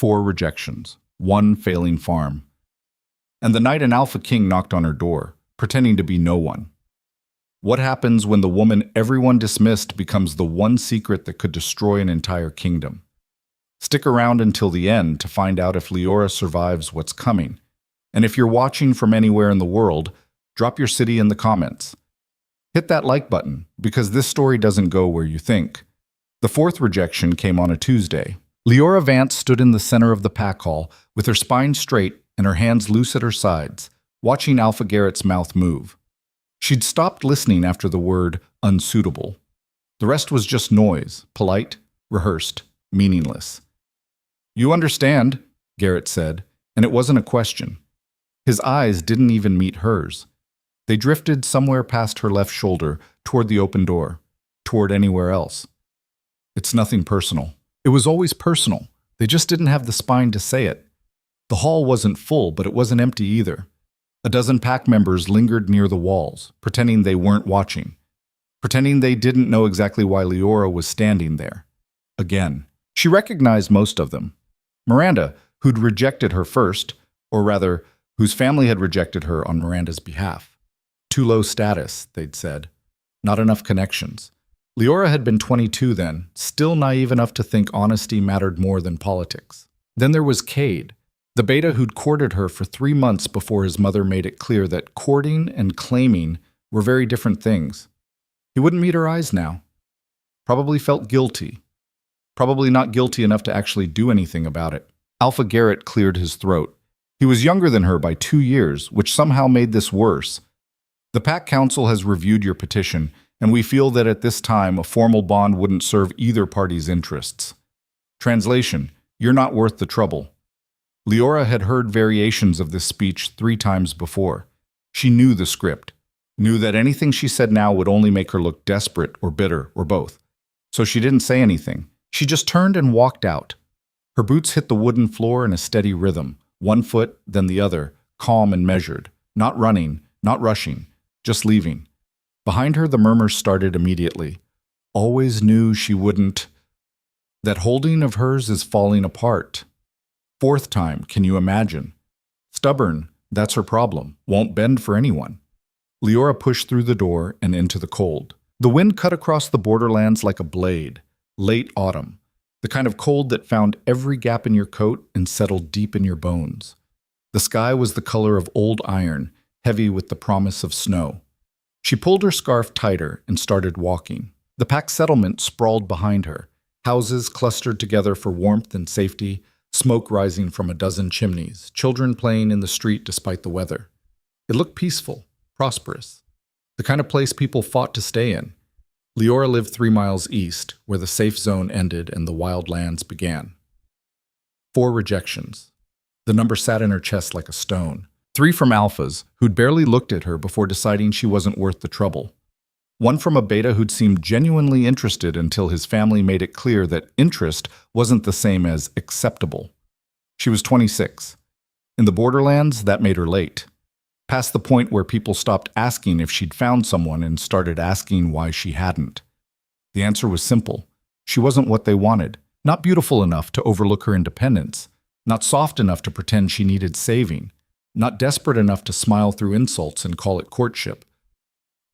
4 rejections, 1 failing farm. And the night an alpha king knocked on her door, pretending to be no one. What happens when the woman everyone dismissed becomes the one secret that could destroy an entire kingdom? Stick around until the end to find out if Liora survives what's coming. And if you're watching from anywhere in the world, drop your city in the comments. Hit that like button, because this story doesn't go where you think. The 4th rejection came on a Tuesday. Liora Vance stood in the center of the pack hall, with her spine straight and her hands loose at her sides, watching Alpha Garrett's mouth move. She'd stopped listening after the word unsuitable. The rest was just noise, polite, rehearsed, meaningless. "You understand," Garrett said, and it wasn't a question. His eyes didn't even meet hers. They drifted somewhere past her left shoulder, toward the open door, toward anywhere else. "It's nothing personal." It was always personal. They just didn't have the spine to say it. The hall wasn't full, but it wasn't empty either. A dozen pack members lingered near the walls, pretending they weren't watching, pretending they didn't know exactly why Liora was standing there. Again. She recognized most of them. Miranda, who'd rejected her first, or rather, whose family had rejected her on Miranda's behalf. Too low status, they'd said. Not enough connections. Liora had been 22 then, still naive enough to think honesty mattered more than politics. Then there was Cade, the beta who'd courted her for 3 months before his mother made it clear that courting and claiming were very different things. He wouldn't meet her eyes now. Probably felt guilty. Probably not guilty enough to actually do anything about it. Alpha Garrett cleared his throat. He was younger than her by 2 years, which somehow made this worse. "The Pack Council has reviewed your petition, and we feel that at this time a formal bond wouldn't serve either party's interests." Translation: "You're not worth the trouble." Liora had heard variations of this speech 3 times before. She knew the script, knew that anything she said now would only make her look desperate or bitter or both. So she didn't say anything. She just turned and walked out. Her boots hit the wooden floor in a steady rhythm, 1 foot, then the other, calm and measured, not running, not rushing, just leaving. Behind her, the murmurs started immediately. "Always knew she wouldn't. That holding of hers is falling apart." 4th time, can you imagine? Stubborn, that's her problem, won't bend for anyone. Liora pushed through the door and into the cold. The wind cut across the borderlands like a blade. Late autumn, the kind of cold that found every gap in your coat and settled deep in your bones. The sky was the color of old iron, heavy with the promise of snow. She pulled her scarf tighter and started walking. The packed settlement sprawled behind her, houses clustered together for warmth and safety, smoke rising from a dozen chimneys, children playing in the street despite the weather. It looked peaceful, prosperous, the kind of place people fought to stay in. Liora lived 3 miles east, where the safe zone ended and the wild lands began. 4 rejections. The number sat in her chest like a stone. 3 from alphas, who'd barely looked at her before deciding she wasn't worth the trouble. 1 from a beta who'd seemed genuinely interested until his family made it clear that interest wasn't the same as acceptable. She was 26. In the borderlands, that made her late. Past the point where people stopped asking if she'd found someone and started asking why she hadn't. The answer was simple. She wasn't what they wanted. Not beautiful enough to overlook her independence. Not soft enough to pretend she needed saving. Not desperate enough to smile through insults and call it courtship.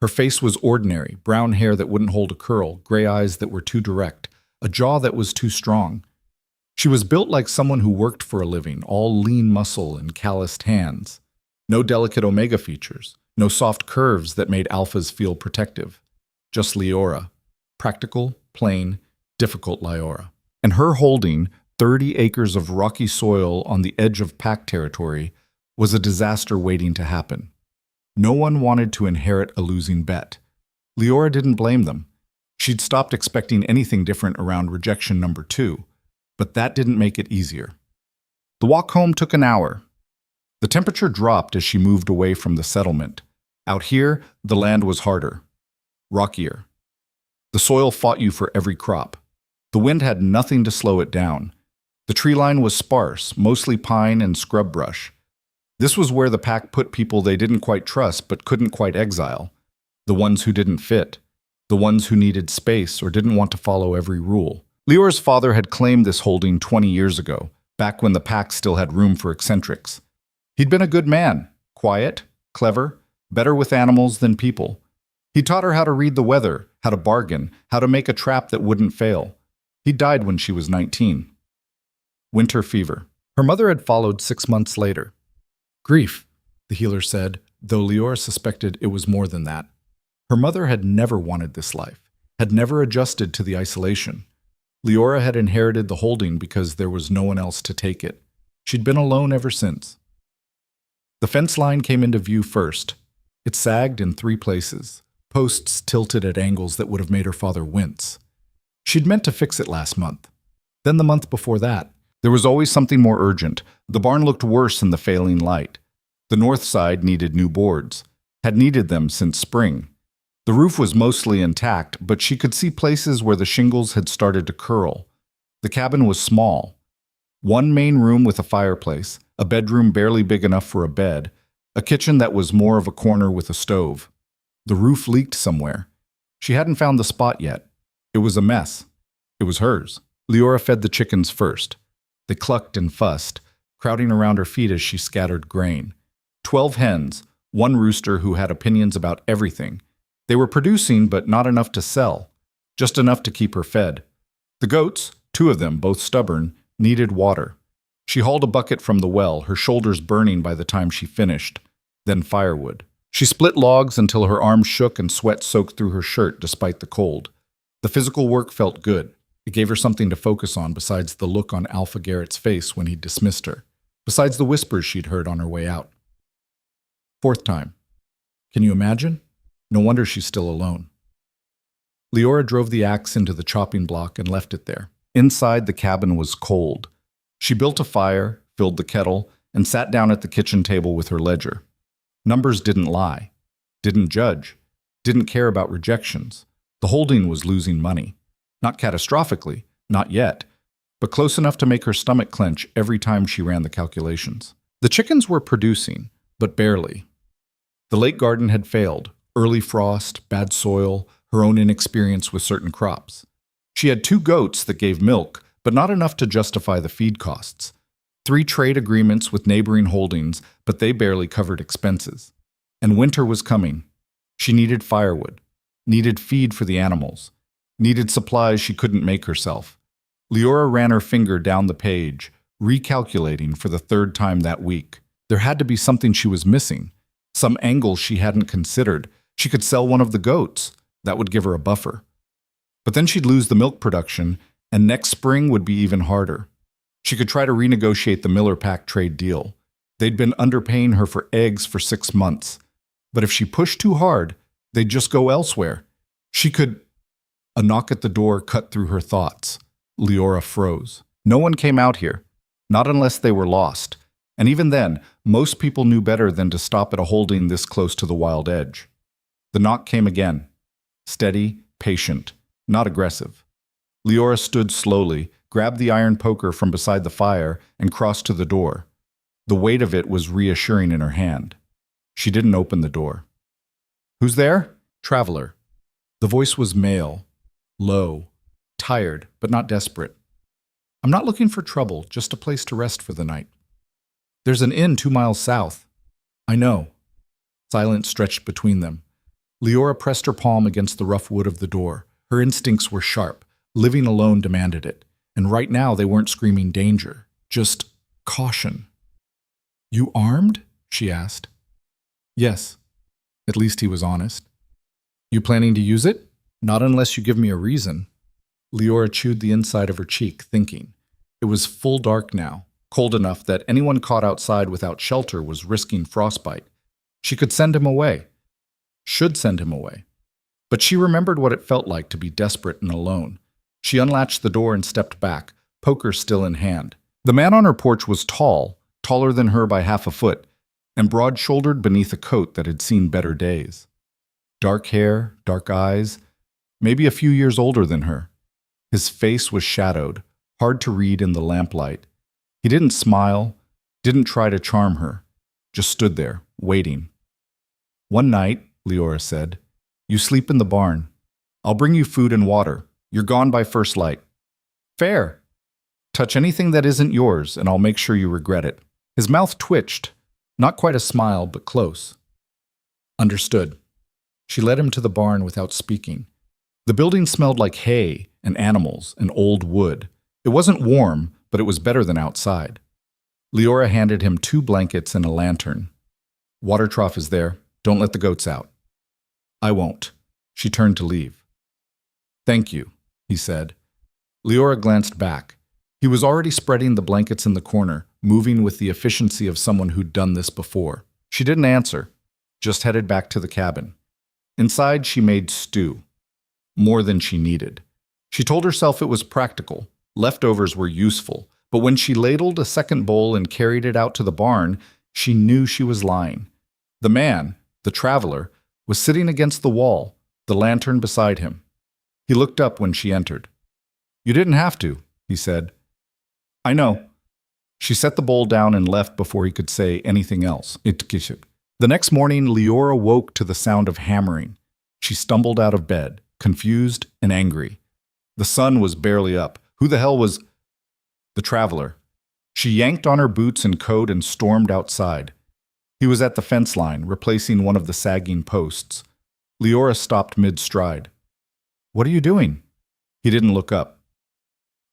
Her face was ordinary, brown hair that wouldn't hold a curl, gray eyes that were too direct, a jaw that was too strong. She was built like someone who worked for a living, all lean muscle and calloused hands. No delicate omega features, no soft curves that made alphas feel protective. Just Liora. Practical, plain, difficult Liora. And her holding 30 acres of rocky soil on the edge of pack territory was a disaster waiting to happen. No one wanted to inherit a losing bet. Liora didn't blame them. She'd stopped expecting anything different around rejection number 2, but that didn't make it easier. The walk home took an hour. The temperature dropped as she moved away from the settlement. Out here, the land was harder, rockier. The soil fought you for every crop. The wind had nothing to slow it down. The tree line was sparse, mostly pine and scrub brush. This was where the pack put people they didn't quite trust but couldn't quite exile. The ones who didn't fit. The ones who needed space or didn't want to follow every rule. Liora's father had claimed this holding 20 years ago, back when the pack still had room for eccentrics. He'd been a good man, quiet, clever, better with animals than people. He taught her how to read the weather, how to bargain, how to make a trap that wouldn't fail. He died when she was 19. Winter fever. Her mother had followed 6 months later. Grief, the healer said, though Liora suspected it was more than that. Her mother had never wanted this life, had never adjusted to the isolation. Liora had inherited the holding because there was no one else to take it. She'd been alone ever since. The fence line came into view first. It sagged in 3 places, posts tilted at angles that would have made her father wince. She'd meant to fix it last month. Then the month before that. There was always something more urgent. The barn looked worse in the failing light. The north side needed new boards, had needed them since spring. The roof was mostly intact, but she could see places where the shingles had started to curl. The cabin was small. 1 main room with a fireplace, a bedroom barely big enough for a bed, a kitchen that was more of a corner with a stove. The roof leaked somewhere. She hadn't found the spot yet. It was a mess. It was hers. Liora fed the chickens first. They clucked and fussed, crowding around her feet as she scattered grain. 12 hens, 1 rooster who had opinions about everything. They were producing, but not enough to sell, just enough to keep her fed. The goats, 2 of them, both stubborn, needed water. She hauled a bucket from the well, her shoulders burning by the time she finished, then firewood. She split logs until her arms shook and sweat soaked through her shirt despite the cold. The physical work felt good. It gave her something to focus on besides the look on Alpha Garrett's face when he dismissed her, besides the whispers she'd heard on her way out. 4th time. Can you imagine? No wonder she's still alone. Liora drove the axe into the chopping block and left it there. Inside, the cabin was cold. She built a fire, filled the kettle, and sat down at the kitchen table with her ledger. Numbers didn't lie, didn't judge, didn't care about rejections. The holding was losing money. Not catastrophically, not yet, but close enough to make her stomach clench every time she ran the calculations. The chickens were producing, but barely. The late garden had failed. Early frost, bad soil, her own inexperience with certain crops. She had 2 goats that gave milk, but not enough to justify the feed costs. 3 trade agreements with neighboring holdings, but they barely covered expenses. And winter was coming. She needed firewood, needed feed for the animals, needed supplies she couldn't make herself. Liora ran her finger down the page, recalculating for the 3rd time that week. There had to be something she was missing, some angle she hadn't considered. She could sell one of the goats. That would give her a buffer. But then she'd lose the milk production, and next spring would be even harder. She could try to renegotiate the Miller Pack trade deal. They'd been underpaying her for eggs for 6 months. But if she pushed too hard, they'd just go elsewhere. She could... A knock at the door cut through her thoughts. Liora froze. No one came out here, not unless they were lost. And even then, most people knew better than to stop at a holding this close to the wild edge. The knock came again. Steady, patient, not aggressive. Liora stood slowly, grabbed the iron poker from beside the fire, and crossed to the door. The weight of it was reassuring in her hand. She didn't open the door. "Who's there?" "Traveler." The voice was male, low, tired, but not desperate. "I'm not looking for trouble, just a place to rest for the night." "There's an inn 2 miles south." "I know." Silence stretched between them. Liora pressed her palm against the rough wood of the door. Her instincts were sharp. Living alone demanded it. And right now they weren't screaming danger, just caution. "You armed?" she asked. "Yes." At least he was honest. "You planning to use it?" "Not unless you give me a reason." Liora chewed the inside of her cheek, thinking. It was full dark now, cold enough that anyone caught outside without shelter was risking frostbite. She could send him away. Should send him away. But she remembered what it felt like to be desperate and alone. She unlatched the door and stepped back, poker still in hand. The man on her porch was tall, taller than her by half a foot, and broad-shouldered beneath a coat that had seen better days. Dark hair, dark eyes, maybe a few years older than her. His face was shadowed, hard to read in the lamplight. He didn't smile, didn't try to charm her, just stood there, waiting. "One night," Liora said, "you sleep in the barn. I'll bring you food and water. You're gone by first light." "Fair." Touch anything that isn't yours, and I'll make sure you regret it. His mouth twitched. Not quite a smile, but close. Understood. She led him to the barn without speaking. The building smelled like hay and animals and old wood. It wasn't warm, but it was better than outside. Liora handed him 2 blankets and a lantern. Water trough is there. Don't let the goats out. I won't. She turned to leave. Thank you, he said. Liora glanced back. He was already spreading the blankets in the corner, moving with the efficiency of someone who'd done this before. She didn't answer, just headed back to the cabin. Inside, she made stew. More than she needed. She told herself it was practical. Leftovers were useful. But when she ladled a second bowl and carried it out to the barn, she knew she was lying. The man, the traveler, was sitting against the wall, the lantern beside him. He looked up when she entered. You didn't have to, he said. I know. She set the bowl down and left before he could say anything else. The next morning, Liora woke to the sound of hammering. She stumbled out of bed, confused and angry. The sun was barely up. Who the hell was the traveler? She yanked on her boots and coat and stormed outside. He was at the fence line, replacing one of the sagging posts. Liora stopped mid-stride. What are you doing? He didn't look up.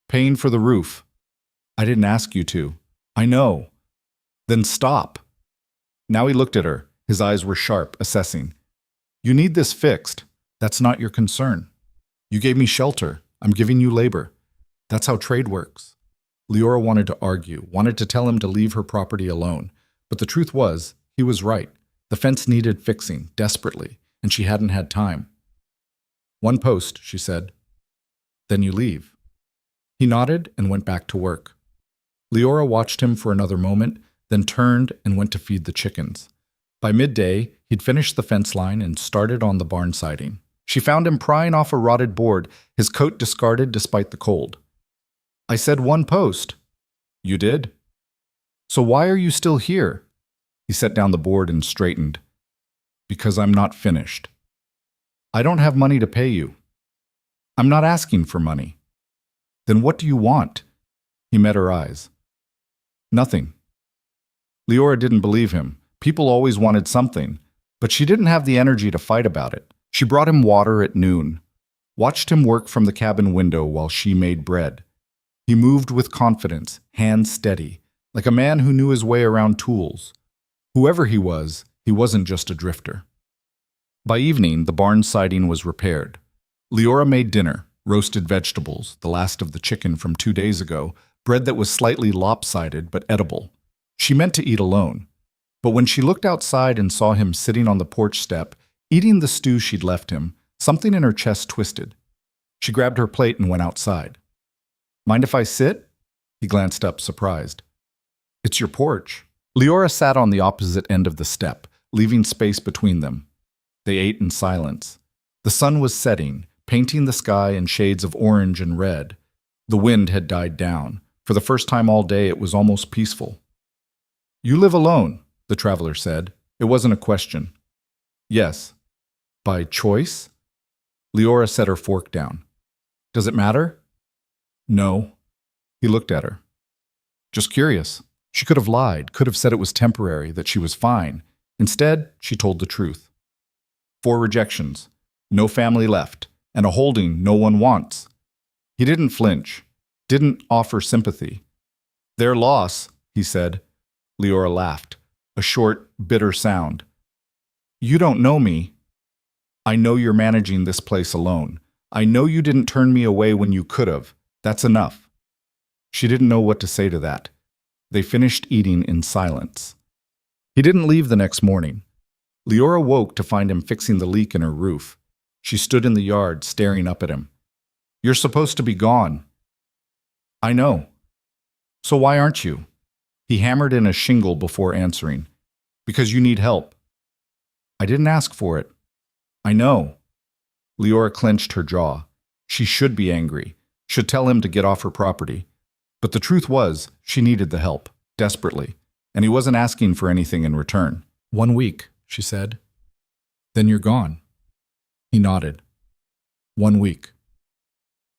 Paying for the roof. I didn't ask you to. I know. Then stop. Now he looked at her. His eyes were sharp, assessing. You need this fixed. That's not your concern. You gave me shelter. I'm giving you labor. That's how trade works. Liora wanted to argue, wanted to tell him to leave her property alone. But the truth was, he was right. The fence needed fixing, desperately, and she hadn't had time. 1 post, she said. Then you leave. He nodded and went back to work. Liora watched him for another moment, then turned and went to feed the chickens. By midday, he'd finished the fence line and started on the barn siding. She found him prying off a rotted board, his coat discarded despite the cold. I said 1 post. You did? So why are you still here? He set down the board and straightened. Because I'm not finished. I don't have money to pay you. I'm not asking for money. Then what do you want? He met her eyes. Nothing. Liora didn't believe him. People always wanted something, but she didn't have the energy to fight about it. She brought him water at noon, watched him work from the cabin window while she made bread. He moved with confidence, hands steady, like a man who knew his way around tools. Whoever he wasn't just a drifter. By evening, the barn siding was repaired. Liora made dinner, roasted vegetables, the last of the chicken from 2 days ago, bread that was slightly lopsided but edible. She meant to eat alone. But when she looked outside and saw him sitting on the porch step, eating the stew she'd left him, something in her chest twisted. She grabbed her plate and went outside. Mind if I sit? He glanced up, surprised. It's your porch. Liora sat on the opposite end of the step, leaving space between them. They ate in silence. The sun was setting, painting the sky in shades of orange and red. The wind had died down. For the first time all day, it was almost peaceful. You live alone, the traveler said. It wasn't a question. Yes. By choice? Liora set her fork down. Does it matter? No. He looked at her. Just curious. She could have lied, could have said it was temporary, that she was fine. Instead, she told the truth. 4 rejections, no family left, and a holding no one wants. He didn't flinch, didn't offer sympathy. Their loss, he said. Liora laughed, a short, bitter sound. You don't know me. I know you're managing this place alone. I know you didn't turn me away when you could have. That's enough. She didn't know what to say to that. They finished eating in silence. He didn't leave the next morning. Liora woke to find him fixing the leak in her roof. She stood in the yard, staring up at him. You're supposed to be gone. I know. So why aren't you? He hammered in a shingle before answering. Because you need help. I didn't ask for it. I know. Liora clenched her jaw. She should be angry, should tell him to get off her property. But the truth was, she needed the help, desperately, and he wasn't asking for anything in return. 1 week, she said. Then you're gone. He nodded. 1 week.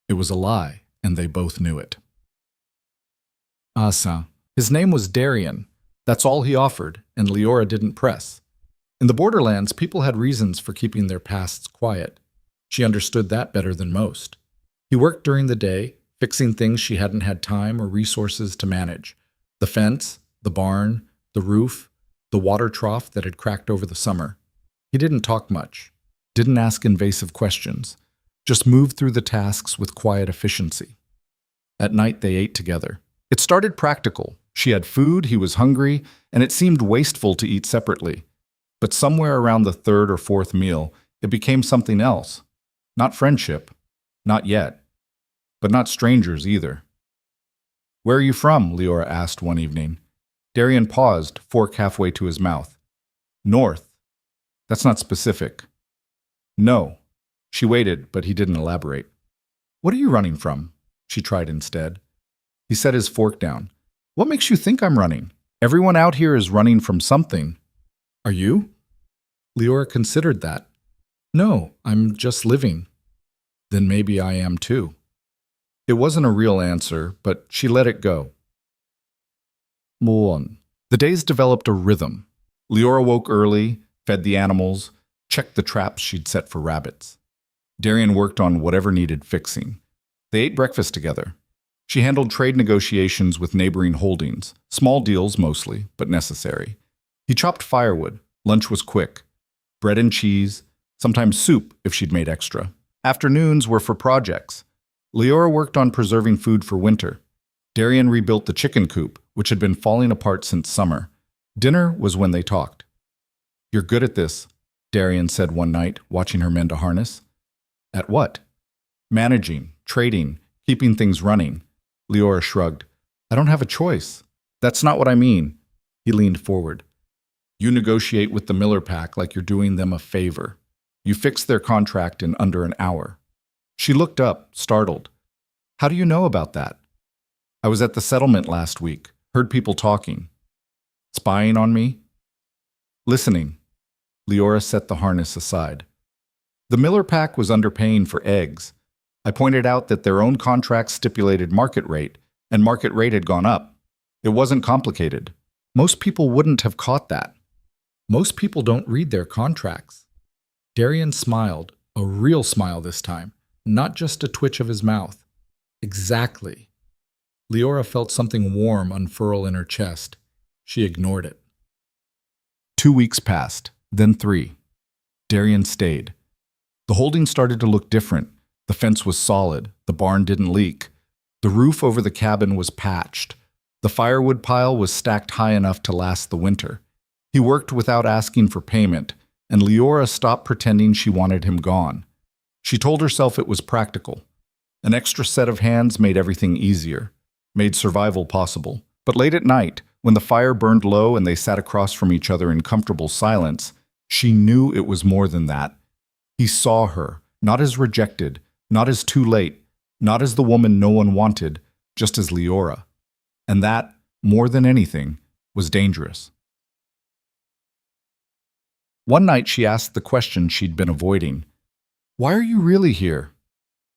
It was a lie, and they both knew it. Asa. His name was Darian. That's all he offered, and Liora didn't press. In the borderlands, people had reasons for keeping their pasts quiet. She understood that better than most. He worked during the day, fixing things she hadn't had time or resources to manage. The fence, the barn, the roof, the water trough that had cracked over the summer. He didn't talk much, didn't ask invasive questions, just moved through the tasks with quiet efficiency. At night, they ate together. It started practical. She had food, he was hungry, and it seemed wasteful to eat separately. But somewhere around the third or fourth meal, it became something else. Not friendship. Not yet. But not strangers either. "Where are you from?" Liora asked one evening. Darian paused, fork halfway to his mouth. "North. That's not specific." "No." She waited, but he didn't elaborate. "What are you running from?" She tried instead. He set his fork down. "What makes you think I'm running? Everyone out here is running from something. Are you?" Liora considered that. "No, I'm just living." "Then maybe I am too." It wasn't a real answer, but she let it go. Muon. The days developed a rhythm. Liora woke early, fed the animals, checked the traps she'd set for rabbits. Darian worked on whatever needed fixing. They ate breakfast together. She handled trade negotiations with neighboring holdings, small deals mostly, but necessary. He chopped firewood. Lunch was quick. Bread and cheese, sometimes soup if she'd made extra. Afternoons were for projects. Liora worked on preserving food for winter. Darian rebuilt the chicken coop, which had been falling apart since summer. Dinner was when they talked. "You're good at this," Darian said one night, watching her mend a harness. "At what?" "Managing, trading, keeping things running." Liora shrugged. "I don't have a choice." "That's not what I mean." He leaned forward. "You negotiate with the Miller Pack like you're doing them a favor. You fix their contract in under an hour." She looked up, startled. "How do you know about that?" "I was at the settlement last week, heard people talking." "Spying on me?" "Listening." Liora set the harness aside. "The Miller Pack was underpaying for eggs. I pointed out that their own contracts stipulated market rate, and market rate had gone up. It wasn't complicated. Most people wouldn't have caught that. Most people don't read their contracts." Darian smiled, a real smile this time, not just a twitch of his mouth. "Exactly." Liora felt something warm unfurl in her chest. She ignored it. 2 weeks passed, then 3. Darian stayed. The holding started to look different. The fence was solid. The barn didn't leak. The roof over the cabin was patched. The firewood pile was stacked high enough to last the winter. He worked without asking for payment, and Liora stopped pretending she wanted him gone. She told herself it was practical. An extra set of hands made everything easier, made survival possible. But late at night, when the fire burned low and they sat across from each other in comfortable silence, she knew it was more than that. He saw her, not as rejected, not as too late, not as the woman no one wanted, just as Liora. And that, more than anything, was dangerous. One night she asked the question she'd been avoiding. "Why are you really here?"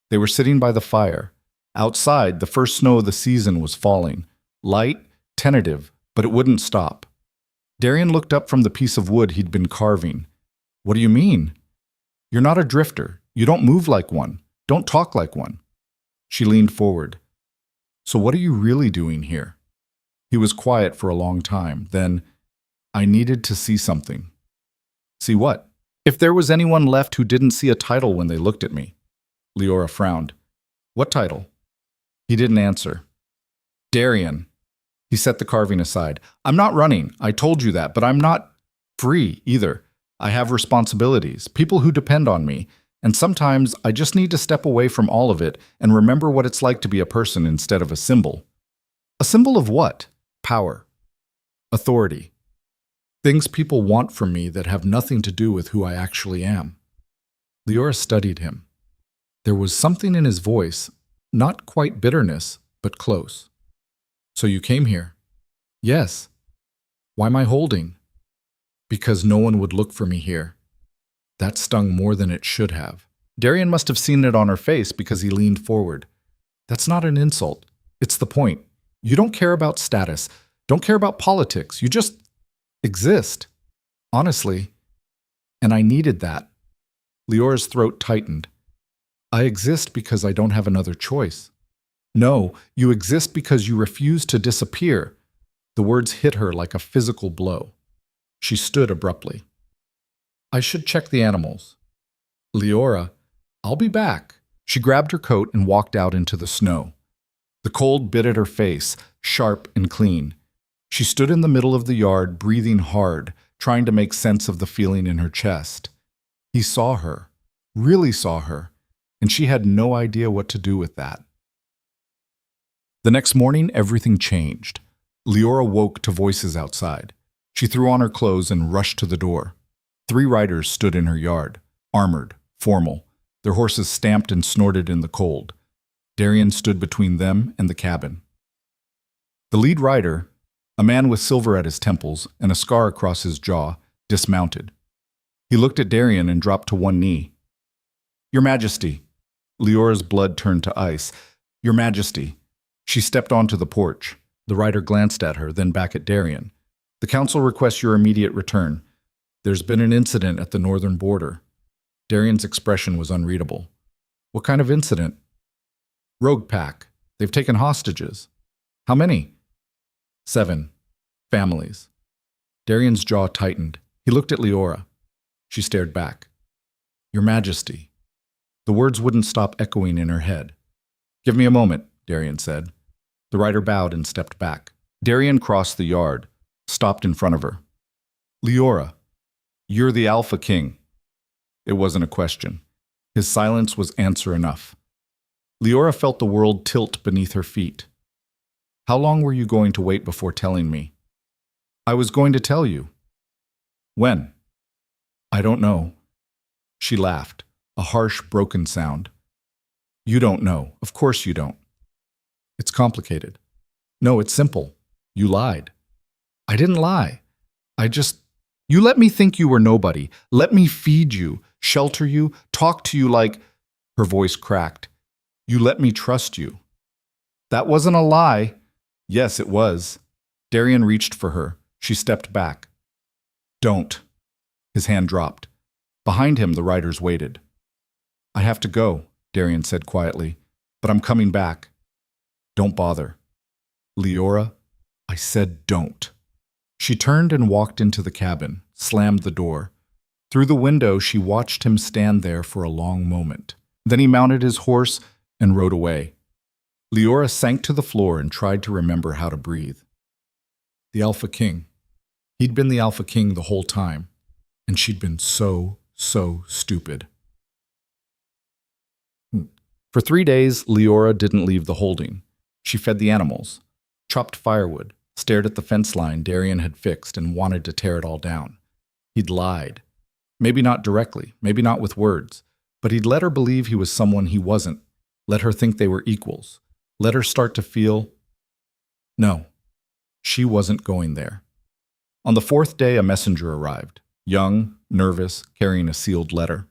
They were sitting by the fire. Outside, the first snow of the season was falling. Light, tentative, but it wouldn't stop. Darian looked up from the piece of wood he'd been carving. "What do you mean?" "You're not a drifter. You don't move like one. Don't talk like one." She leaned forward. "So what are you really doing here?" He was quiet for a long time. Then, "I needed to see something." "See what?" "If there was anyone left who didn't see a title when they looked at me." Liora frowned. "What title?" He didn't answer. "Darian." He set the carving aside. "I'm not running. I told you that, but I'm not free either. I have responsibilities, people who depend on me, and sometimes I just need to step away from all of it and remember what it's like to be a person instead of a symbol." "A symbol of what?" "Power. Authority. Things people want from me that have nothing to do with who I actually am." Liora studied him. There was something in his voice, not quite bitterness, but close. "So you came here?" "Yes." "Why am I holding?" "Because no one would look for me here." That stung more than it should have. Darian must have seen it on her face because he leaned forward. "That's not an insult. It's the point. You don't care about status, don't care about politics. You just exist. Honestly. And I needed that. Leora's throat tightened. I exist because I don't have another choice. No, you exist because you refuse to disappear. The words hit her like a physical blow. She stood abruptly. I should check the animals. Liora, I'll be back. She grabbed her coat and walked out into the snow. The cold bit at her face, sharp and clean. She stood in the middle of the yard, breathing hard, trying to make sense of the feeling in her chest. He saw her, really saw her, and she had no idea what to do with that. The next morning, everything changed. Liora woke to voices outside. She threw on her clothes and rushed to the door. 3 riders stood in her yard, armored, formal. Their horses stamped and snorted in the cold. Darian stood between them and the cabin. The lead rider, a man with silver at his temples and a scar across his jaw, dismounted. He looked at Darian and dropped to one knee. Your Majesty. Leora's blood turned to ice. Your Majesty. She stepped onto the porch. The rider glanced at her, then back at Darian. The council requests your immediate return. There's been an incident at the northern border. Darian's expression was unreadable. What kind of incident? Rogue pack. They've taken hostages. How many? 7. Families. Darian's jaw tightened. He looked at Liora. She stared back. Your Majesty. The words wouldn't stop echoing in her head. Give me a moment, Darian said. The rider bowed and stepped back. Darian crossed the yard, stopped in front of her. Liora, you're the Alpha King. It wasn't a question. His silence was answer enough. Liora felt the world tilt beneath her feet. How long were you going to wait before telling me? I was going to tell you. When? I don't know. She laughed, a harsh, broken sound. You don't know. Of course you don't. It's complicated. No, it's simple. You lied. I didn't lie. You let me think you were nobody. Let me feed you, shelter you, talk to you like... Her voice cracked. You let me trust you. That wasn't a lie. Yes, it was. Darian reached for her. She stepped back. Don't. His hand dropped. Behind him, the riders waited. I have to go, Darian said quietly, but I'm coming back. Don't bother. Liora, I said don't. She turned and walked into the cabin, slammed the door. Through the window, she watched him stand there for a long moment. Then he mounted his horse and rode away. Liora sank to the floor and tried to remember how to breathe. The Alpha King. He'd been the Alpha King the whole time, and she'd been so stupid. For 3 days, Liora didn't leave the holding. She fed the animals, chopped firewood, stared at the fence line Darian had fixed and wanted to tear it all down. He'd lied. Maybe not directly, maybe not with words, but he'd let her believe he was someone he wasn't, let her think they were equals, let her start to feel... No, she wasn't going there. On the 4th day, a messenger arrived, young, nervous, carrying a sealed letter.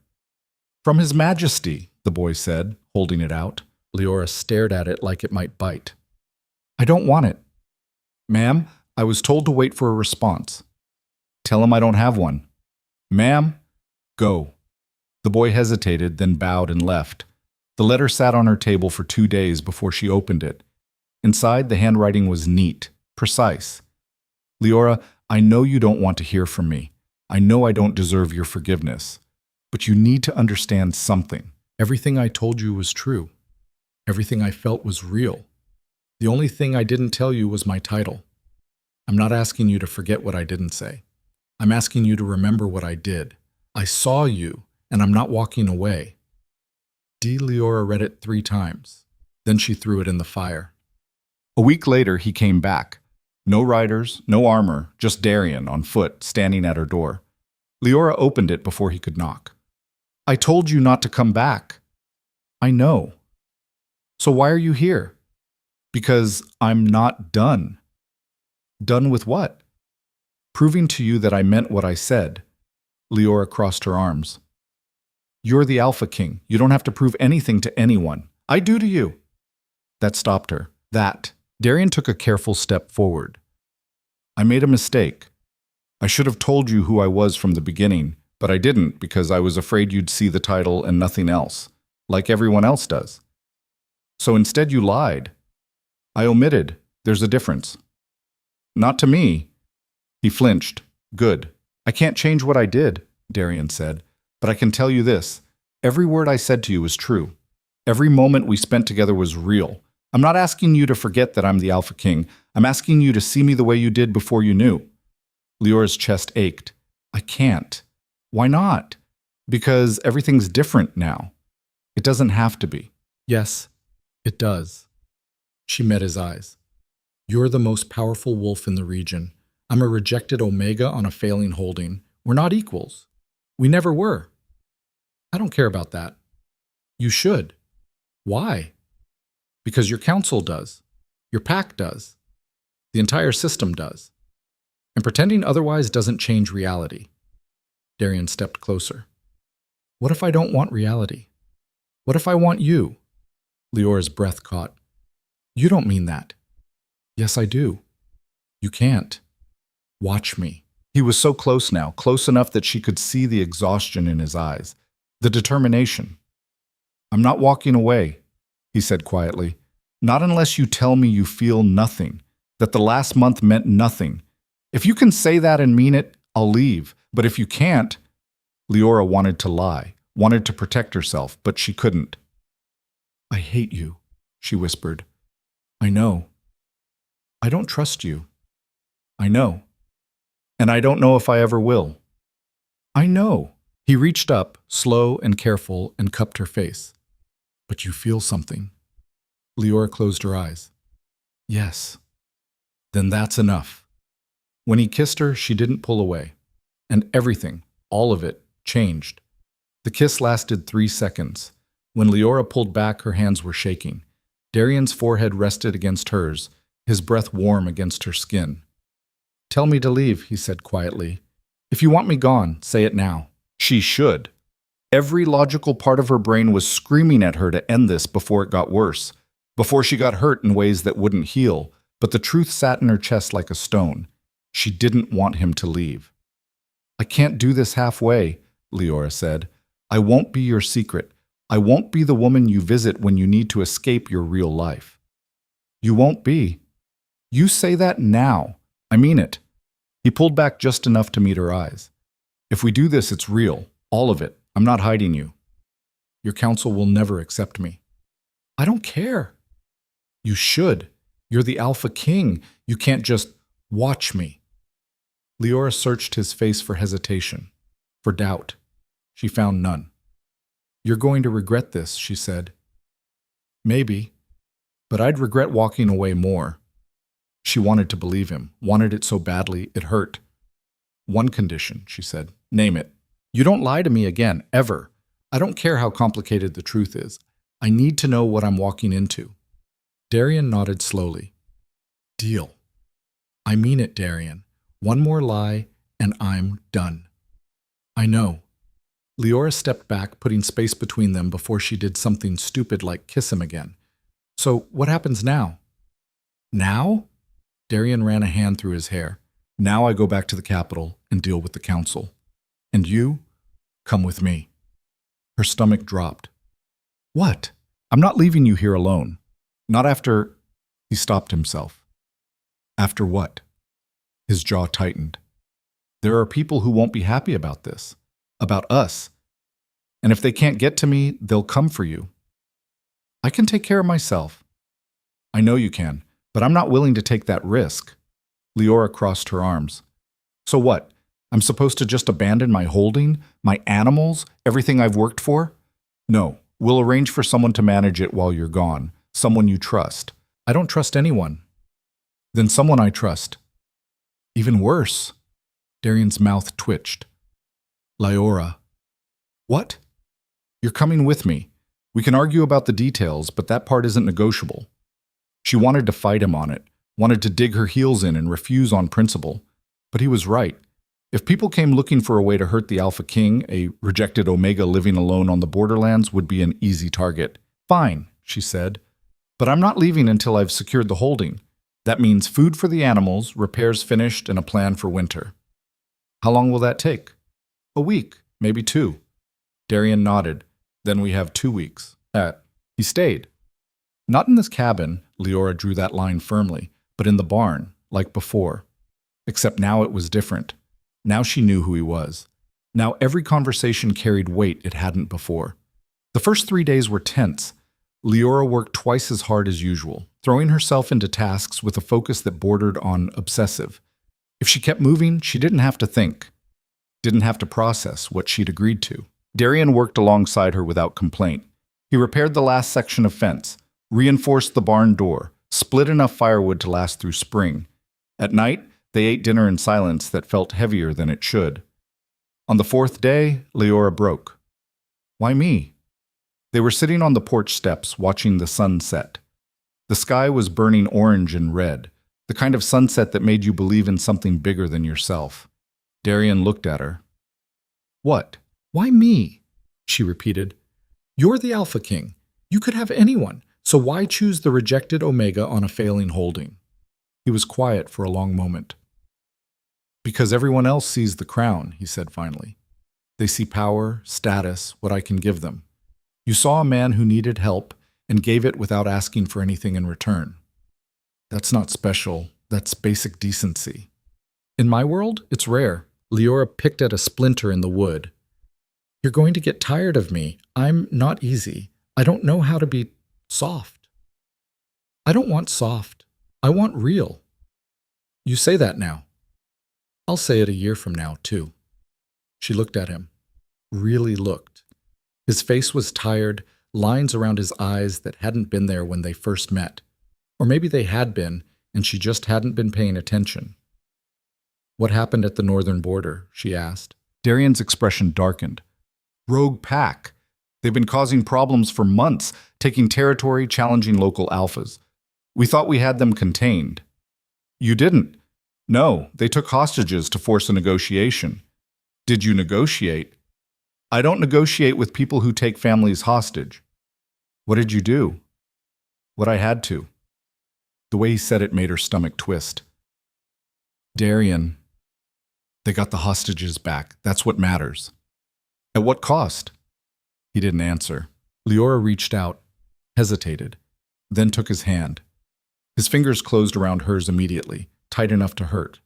From His Majesty, the boy said, holding it out. Liora stared at it like it might bite. I don't want it. Ma'am, I was told to wait for a response. Tell him I don't have one. Ma'am, go. The boy hesitated, then bowed and left. The letter sat on her table for 2 days before she opened it. Inside, the handwriting was neat, precise. Liora, I know you don't want to hear from me. I know I don't deserve your forgiveness. But you need to understand something. Everything I told you was true. Everything I felt was real. The only thing I didn't tell you was my title. I'm not asking you to forget what I didn't say. I'm asking you to remember what I did. I saw you, and I'm not walking away. Liora read it 3 times. Then she threw it in the fire. A week later, he came back. No riders, no armor, just Darian on foot, standing at her door. Liora opened it before he could knock. I told you not to come back. I know. So why are you here? Because I'm not done. Done with what? Proving to you that I meant what I said. Liora crossed her arms. You're the Alpha King. You don't have to prove anything to anyone. I do to you. That stopped her. That Darian took a careful step forward. I made a mistake. I should have told you who I was from the beginning, but I didn't because I was afraid you'd see the title and nothing else, like everyone else does. So instead you lied. I omitted. There's a difference. Not to me. He flinched. Good. I can't change what I did, Darian said, but I can tell you this. Every word I said to you was true. Every moment we spent together was real. I'm not asking you to forget that I'm the Alpha King. I'm asking you to see me the way you did before you knew. Leora's chest ached. I can't. Why not? Because everything's different now. It doesn't have to be. Yes, it does. She met his eyes. You're the most powerful wolf in the region. I'm a rejected Omega on a failing holding. We're not equals. We never were. I don't care about that. You should. Why? Because your council does. Your pack does. The entire system does. And pretending otherwise doesn't change reality. Darian stepped closer. What if I don't want reality? What if I want you? Leora's breath caught. You don't mean that. Yes, I do. You can't. Watch me. He was so close now, close enough that she could see the exhaustion in his eyes, the determination. I'm not walking away, he said quietly. Not unless you tell me you feel nothing, that the last month meant nothing. If you can say that and mean it, I'll leave. But if you can't, Liora wanted to lie, wanted to protect herself, but she couldn't. I hate you, she whispered. I know. I don't trust you. I know. And I don't know if I ever will. I know. He reached up, slow and careful, and cupped her face. But you feel something. Liora closed her eyes. Yes. Then that's enough. When he kissed her, she didn't pull away. And everything, all of it, changed. The kiss lasted 3 seconds. When Liora pulled back, her hands were shaking. Darian's forehead rested against hers, his breath warm against her skin. Tell me to leave, he said quietly. If you want me gone, say it now. She should. Every logical part of her brain was screaming at her to end this before it got worse, before she got hurt in ways that wouldn't heal, but the truth sat in her chest like a stone. She didn't want him to leave. I can't do this halfway, Liora said. I won't be your secret. I won't be the woman you visit when you need to escape your real life. You won't be. You say that now. I mean it. He pulled back just enough to meet her eyes. If we do this, it's real. All of it. I'm not hiding you. Your council will never accept me. I don't care. You should. You're the Alpha King. You can't just watch me. Liora searched his face for hesitation, for doubt. She found none. You're going to regret this, she said. Maybe, but I'd regret walking away more. She wanted to believe him, wanted it so badly it hurt. One condition, she said. Name it. You don't lie to me again, ever. I don't care how complicated the truth is. I need to know what I'm walking into. Darian nodded slowly. Deal. I mean it, Darian. One more lie, and I'm done. I know. Liora stepped back, putting space between them before she did something stupid like kiss him again. So what happens now? Now? Darian ran a hand through his hair. Now I go back to the capital and deal with the council. And you? Come with me. Her stomach dropped. What? I'm not leaving you here alone. Not after... He stopped himself. After what? His jaw tightened. There are people who won't be happy about this. About us. And if they can't get to me, they'll come for you. I can take care of myself. I know you can, but I'm not willing to take that risk. Liora crossed her arms. So what? I'm supposed to just abandon my holding, my animals, everything I've worked for? No, we'll arrange for someone to manage it while you're gone, someone you trust. I don't trust anyone. Then someone I trust. Even worse. Darian's mouth twitched. Liora. What? You're coming with me. We can argue about the details, but that part isn't negotiable. She wanted to fight him on it, wanted to dig her heels in and refuse on principle. But he was right. If people came looking for a way to hurt the Alpha King, a rejected Omega living alone on the borderlands would be an easy target. Fine, she said. But I'm not leaving until I've secured the holding. That means food for the animals, repairs finished, and a plan for winter. How long will that take? A week, maybe 2. Darian nodded. Then we have 2 weeks. He stayed. Not in this cabin, Liora drew that line firmly, but in the barn, like before. Except now it was different. Now she knew who he was. Now every conversation carried weight it hadn't before. The first 3 days were tense. Liora worked twice as hard as usual, throwing herself into tasks with a focus that bordered on obsessive. If she kept moving, she didn't have to think, didn't have to process what she'd agreed to. Darian worked alongside her without complaint. He repaired the last section of fence, reinforced the barn door, split enough firewood to last through spring. At night, they ate dinner in silence that felt heavier than it should. On the 4th day, Liora broke. Why me? They were sitting on the porch steps, watching the sun set. The sky was burning orange and red, the kind of sunset that made you believe in something bigger than yourself. Darian looked at her. What? Why me? She repeated. You're the Alpha King. You could have anyone, so why choose the rejected Omega on a failing holding? He was quiet for a long moment. Because everyone else sees the crown, he said finally. They see power, status, what I can give them. You saw a man who needed help and gave it without asking for anything in return. That's not special. That's basic decency. In my world, it's rare. Liora picked at a splinter in the wood. You're going to get tired of me. I'm not easy. I don't know how to be soft. I don't want soft. I want real. You say that now. I'll say it a year from now, too. She looked at him. Really looked. His face was tired, lines around his eyes that hadn't been there when they first met. Or maybe they had been, and she just hadn't been paying attention. What happened at the northern border? She asked. Darian's expression darkened. Rogue pack. They've been causing problems for months, taking territory, challenging local alphas. We thought we had them contained. You didn't. No, they took hostages to force a negotiation. Did you negotiate? I don't negotiate with people who take families hostage. What did you do? What I had to. The way he said it made her stomach twist. Darian. They got the hostages back. That's what matters. At what cost? He didn't answer. Liora reached out, hesitated, then took his hand. His fingers closed around hers immediately, tight enough to hurt.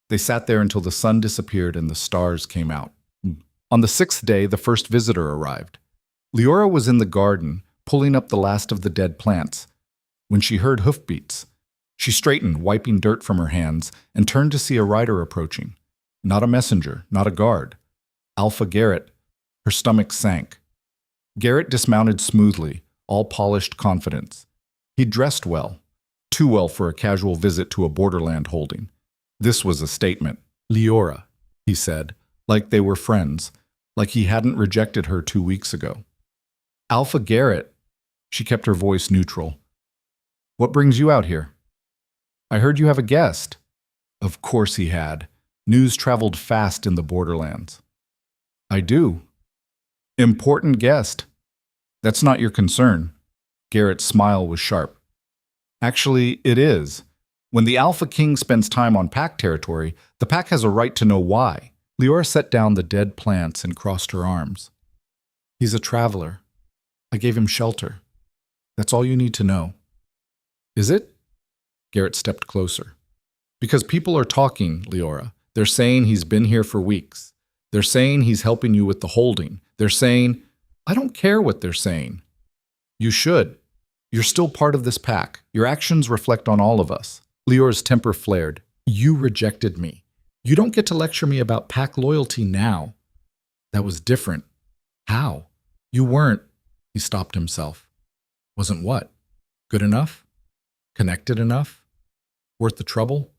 They sat there until the sun disappeared and the stars came out. On the 6th day, the first visitor arrived. Liora was in the garden, pulling up the last of the dead plants, when she heard hoofbeats. She straightened, wiping dirt from her hands, and turned to see a rider approaching. Not a messenger, not a guard. Alpha Garrett. Her stomach sank. Garrett dismounted smoothly, all polished confidence. He dressed well, too well for a casual visit to a borderland holding. This was a statement. Liora, he said, like they were friends, like he hadn't rejected her 2 weeks ago. Alpha Garrett, she kept her voice neutral. What brings you out here? I heard you have a guest. Of course he had. News traveled fast in the borderlands. I do. Important guest. That's not your concern. Garrett's smile was sharp. Actually, it is. When the Alpha King spends time on pack territory, the pack has a right to know why. Liora set down the dead plants and crossed her arms. He's a traveler. I gave him shelter. That's all you need to know. Is it? Garrett stepped closer. Because people are talking, Liora. They're saying he's been here for weeks. They're saying he's helping you with the holding. They're saying, I don't care what they're saying. You should. You're still part of this pack. Your actions reflect on all of us. Liora's temper flared. You rejected me. You don't get to lecture me about pack loyalty now. That was different. How? You weren't. He stopped himself. Wasn't what? Good enough? Connected enough? Worth the trouble?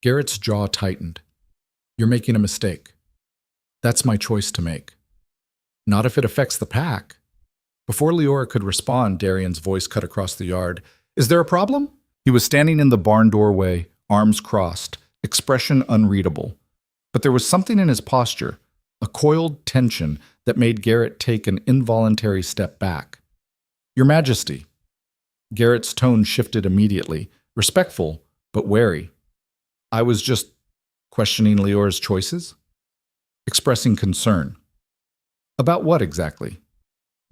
Garrett's jaw tightened. You're making a mistake. That's my choice to make. Not if it affects the pack. Before Liora could respond, Darian's voice cut across the yard. Is there a problem? He was standing in the barn doorway, arms crossed, expression unreadable. But there was something in his posture, a coiled tension that made Garrett take an involuntary step back. Your Majesty. Garrett's tone shifted immediately, respectful, but wary. I was just questioning Leora's choices, expressing concern. About what exactly?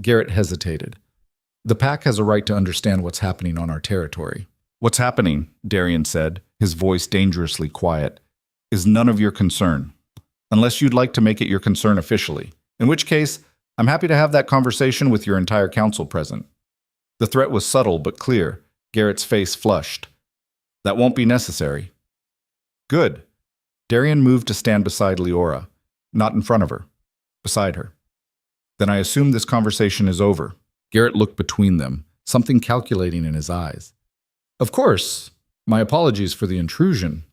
Garrett hesitated. The pack has a right to understand what's happening on our territory. What's happening, Darian said, his voice dangerously quiet, is none of your concern. Unless you'd like to make it your concern officially. In which case, I'm happy to have that conversation with your entire council present. The threat was subtle but clear. Garrett's face flushed. That won't be necessary. Good. Darian moved to stand beside Leora, not in front of her, beside her. Then I assume this conversation is over. Garrett looked between them, something calculating in his eyes. Of course. My apologies for the intrusion.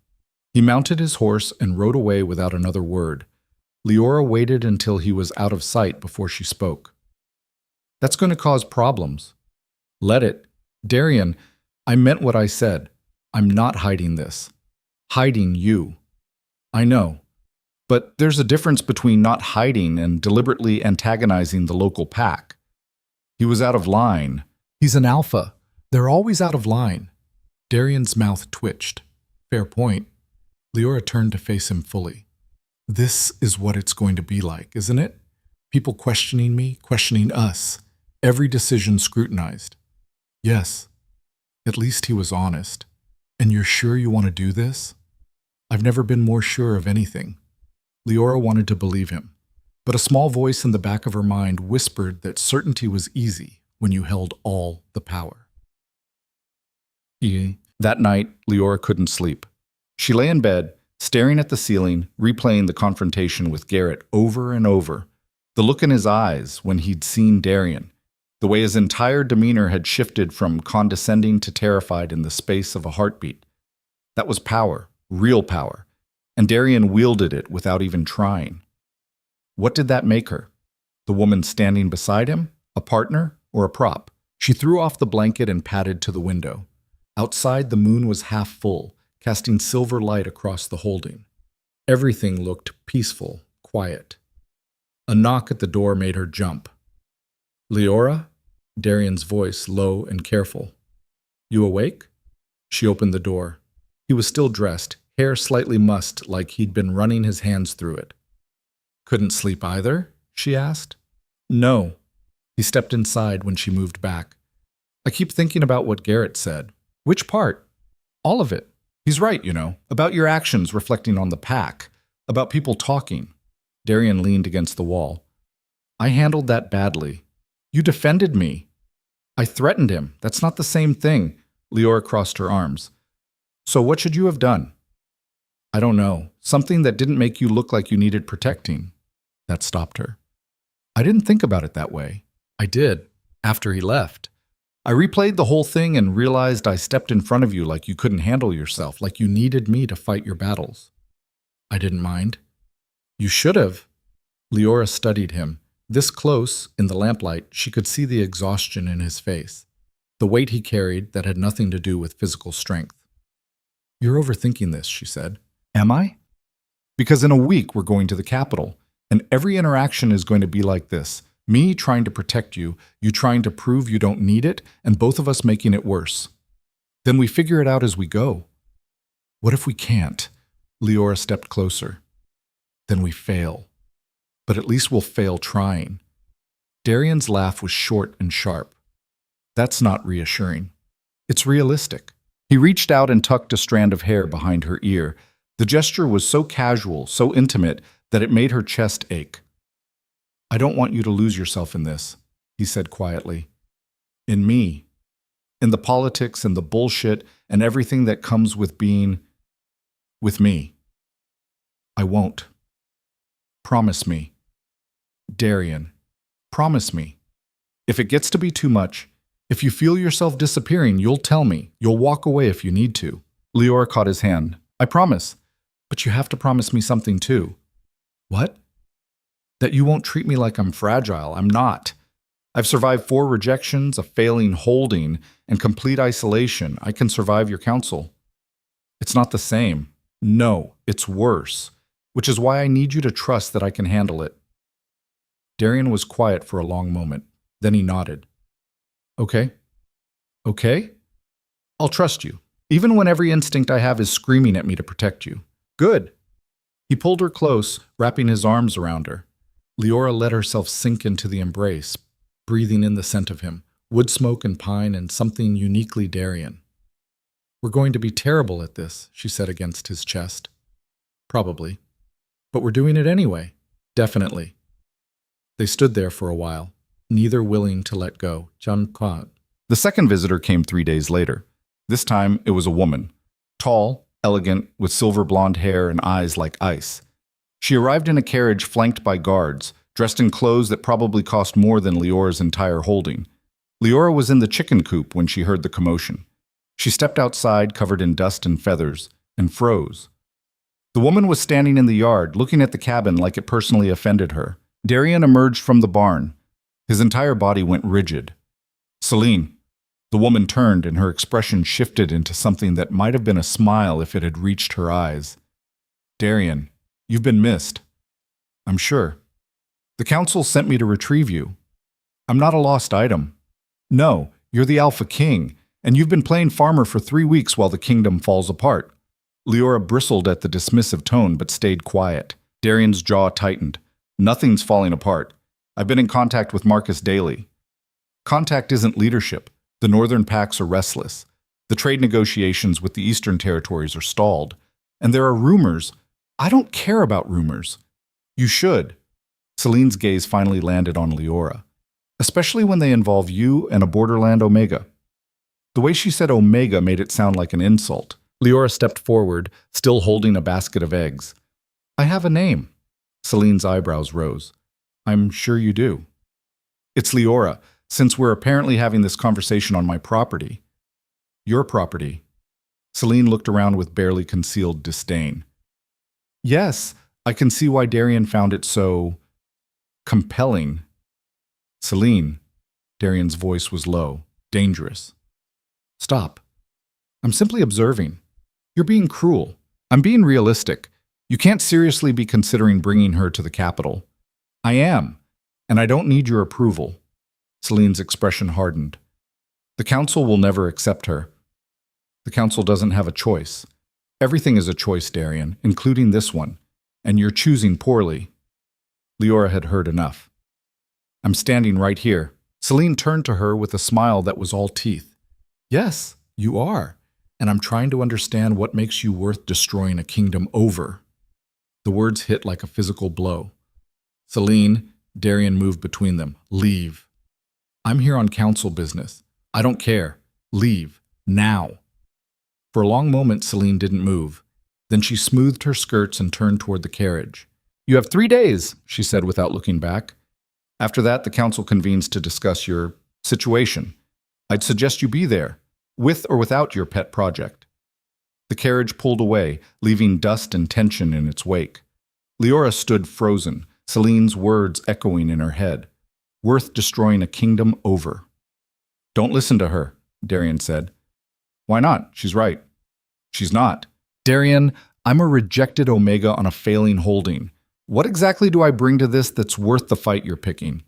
He mounted his horse and rode away without another word. Leora waited until he was out of sight before she spoke. That's going to cause problems. Let it. Darian, I meant what I said. I'm not hiding this. Hiding you. I know. But there's a difference between not hiding and deliberately antagonizing the local pack. He was out of line. He's an alpha. They're always out of line. Darian's mouth twitched. Fair point. Leora turned to face him fully. This is what it's going to be like, isn't it? People questioning me, questioning us. Every decision scrutinized. Yes. At least he was honest. And you're sure you want to do this? I've never been more sure of anything. Leora wanted to believe him, but a small voice in the back of her mind whispered that certainty was easy when you held all the power. That night, Leora couldn't sleep. She lay in bed, staring at the ceiling, replaying the confrontation with Garrett over and over. The look in his eyes when he'd seen Darian, the way his entire demeanor had shifted from condescending to terrified in the space of a heartbeat. That was power, real power, and Darian wielded it without even trying. What did that make her? The woman standing beside him? A partner or a prop? She threw off the blanket and padded to the window. Outside, the moon was half full, casting silver light across the holding. Everything looked peaceful, quiet. A knock at the door made her jump. Leora? Darian's voice low and careful. You awake? She opened the door. He was still dressed, hair slightly mussed like he'd been running his hands through it. Couldn't sleep either? She asked. No. He stepped inside when she moved back. I keep thinking about what Garrett said. Which part? All of it. He's right, about your actions reflecting on the pack, about people talking. Darian leaned against the wall. I handled that badly. You defended me. I threatened him. That's not the same thing. Leora crossed her arms. So what should you have done? I don't know. Something that didn't make you look like you needed protecting. That stopped her. I didn't think about it that way. I did, after he left. I replayed the whole thing and realized I stepped in front of you like you couldn't handle yourself, like you needed me to fight your battles. I didn't mind. You should have. Leora studied him. This close, in the lamplight, she could see the exhaustion in his face, the weight he carried that had nothing to do with physical strength. You're overthinking this, she said. Am I? Because in a week we're going to the Capitol, and every interaction is going to be like this. Me trying to protect you, you trying to prove you don't need it, and both of us making it worse. Then we figure it out as we go. What if we can't? Leora stepped closer. Then we fail. But at least we'll fail trying. Darian's laugh was short and sharp. That's not reassuring. It's realistic. He reached out and tucked a strand of hair behind her ear. The gesture was so casual, so intimate, that it made her chest ache. I don't want you to lose yourself in this, he said quietly. In me. In the politics and the bullshit and everything that comes with being with me. I won't. Promise me. Darian, promise me. If it gets to be too much, if you feel yourself disappearing, you'll tell me. You'll walk away if you need to. Leora caught his hand. I promise. But you have to promise me something too. What? That you won't treat me like I'm fragile. I'm not. I've survived 4 rejections, a failing holding, and complete isolation. I can survive your counsel. It's not the same. No, it's worse. Which is why I need you to trust that I can handle it. Darian was quiet for a long moment. Then he nodded. Okay. Okay? I'll trust you. Even when every instinct I have is screaming at me to protect you. Good. He pulled her close, wrapping his arms around her. Liora let herself sink into the embrace, breathing in the scent of him, wood smoke and pine and something uniquely Darien. We're going to be terrible at this, she said against his chest. Probably. But we're doing it anyway. Definitely. They stood there for a while, neither willing to let go. The second visitor came 3 days later. This time it was a woman. Tall, elegant, with silver blonde hair and eyes like ice. She arrived in a carriage flanked by guards, dressed in clothes that probably cost more than Liora's entire holding. Liora was in the chicken coop when she heard the commotion. She stepped outside, covered in dust and feathers, and froze. The woman was standing in the yard, looking at the cabin like it personally offended her. Darien emerged from the barn. His entire body went rigid. Celine. The woman turned, and her expression shifted into something that might have been a smile if it had reached her eyes. Darien, you've been missed. I'm sure. The council sent me to retrieve you. I'm not a lost item. No, you're the Alpha King, and you've been playing farmer for 3 weeks while the kingdom falls apart. Liora bristled at the dismissive tone but stayed quiet. Darien's jaw tightened. Nothing's falling apart. I've been in contact with Marcus daily. Contact isn't leadership. The northern packs are restless. The trade negotiations with the eastern territories are stalled. And there are rumors. I don't care about rumors. You should. Celine's gaze finally landed on Liora. Especially when they involve you and a borderland Omega. The way she said Omega made it sound like an insult. Liora stepped forward, still holding a basket of eggs. I have a name. Celine's eyebrows rose. I'm sure you do. It's Liora, since we're apparently having this conversation on my property. Your property. Celine looked around with barely concealed disdain. Yes, I can see why Darien found it so compelling. Celine. Darien's voice was low, dangerous. Stop. I'm simply observing. You're being cruel. I'm being realistic. You can't seriously be considering bringing her to the capital. I am, and I don't need your approval. Celine's expression hardened. The council will never accept her. The council doesn't have a choice. Everything is a choice, Darien, including this one, and you're choosing poorly. Liora had heard enough. I'm standing right here. Celine turned to her with a smile that was all teeth. Yes, you are, and I'm trying to understand what makes you worth destroying a kingdom over. The words hit like a physical blow. Celine, Darien moved between them. Leave. I'm here on council business. I don't care. Leave. Now. For a long moment, Celine didn't move. Then she smoothed her skirts and turned toward the carriage. You have 3 days, she said without looking back. After that, the council convenes to discuss your situation. I'd suggest you be there, with or without your pet project. The carriage pulled away, leaving dust and tension in its wake. Liora stood frozen, Celine's words echoing in her head. Worth destroying a kingdom over. Don't listen to her, Darien said. Why not? She's right. She's not. Darien, I'm a rejected Omega on a failing holding. What exactly do I bring to this that's worth the fight you're picking?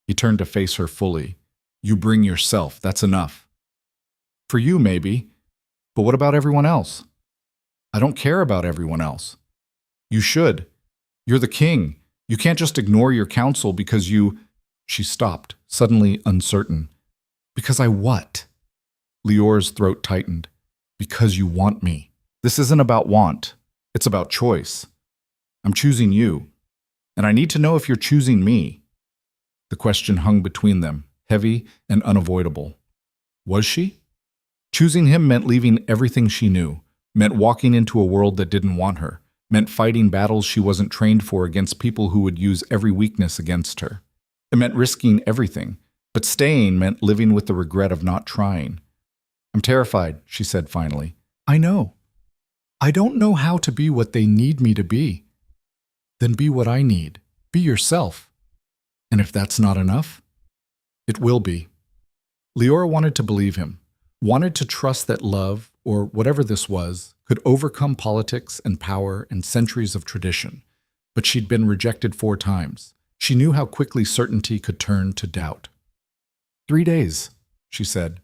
He turned to face her fully. You bring yourself, that's enough. For you, maybe. But what about everyone else? I don't care about everyone else. You should. You're the king. You can't just ignore your counsel because you... She stopped, suddenly uncertain. Because I what? Liora's throat tightened. Because you want me. This isn't about want. It's about choice. I'm choosing you. And I need to know if you're choosing me. The question hung between them, heavy and unavoidable. Was she? Choosing him meant leaving everything she knew, meant walking into a world that didn't want her, meant fighting battles she wasn't trained for against people who would use every weakness against her. It meant risking everything, but staying meant living with the regret of not trying. I'm terrified, she said finally. I know. I don't know how to be what they need me to be. Then be what I need. Be yourself. And if that's not enough, it will be. Liora wanted to believe him, wanted to trust that love, or whatever this was, could overcome politics and power and centuries of tradition. But she'd been rejected 4 times. She knew how quickly certainty could turn to doubt. 3 days, she said.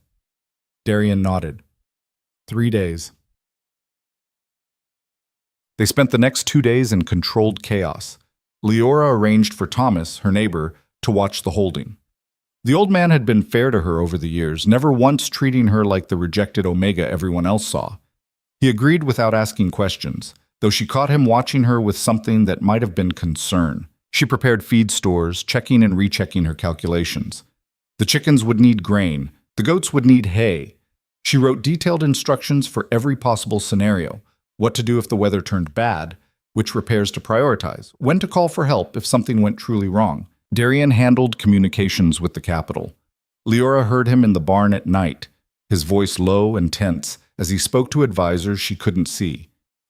Darien nodded. 3 days. They spent the next 2 days in controlled chaos. Liora arranged for Thomas, her neighbor, to watch the holding. The old man had been fair to her over the years, never once treating her like the rejected Omega everyone else saw. He agreed without asking questions, though she caught him watching her with something that might have been concern. She prepared feed stores, checking and rechecking her calculations. The chickens would need grain. The goats would need hay. She wrote detailed instructions for every possible scenario: what to do if the weather turned bad, which repairs to prioritize, when to call for help if something went truly wrong. Darian handled communications with the capital. Liora heard him in the barn at night, his voice low and tense as he spoke to advisors she couldn't see.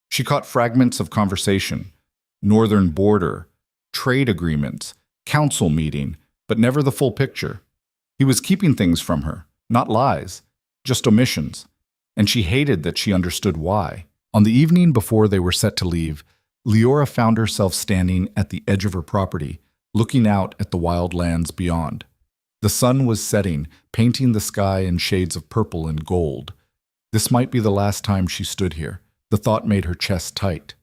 She caught fragments of conversation: northern border, trade agreements, council meeting, but never the full picture. He was keeping things from her, not lies, just omissions, and she hated that she understood why. On the evening before they were set to leave, Liora found herself standing at the edge of her property, looking out at the wild lands beyond. The sun was setting, painting the sky in shades of purple and gold. This might be the last time she stood here. The thought made her chest tight.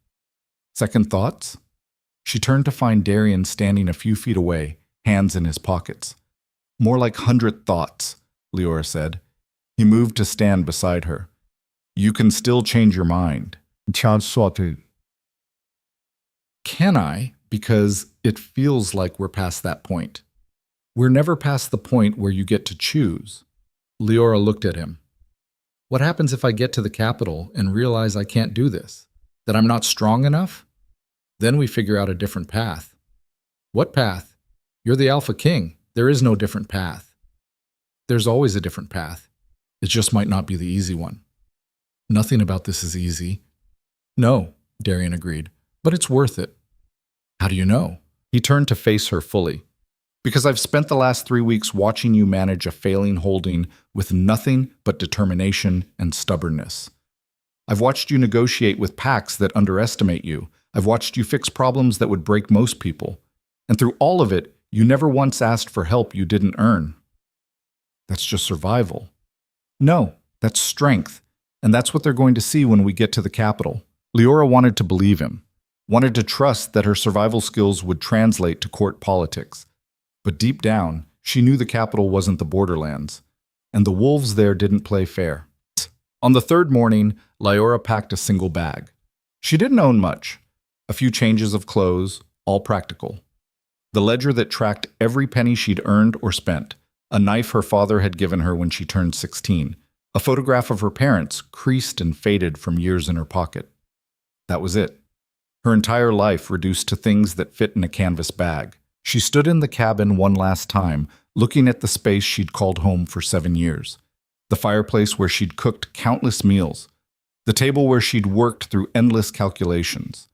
Second thoughts? She turned to find Darian standing a few feet away, hands in his pockets. More like 100 thoughts, Liora said. He moved to stand beside her. You can still change your mind. Can I? Because it feels like we're past that point. We're never past the point where you get to choose. Liora looked at him. What happens if I get to the capital and realize I can't do this? That I'm not strong enough? Then we figure out a different path. What path? You're the Alpha King. There is no different path. There's always a different path. It just might not be the easy one. Nothing about this is easy. No, Darian agreed, but it's worth it. How do you know? He turned to face her fully. Because I've spent the last 3 weeks watching you manage a failing holding with nothing but determination and stubbornness. I've watched you negotiate with packs that underestimate you. I've watched you fix problems that would break most people. And through all of it, you never once asked for help you didn't earn. That's just survival. No, that's strength. And that's what they're going to see when we get to the capital. Liora wanted to believe him, wanted to trust that her survival skills would translate to court politics. But deep down, she knew the capital wasn't the borderlands, and the wolves there didn't play fair. On the third morning, Liora packed a single bag. She didn't own much. A few changes of clothes, all practical. The ledger that tracked every penny she'd earned or spent, a knife her father had given her when she turned 16, a photograph of her parents, creased and faded from years in her pocket. That was it. Her entire life reduced to things that fit in a canvas bag. She stood in the cabin one last time, looking at the space she'd called home for 7 years. The fireplace where she'd cooked countless meals. The table where she'd worked through endless calculations.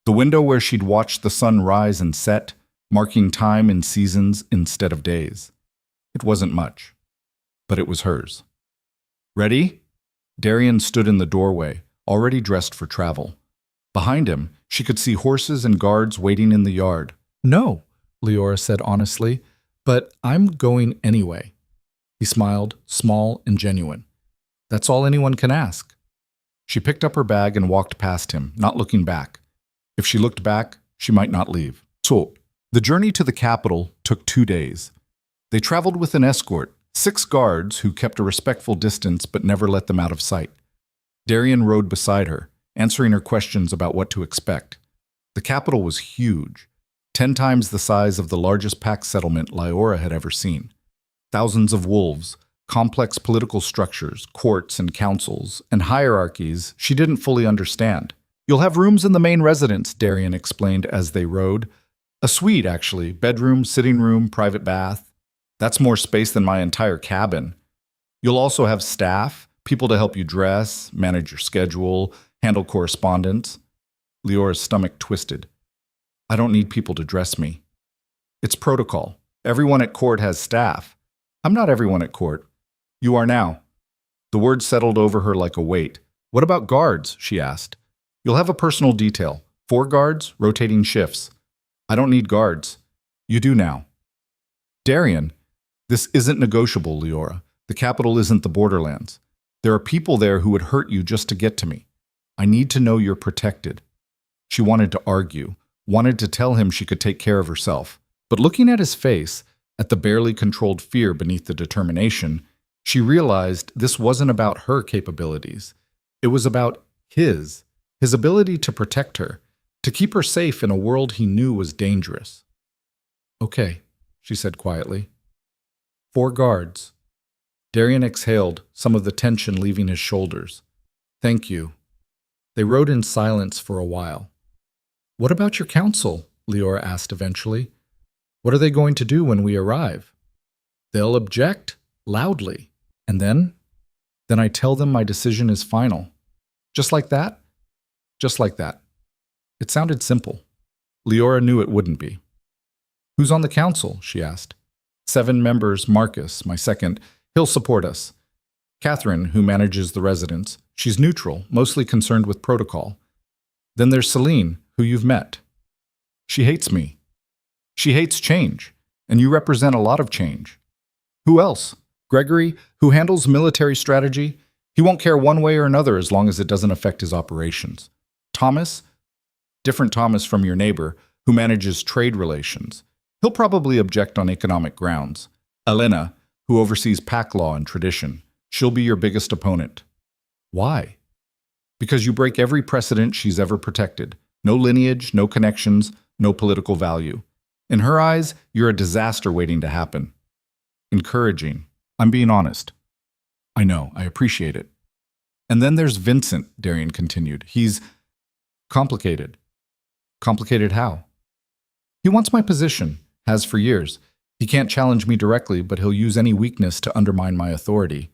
The window where she'd watched the sun rise and set, marking time in seasons instead of days. It wasn't much, but it was hers. Ready? Darian stood in the doorway, already dressed for travel. Behind him, she could see horses and guards waiting in the yard. No, Liora said honestly, but I'm going anyway. He smiled, small and genuine. That's all anyone can ask. She picked up her bag and walked past him, not looking back. If she looked back, she might not leave. So, the journey to the capital took 2 days. They traveled with an escort, 6 guards who kept a respectful distance but never let them out of sight. Darian rode beside her, answering her questions about what to expect. The capital was huge, 10 times the size of the largest pack settlement Liora had ever seen. Thousands of wolves, complex political structures, courts and councils, and hierarchies she didn't fully understand. You'll have rooms in the main residence, Darian explained as they rode. A suite, actually. Bedroom, sitting room, private bath. That's more space than my entire cabin. You'll also have staff, people to help you dress, manage your schedule, handle correspondence. Liora's stomach twisted. I don't need people to dress me. It's protocol. Everyone at court has staff. I'm not everyone at court. You are now. The word settled over her like a weight. What about guards? She asked. You'll have a personal detail. 4 guards, rotating shifts. I don't need guards. You do now. Darian, this isn't negotiable, Liora. The capital isn't the borderlands. There are people there who would hurt you just to get to me. I need to know you're protected." She wanted to argue, wanted to tell him she could take care of herself. But looking at his face, at the barely controlled fear beneath the determination, she realized this wasn't about her capabilities. It was about his ability to protect her, to keep her safe in a world he knew was dangerous. "Okay," she said quietly. 4 guards. Darian exhaled, some of the tension leaving his shoulders. "Thank you." They rode in silence for a while. "What about your council?" Liora asked eventually. "What are they going to do when we arrive?" "They'll object, loudly. And then? Then I tell them my decision is final." "Just like that?" "Just like that." It sounded simple. Liora knew it wouldn't be. "Who's on the council?" she asked. 7 members, Marcus, my second. He'll support us. Catherine, who manages the residence. She's neutral, mostly concerned with protocol. Then there's Celine, who you've met. She hates me. She hates change, and you represent a lot of change. Who else? Gregory, who handles military strategy. He won't care one way or another as long as it doesn't affect his operations. Thomas, different Thomas from your neighbor, who manages trade relations. He'll probably object on economic grounds. Elena, who oversees pack law and tradition. She'll be your biggest opponent. Why? Because you break every precedent she's ever protected. No lineage, no connections, no political value. In her eyes, you're a disaster waiting to happen. Encouraging. I'm being honest. I know, I appreciate it. And then there's Vincent, Darian continued. He's complicated. Complicated how? He wants my position, has for years. He can't challenge me directly, but he'll use any weakness to undermine my authority.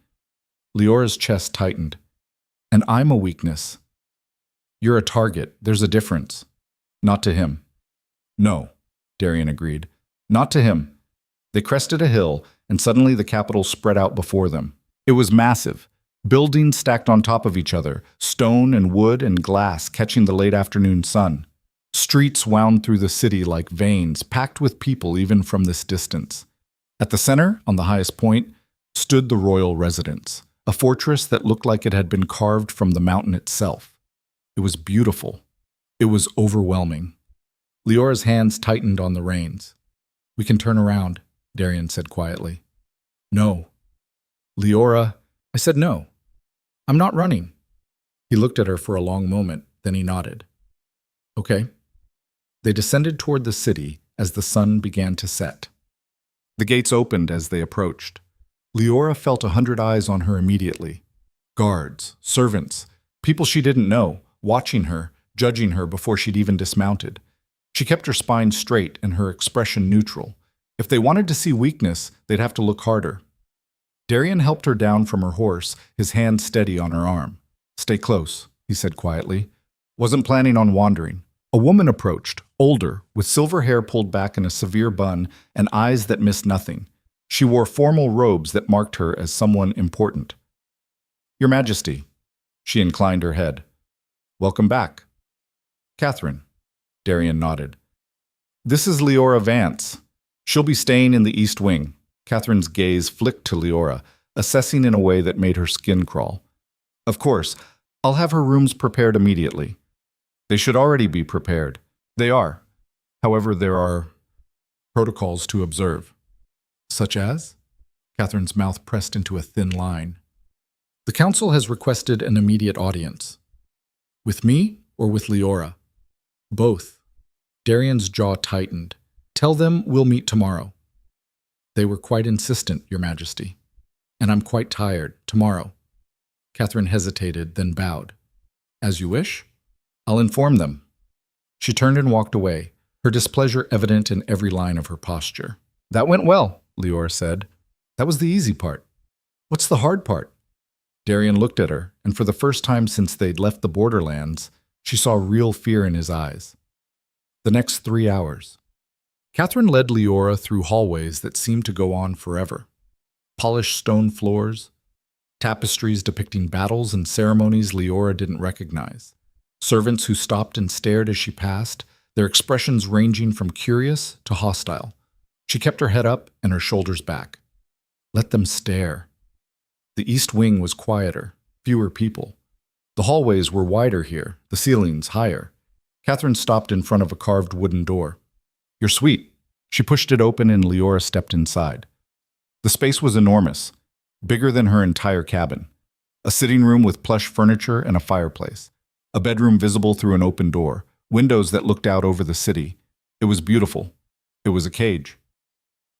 Leora's chest tightened. And I'm a weakness. You're a target. There's a difference. Not to him. No, Darian agreed. Not to him. They crested a hill, and suddenly the capital spread out before them. It was massive. Buildings stacked on top of each other, stone and wood and glass catching the late afternoon sun. Streets wound through the city like veins, packed with people even from this distance. At the center, on the highest point, stood the royal residence, a fortress that looked like it had been carved from the mountain itself. It was beautiful. It was overwhelming. Leora's hands tightened on the reins. "We can turn around," Darian said quietly. "No." "Liora," I said no. "I'm not running." He looked at her for a long moment, then he nodded. "Okay." They descended toward the city as the sun began to set. The gates opened as they approached. Liora felt 100 eyes on her immediately. Guards, servants, people she didn't know, watching her, judging her before she'd even dismounted. She kept her spine straight and her expression neutral. If they wanted to see weakness, they'd have to look harder. Darian helped her down from her horse, his hand steady on her arm. "Stay close," he said quietly. Wasn't planning on wandering. A woman approached, older, with silver hair pulled back in a severe bun and eyes that missed nothing. She wore formal robes that marked her as someone important. "Your Majesty." She inclined her head. "Welcome back." "Catherine." Darian nodded. "This is Liora Vance. She'll be staying in the East Wing." Catherine's gaze flicked to Liora, assessing in a way that made her skin crawl. "Of course, I'll have her rooms prepared immediately." "They should already be prepared." "They are. However, there are protocols to observe." "Such as?" Catherine's mouth pressed into a thin line. "The council has requested an immediate audience." "With me or with Liora?" "Both." Darian's jaw tightened. "Tell them we'll meet tomorrow." "They were quite insistent, Your Majesty. And I'm quite tired. Tomorrow." Catherine hesitated, then bowed. "As you wish. I'll inform them." She turned and walked away, her displeasure evident in every line of her posture. "That went well," Liora said. "That was the easy part. What's the hard part?" Darian looked at her, and for the first time since they'd left the borderlands, she saw real fear in his eyes. The next 3 hours. Catherine led Liora through hallways that seemed to go on forever. Polished stone floors, tapestries depicting battles and ceremonies Liora didn't recognize. Servants who stopped and stared as she passed, their expressions ranging from curious to hostile. She kept her head up and her shoulders back. Let them stare. The East Wing was quieter, fewer people. The hallways were wider here, the ceilings higher. Catherine stopped in front of a carved wooden door. "Your suite." She pushed it open and Liora stepped inside. The space was enormous, bigger than her entire cabin. A sitting room with plush furniture and a fireplace. A bedroom visible through an open door. Windows that looked out over the city. It was beautiful. It was a cage.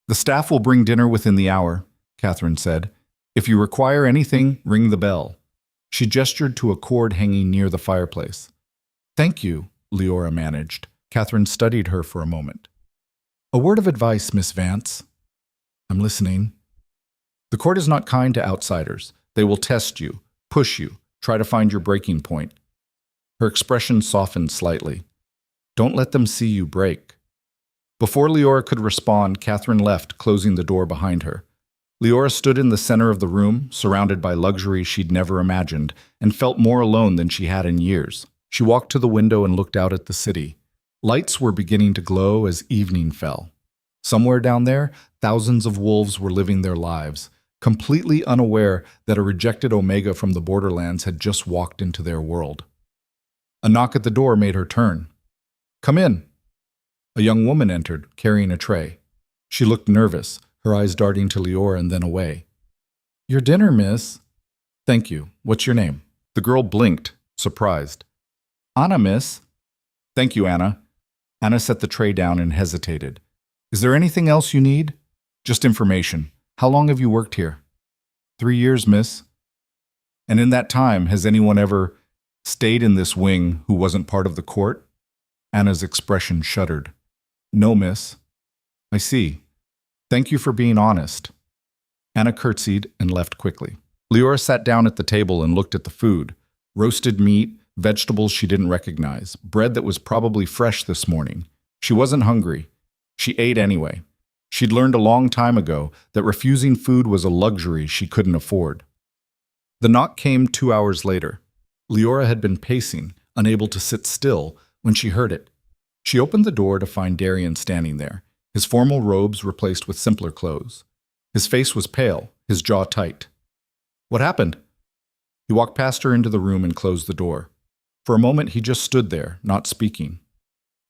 "The staff will bring dinner within the hour," Catherine said. "If you require anything, ring the bell." She gestured to a cord hanging near the fireplace. "Thank you," Liora managed. Catherine studied her for a moment. "A word of advice, Miss Vance." "I'm listening." "The court is not kind to outsiders. They will test you, push you, try to find your breaking point." Her expression softened slightly. "Don't let them see you break." Before Liora could respond, Catherine left, closing the door behind her. Liora stood in the center of the room, surrounded by luxury she'd never imagined, and felt more alone than she had in years. She walked to the window and looked out at the city. Lights were beginning to glow as evening fell. Somewhere down there, thousands of wolves were living their lives, completely unaware that a rejected Omega from the borderlands had just walked into their world. A knock at the door made her turn. "Come in." A young woman entered, carrying a tray. She looked nervous, her eyes darting to Liora and then away. "Your dinner, miss." "Thank you. What's your name?" The girl blinked, surprised. "Anna, miss." "Thank you, Anna." Anna set the tray down and hesitated. "Is there anything else you need?" "Just information. How long have you worked here?" 3 years, miss." "And in that time, has anyone ever stayed in this wing who wasn't part of the court?" Anna's expression shuddered. "No, miss." "I see. Thank you for being honest." Anna curtsied and left quickly. Liora sat down at the table and looked at the food. Roasted meat, vegetables she didn't recognize, bread that was probably fresh this morning. She wasn't hungry. She ate anyway. She'd learned a long time ago that refusing food was a luxury she couldn't afford. The knock came 2 hours later. Liora had been pacing, unable to sit still, when she heard it. She opened the door to find Darian standing there, his formal robes replaced with simpler clothes. His face was pale, his jaw tight. "What happened?" He walked past her into the room and closed the door. For a moment he just stood there, not speaking.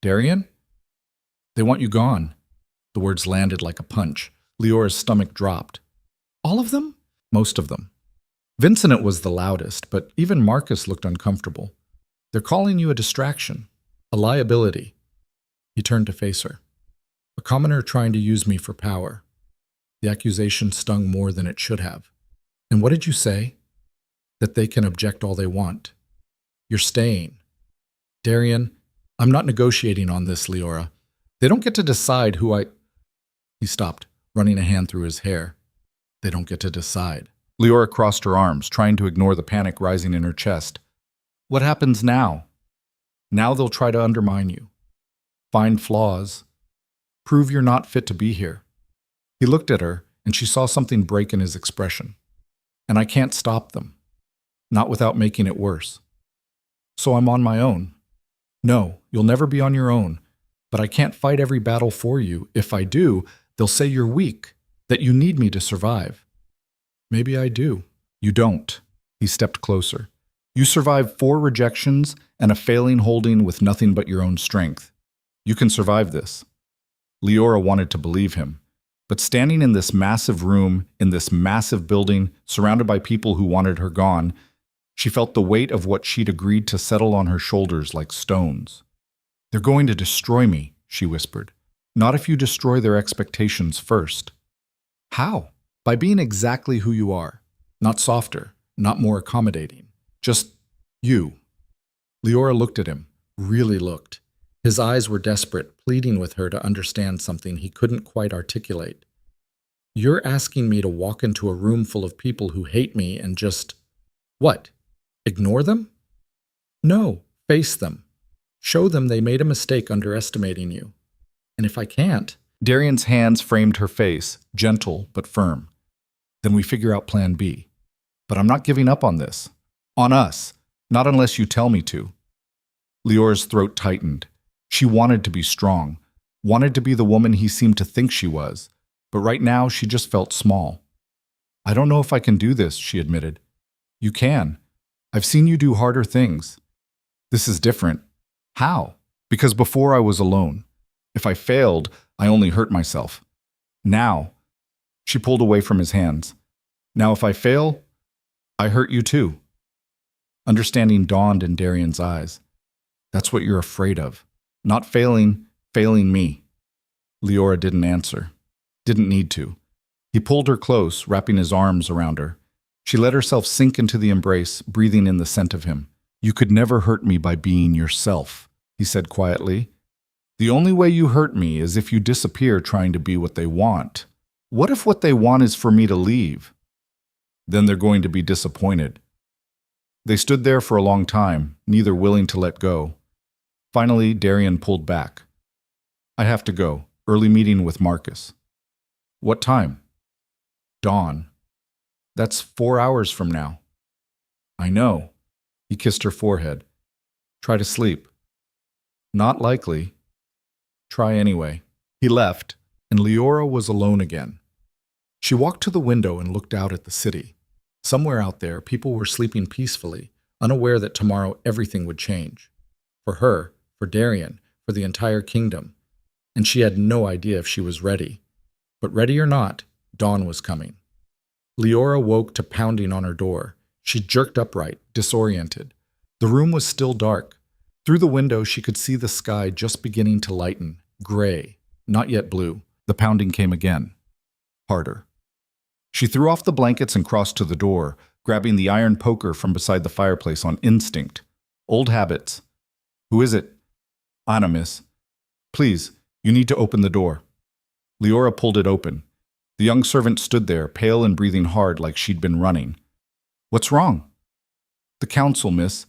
"Darian?" "They want you gone." The words landed like a punch. Leora's stomach dropped. "All of them?" "Most of them." Vincent was the loudest, but even Marcus looked uncomfortable. "They're calling you a distraction, a liability." He turned to face her. "A commoner trying to use me for power." The accusation stung more than it should have. "And what did you say?" "That they can object all they want." "You're staying." "Darian, I'm not negotiating on this, Liora. They don't get to decide who I—" He stopped, running a hand through his hair. "They don't get to decide." Liora crossed her arms, trying to ignore the panic rising in her chest. "What happens now?" "Now they'll try to undermine you. Find flaws. Prove you're not fit to be here." He looked at her, and she saw something break in his expression. "And I can't stop them. Not without making it worse. So I'm on my own." "No, you'll never be on your own. But I can't fight every battle for you. If I do, they'll say you're weak, that you need me to survive." "Maybe I do." "You don't." He stepped closer. "You survived 4 rejections and a failing holding with nothing but your own strength. You can survive this." Liora wanted to believe him. But standing in this massive room, in this massive building, surrounded by people who wanted her gone, she felt the weight of what she'd agreed to settle on her shoulders like stones. "They're going to destroy me," she whispered. "Not if you destroy their expectations first." "How?" "By being exactly who you are. Not softer, not more accommodating. Just you." Liora looked at him, really looked. His eyes were desperate, pleading with her to understand something he couldn't quite articulate. "You're asking me to walk into a room full of people who hate me and just— what? Ignore them?" "No, face them. Show them they made a mistake underestimating you. And if I can't—" Darian's hands framed her face, gentle but firm. "Then we figure out plan B. But I'm not giving up on this. On us. Not unless you tell me to." Leora's throat tightened. She wanted to be strong, wanted to be the woman he seemed to think she was, but right now she just felt small. "I don't know if I can do this," she admitted. You can. I've seen you do harder things. This is different. How? Because before I was alone. If I failed, I only hurt myself. Now, she pulled away from his hands. Now if I fail, I hurt you too. Understanding dawned in Darian's eyes. That's what you're afraid of. Not failing, failing me. Liora didn't answer. Didn't need to. He pulled her close, wrapping his arms around her. She let herself sink into the embrace, breathing in the scent of him. You could never hurt me by being yourself, he said quietly. The only way you hurt me is if you disappear trying to be what they want. What if what they want is for me to leave? Then they're going to be disappointed. They stood there for a long time, neither willing to let go. Finally, Darian pulled back. I have to go. Early meeting with Marcus. What time? Dawn. That's 4 hours from now. I know. He kissed her forehead. Try to sleep. Not likely. Try anyway. He left, and Liora was alone again. She walked to the window and looked out at the city. Somewhere out there, people were sleeping peacefully, unaware that tomorrow everything would change. For her, for Darian, for the entire kingdom. And she had no idea if she was ready. But ready or not, dawn was coming. Liora woke to pounding on her door. She jerked upright, disoriented. The room was still dark. Through the window, she could see the sky just beginning to lighten, gray, not yet blue. The pounding came again, harder. She threw off the blankets and crossed to the door, grabbing the iron poker from beside the fireplace on instinct. Old habits. Who is it? Anna, miss. Please, you need to open the door. Liora pulled it open. The young servant stood there, pale and breathing hard like she'd been running. What's wrong? The council, miss.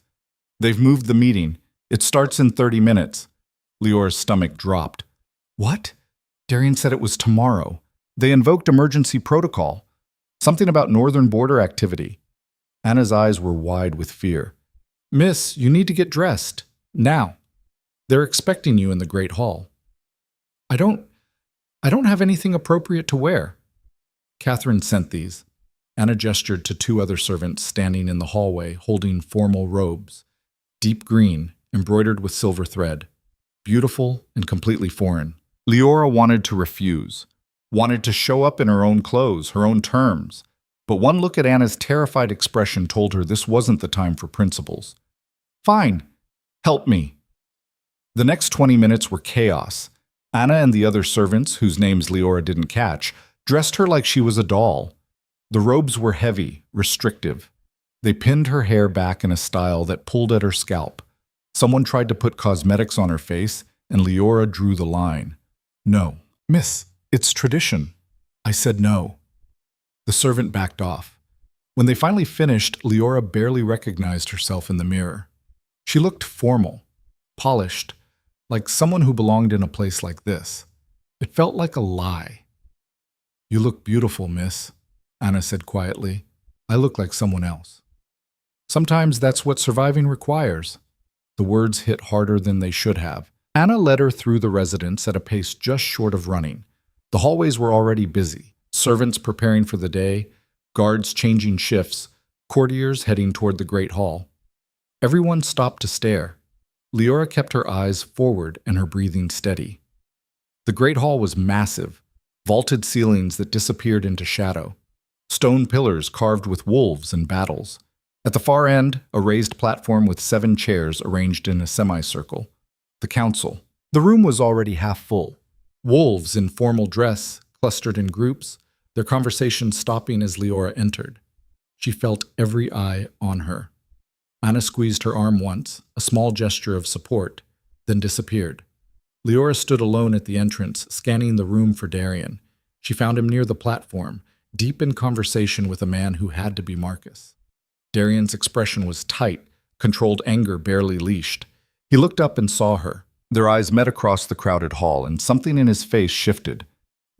They've moved the meeting. It starts in 30 minutes. Leora's stomach dropped. What? Darian said it was tomorrow. They invoked emergency protocol. Something about northern border activity. Anna's eyes were wide with fear. Miss, you need to get dressed. Now. They're expecting you in the Great Hall. I don't have anything appropriate to wear. Catherine sent these. Anna gestured to 2 other servants standing in the hallway holding formal robes. Deep green, embroidered with silver thread. Beautiful and completely foreign. Liora wanted to refuse. Wanted to show up in her own clothes, her own terms. But one look at Anna's terrified expression told her this wasn't the time for principles. Fine. Help me. The next 20 minutes were chaos. Anna and the other servants, whose names Liora didn't catch, dressed her like she was a doll. The robes were heavy, restrictive. They pinned her hair back in a style that pulled at her scalp. Someone tried to put cosmetics on her face, and Liora drew the line. No. Miss, it's tradition. I said no. The servant backed off. When they finally finished, Liora barely recognized herself in the mirror. She looked formal, polished, like someone who belonged in a place like this. It felt like a lie. You look beautiful, miss, Anna said quietly. I look like someone else. Sometimes that's what surviving requires. The words hit harder than they should have. Anna led her through the residence at a pace just short of running. The hallways were already busy, servants preparing for the day, guards changing shifts, courtiers heading toward the Great Hall. Everyone stopped to stare. Liora kept her eyes forward and her breathing steady. The Great Hall was massive, vaulted ceilings that disappeared into shadow, stone pillars carved with wolves and battles. At the far end, a raised platform with 7 chairs arranged in a semicircle. The council. The room was already half full. Wolves in formal dress clustered in groups, their conversation stopping as Liora entered. She felt every eye on her. Anna squeezed her arm once, a small gesture of support, then disappeared. Liora stood alone at the entrance, scanning the room for Darian. She found him near the platform, deep in conversation with a man who had to be Marcus. Darian's expression was tight, controlled anger barely leashed. He looked up and saw her. Their eyes met across the crowded hall, and something in his face shifted.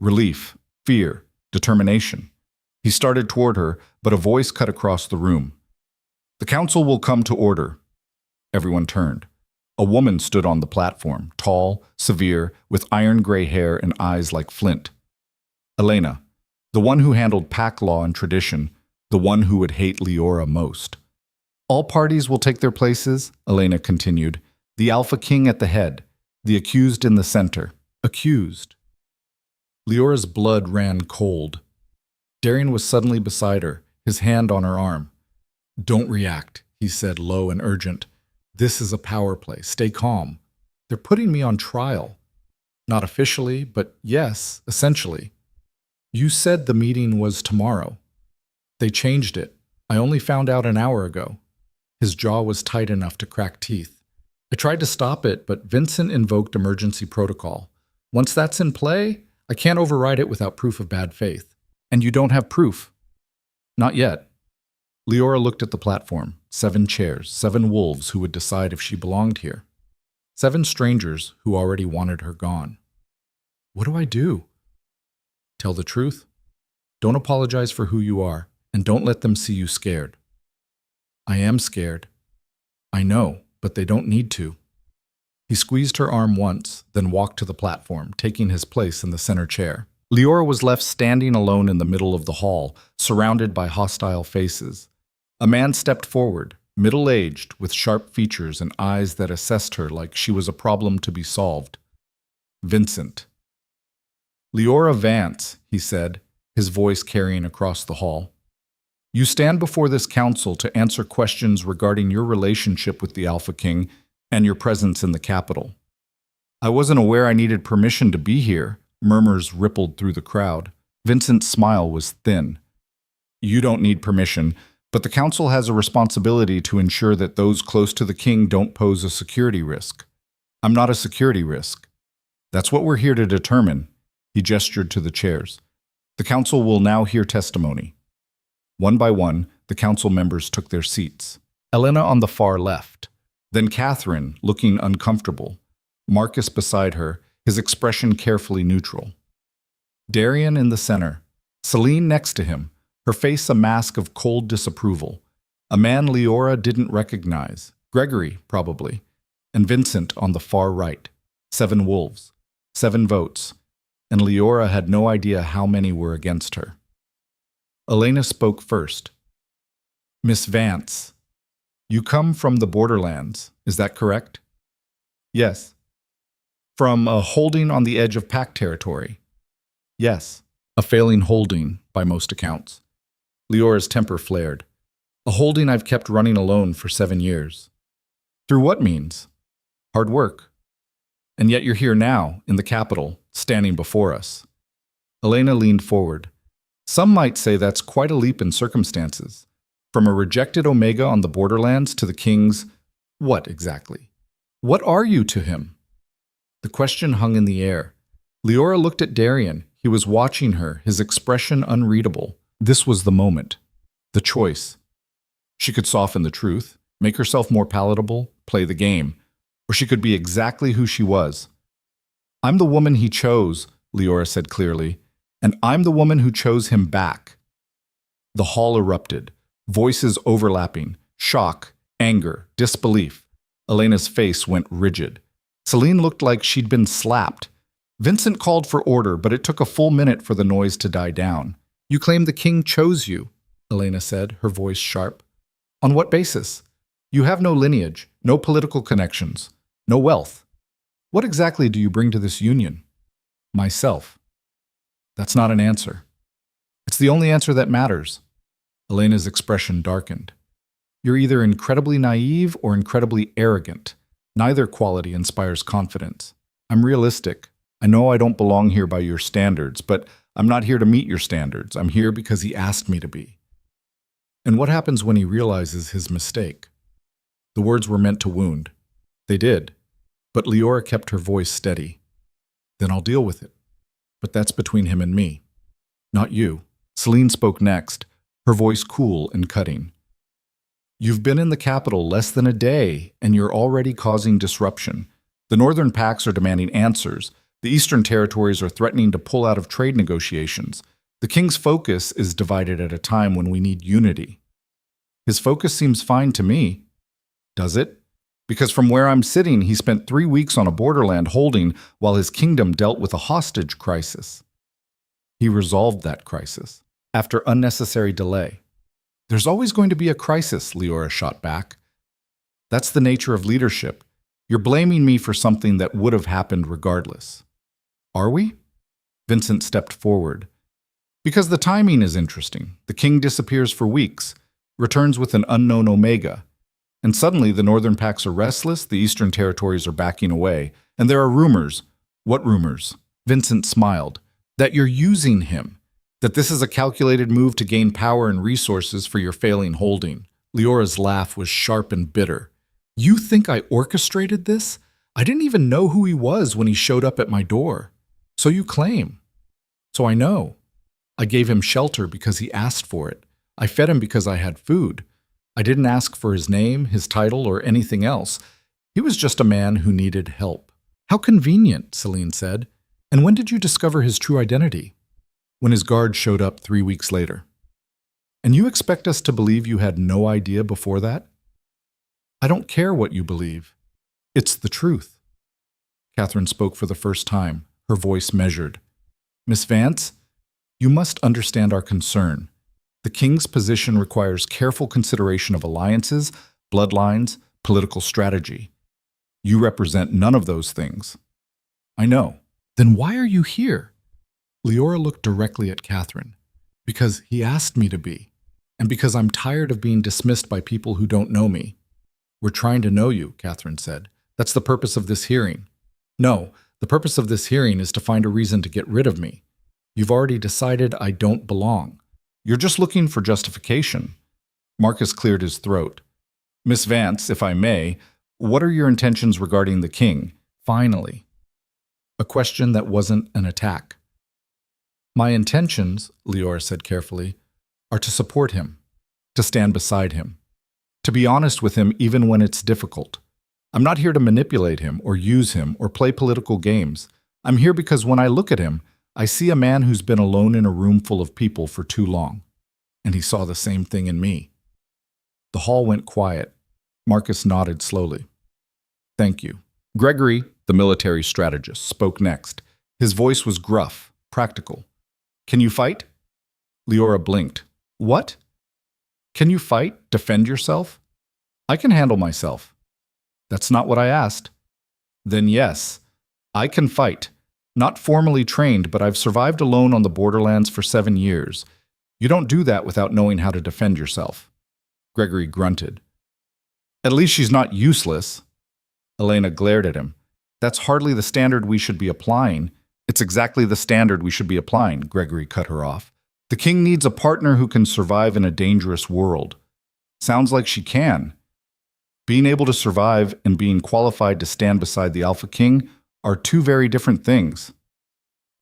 Relief, fear, determination. He started toward her, but a voice cut across the room. The council will come to order. Everyone turned. A woman stood on the platform, tall, severe, with iron gray hair and eyes like flint. Elena, the one who handled pack law and tradition, the one who would hate Liora most. All parties will take their places, Elena continued. The Alpha King at the head, the accused in the center. Accused. Leora's blood ran cold. Darian was suddenly beside her, his hand on her arm. Don't react, he said, low and urgent. This is a power play. Stay calm. They're putting me on trial. Not officially, but yes, essentially. You said the meeting was tomorrow. They changed it. I only found out an hour ago. His jaw was tight enough to crack teeth. I tried to stop it, but Vincent invoked emergency protocol. Once that's in play, I can't override it without proof of bad faith. And you don't have proof. Not yet. Liora looked at the platform. 7 chairs, 7 wolves who would decide if she belonged here. 7 strangers who already wanted her gone. What do I do? Tell the truth. Don't apologize for who you are, and don't let them see you scared. I am scared. I know, but they don't need to. He squeezed her arm once, then walked to the platform, taking his place in the center chair. Liora was left standing alone in the middle of the hall, surrounded by hostile faces. A man stepped forward, middle-aged, with sharp features and eyes that assessed her like she was a problem to be solved. Vincent. Liora Vance, he said, his voice carrying across the hall. You stand before this council to answer questions regarding your relationship with the Alpha King and your presence in the capital. I wasn't aware I needed permission to be here, murmurs rippled through the crowd. Vincent's smile was thin. You don't need permission, but the council has a responsibility to ensure that those close to the king don't pose a security risk. I'm not a security risk. That's what we're here to determine. He gestured to the chairs. The council will now hear testimony. One by one, the council members took their seats. Elena on the far left. Then Catherine, looking uncomfortable. Marcus beside her, his expression carefully neutral. Darian in the center. Celine next to him, her face a mask of cold disapproval. A man Liora didn't recognize. Gregory, probably. And Vincent on the far right. 7 wolves. 7 votes. And Liora had no idea how many were against her. Elena spoke first. Miss Vance, you come from the borderlands, is that correct? Yes. From a holding on the edge of pact territory? Yes. A failing holding, by most accounts. Leora's temper flared. A holding I've kept running alone for 7 years. Through what means? Hard work. And yet you're here now, in the capital, standing before us. Elena leaned forward. Some might say that's quite a leap in circumstances. From a rejected Omega on the borderlands to the king's... What exactly? What are you to him? The question hung in the air. Liora looked at Darian. He was watching her, his expression unreadable. This was the moment. The choice. She could soften the truth, make herself more palatable, play the game. Or she could be exactly who she was. I'm the woman he chose, Liora said clearly, and I'm the woman who chose him back. The hall erupted, voices overlapping, shock, anger, disbelief. Elena's face went rigid. Celine looked like she'd been slapped. Vincent called for order, but it took a full minute for the noise to die down. You claim the king chose you, Elena said, her voice sharp. On what basis? You have no lineage, no political connections, no wealth. What exactly do you bring to this union? Myself. That's not an answer. It's the only answer that matters. Elena's expression darkened. You're either incredibly naive or incredibly arrogant. Neither quality inspires confidence. I'm realistic. I know I don't belong here by your standards, but I'm not here to meet your standards. I'm here because he asked me to be. And what happens when he realizes his mistake? The words were meant to wound. They did. But Liora kept her voice steady. Then I'll deal with it. But that's between him and me. Not you. Celine spoke next, her voice cool and cutting. You've been in the capital less than a day, and you're already causing disruption. The northern pacts are demanding answers. The eastern territories are threatening to pull out of trade negotiations. The king's focus is divided at a time when we need unity. His focus seems fine to me. Does it? Because from where I'm sitting, he spent 3 weeks on a borderland holding while his kingdom dealt with a hostage crisis. He resolved that crisis after unnecessary delay. There's always going to be a crisis, Liora shot back. That's the nature of leadership. You're blaming me for something that would have happened regardless. Are we? Vincent stepped forward. Because the timing is interesting. The king disappears for weeks, returns with an unknown Omega, and suddenly the northern packs are restless, the eastern territories are backing away, and there are rumors. What rumors? Vincent smiled. That you're using him. That this is a calculated move to gain power and resources for your failing holding. Leora's laugh was sharp and bitter. You think I orchestrated this? I didn't even know who he was when he showed up at my door. So you claim. So I know. I gave him shelter because he asked for it. I fed him because I had food. I didn't ask for his name, his title, or anything else. He was just a man who needed help. How convenient, Celine said. And when did you discover his true identity? When his guard showed up 3 weeks later. And you expect us to believe you had no idea before that? I don't care what you believe. It's the truth. Catherine spoke for the first time, her voice measured. Miss Vance, you must understand our concern. The king's position requires careful consideration of alliances, bloodlines, political strategy. You represent none of those things. I know. Then why are you here? Liora looked directly at Catherine. Because he asked me to be, and because I'm tired of being dismissed by people who don't know me. We're trying to know you, Catherine said. That's the purpose of this hearing. No, the purpose of this hearing is to find a reason to get rid of me. You've already decided I don't belong. You're just looking for justification. Marcus cleared his throat. Miss Vance, if I may, what are your intentions regarding the king? Finally. A question that wasn't an attack. My intentions, Liora said carefully, are to support him, to stand beside him, to be honest with him even when it's difficult. I'm not here to manipulate him or use him or play political games. I'm here because when I look at him, I see a man who's been alone in a room full of people for too long. And he saw the same thing in me. The hall went quiet. Marcus nodded slowly. Thank you. Gregory, the military strategist, spoke next. His voice was gruff, practical. Can you fight? Liora blinked. What? Can you fight? Defend yourself? I can handle myself. That's not what I asked. Then yes, I can fight. Not formally trained, but I've survived alone on the borderlands for 7 years. You don't do that without knowing how to defend yourself. Gregory grunted. At least she's not useless. Elena glared at him. That's hardly the standard we should be applying. It's exactly the standard we should be applying, Gregory cut her off. The king needs a partner who can survive in a dangerous world. Sounds like she can. Being able to survive and being qualified to stand beside the Alpha King are two very different things.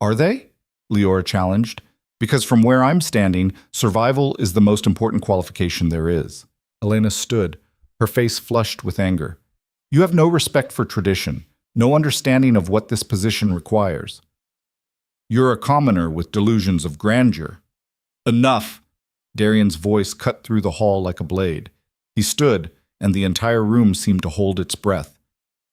Are they? Liora challenged. Because from where I'm standing, survival is the most important qualification there is. Elena stood, her face flushed with anger. You have no respect for tradition, no understanding of what this position requires. You're a commoner with delusions of grandeur. Enough! Darian's voice cut through the hall like a blade. He stood, and the entire room seemed to hold its breath.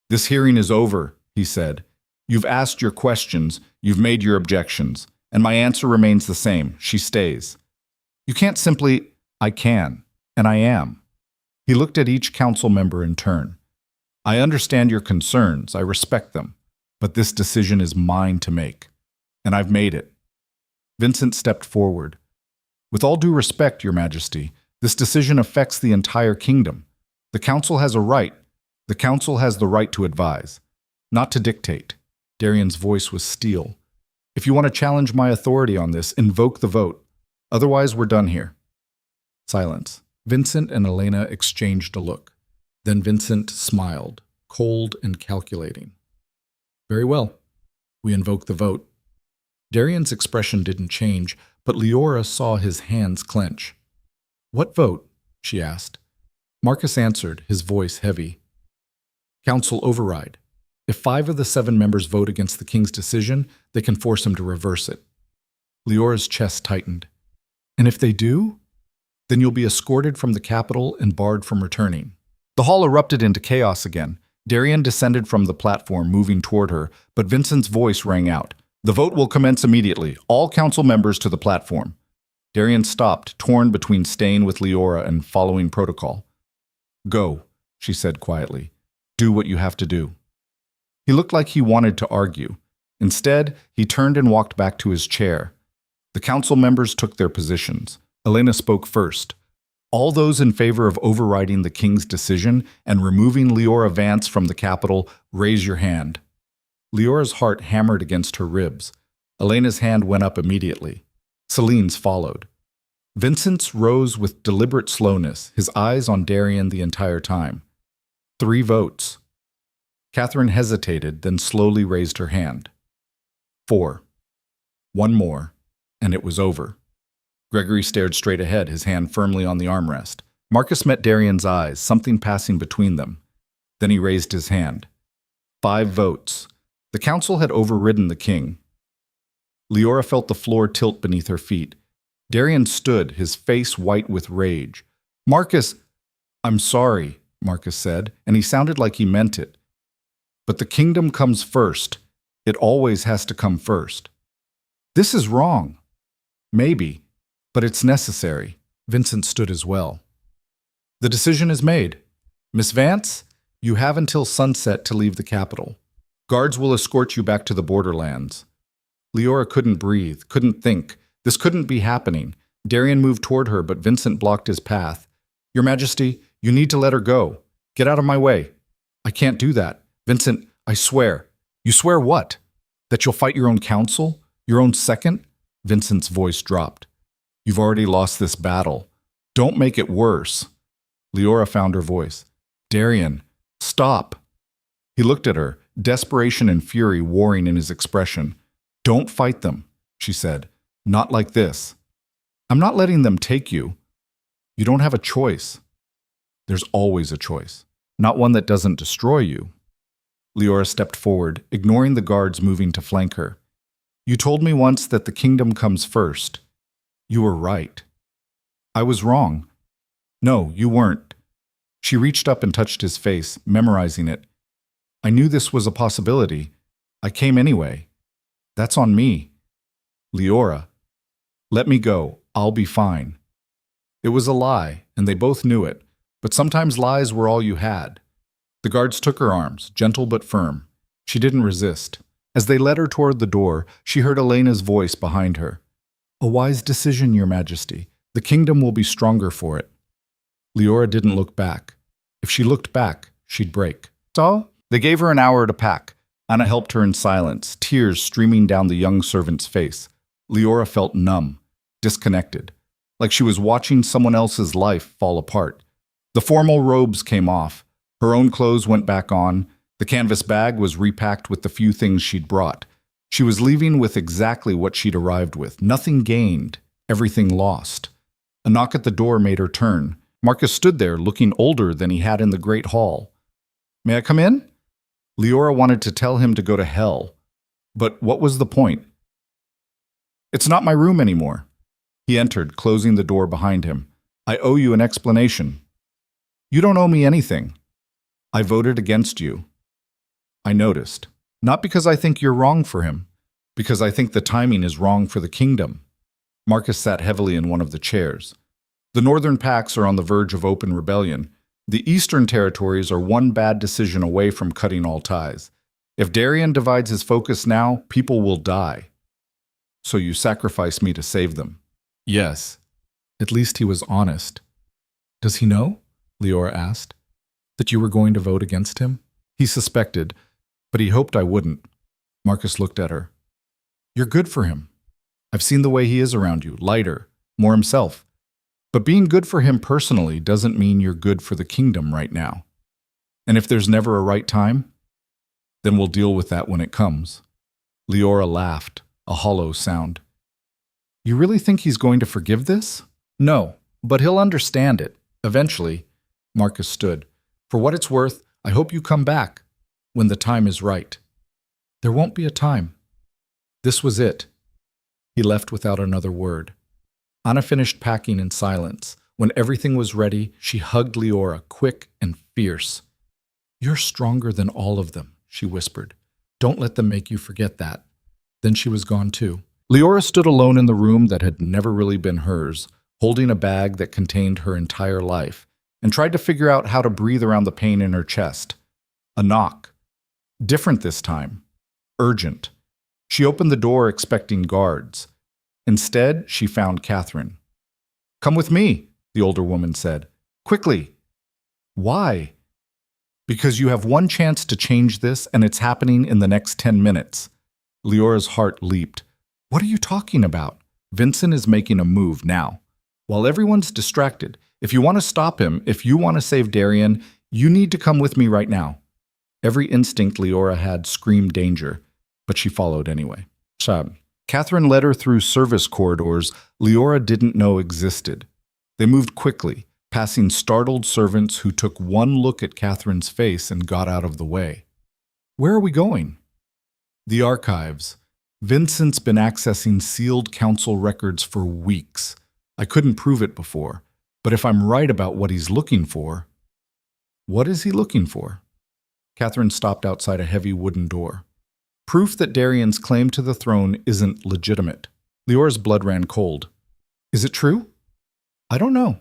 This hearing is over, he said. You've asked your questions, you've made your objections, and my answer remains the same. She stays. You can't simply, I can, and I am. He looked at each council member in turn. I understand your concerns, I respect them, but this decision is mine to make, and I've made it. Vincent stepped forward. With all due respect, Your Majesty, this decision affects the entire kingdom. The council has a right. The council has the right to advise, not to dictate. Darian's voice was steel. If you want to challenge my authority on this, invoke the vote. Otherwise, we're done here. Silence. Vincent and Elena exchanged a look. Then Vincent smiled, cold and calculating. Very well. We invoke the vote. Darian's expression didn't change, but Liora saw his hands clench. What vote? She asked. Marcus answered, his voice heavy. Council override. If 5 of the 7 members vote against the king's decision, they can force him to reverse it. Leora's chest tightened. And if they do? Then you'll be escorted from the capital and barred from returning. The hall erupted into chaos again. Darian descended from the platform, moving toward her, but Vincent's voice rang out. The vote will commence immediately. All council members to the platform. Darian stopped, torn between staying with Liora and following protocol. "Go," she said quietly. "Do what you have to do." He looked like he wanted to argue. Instead, he turned and walked back to his chair. The council members took their positions. Elena spoke first. "All those in favor of overriding the king's decision and removing Liora Vance from the capital, raise your hand." Leora's heart hammered against her ribs. Elena's hand went up immediately. Celine's followed. Vincent's rose with deliberate slowness, his eyes on Darian the entire time. 3 votes. Catherine hesitated, then slowly raised her hand. 4. 1 more, and it was over. Gregory stared straight ahead, his hand firmly on the armrest. Marcus met Darian's eyes, something passing between them. Then he raised his hand. 5 votes. The council had overridden the king. Liora felt the floor tilt beneath her feet. Darian stood, his face white with rage. "Marcus, I'm sorry," Marcus said, and he sounded like he meant it. "But the kingdom comes first. It always has to come first." "This is wrong." "Maybe, but it's necessary." Vincent stood as well. "The decision is made. Miss Vance, you have until sunset to leave the capital. Guards will escort you back to the borderlands." Liora couldn't breathe, couldn't think. This couldn't be happening. Darian moved toward her, but Vincent blocked his path. "Your Majesty, you need to let her go. Get out of my way." "I can't do that." "Vincent, I swear." "You swear what? That you'll fight your own council? Your own second?" Vincent's voice dropped. "You've already lost this battle. Don't make it worse." Liora found her voice. "Darian, stop." He looked at her, desperation and fury warring in his expression. "Don't fight them," she said. "Not like this." "I'm not letting them take you." "You don't have a choice." "There's always a choice. Not one that doesn't destroy you." Liora stepped forward, ignoring the guards moving to flank her. "You told me once that the kingdom comes first. You were right." "I was wrong." "No, you weren't." She reached up and touched his face, memorizing it. "I knew this was a possibility. I came anyway. That's on me." "Liora, let me go. I'll be fine." It was a lie, and they both knew it, but sometimes lies were all you had. The guards took her arms, gentle but firm. She didn't resist. As they led her toward the door, she heard Elena's voice behind her. "A wise decision, Your Majesty. The kingdom will be stronger for it." Liora didn't look back. If she looked back, she'd break. So, they gave her an hour to pack. Anna helped her in silence, tears streaming down the young servant's face. Liora felt numb, disconnected, like she was watching someone else's life fall apart. The formal robes came off. Her own clothes went back on. The canvas bag was repacked with the few things she'd brought. She was leaving with exactly what she'd arrived with. Nothing gained, everything lost. A knock at the door made her turn. Marcus stood there, looking older than he had in the great hall. "May I come in?" Liora wanted to tell him to go to hell. But what was the point? "It's not my room anymore." He entered, closing the door behind him. "I owe you an explanation." "You don't owe me anything." "I voted against you." "I noticed. Not because I think you're wrong for him. Because I think the timing is wrong for the kingdom." Marcus sat heavily in one of the chairs. "The northern pacts are on the verge of open rebellion. The eastern territories are one bad decision away from cutting all ties. If Darian divides his focus now, people will die. So you sacrifice me to save them." "Yes." At least he was honest. "Does he know?" Liora asked. "That you were going to vote against him?" He suspected, but he hoped I wouldn't. Marcus looked at her. "You're good for him. I've seen the way he is around you, lighter, more himself. But being good for him personally doesn't mean you're good for the kingdom right now. And if there's never a right time, then we'll deal with that when it comes." Liora laughed, a hollow sound. "You really think he's going to forgive this?" "No, but he'll understand it, eventually." Marcus stood. "For what it's worth, I hope you come back, when the time is right." "There won't be a time." This was it. He left without another word. Anna finished packing in silence. When everything was ready, she hugged Liora, quick and fierce. "You're stronger than all of them," she whispered. "Don't let them make you forget that." Then she was gone too. Liora stood alone in the room that had never really been hers, holding a bag that contained her entire life, and tried to figure out how to breathe around the pain in her chest. A knock. Different this time. Urgent. She opened the door expecting guards. Instead, she found Catherine. "Come with me," the older woman said. "Quickly." "Why?" "Because you have one chance to change this, and it's happening in the next 10 minutes. Leora's heart leaped. "What are you talking about?" "Vincent is making a move now. While everyone's distracted, if you want to stop him, if you want to save Darian, you need to come with me right now." Every instinct Liora had screamed danger, but she followed anyway. Catherine led her through service corridors Liora didn't know existed. They moved quickly, passing startled servants who took one look at Catherine's face and got out of the way. "Where are we going?" "The archives. Vincent's been accessing sealed council records for weeks. I couldn't prove it before, but if I'm right about what he's looking for..." "What is he looking for?" Catherine stopped outside a heavy wooden door. "Proof that Darian's claim to the throne isn't legitimate." Leora's blood ran cold. "Is it true?" "I don't know.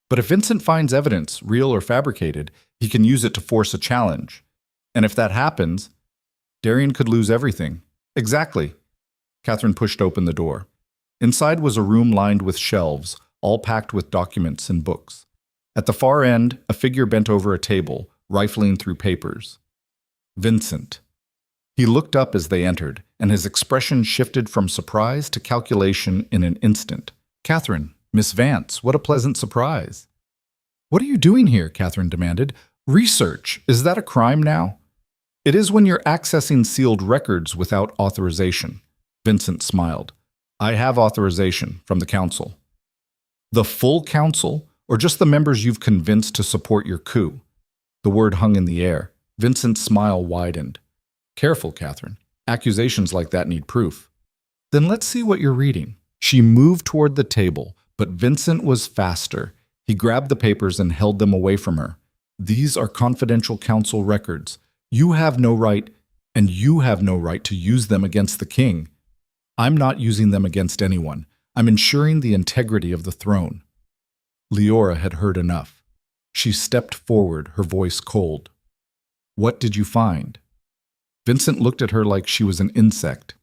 But if Vincent finds evidence, real or fabricated, he can use it to force a challenge. And if that happens, Darian could lose everything." "Exactly." Catherine pushed open the door. Inside was a room lined with shelves, all packed with documents and books. At the far end, a figure bent over a table, rifling through papers. Vincent. He looked up as they entered, and his expression shifted from surprise to calculation in an instant. "Catherine, Miss Vance, what a pleasant surprise." "What are you doing here?" Catherine demanded. "Research. Is that a crime now?" "It is when you're accessing sealed records without authorization." Vincent smiled. "I have authorization from the council." "The full council, or just the members you've convinced to support your coup?" The word hung in the air. Vincent's smile widened. "Careful, Catherine. Accusations like that need proof." "Then let's see what you're reading." She moved toward the table, but Vincent was faster. He grabbed the papers and held them away from her. "These are confidential council records. You have no right, and you have no right to use them against the king." "I'm not using them against anyone. I'm ensuring the integrity of the throne." Liora had heard enough. She stepped forward, her voice cold. "What did you find?" Vincent looked at her like she was an insect.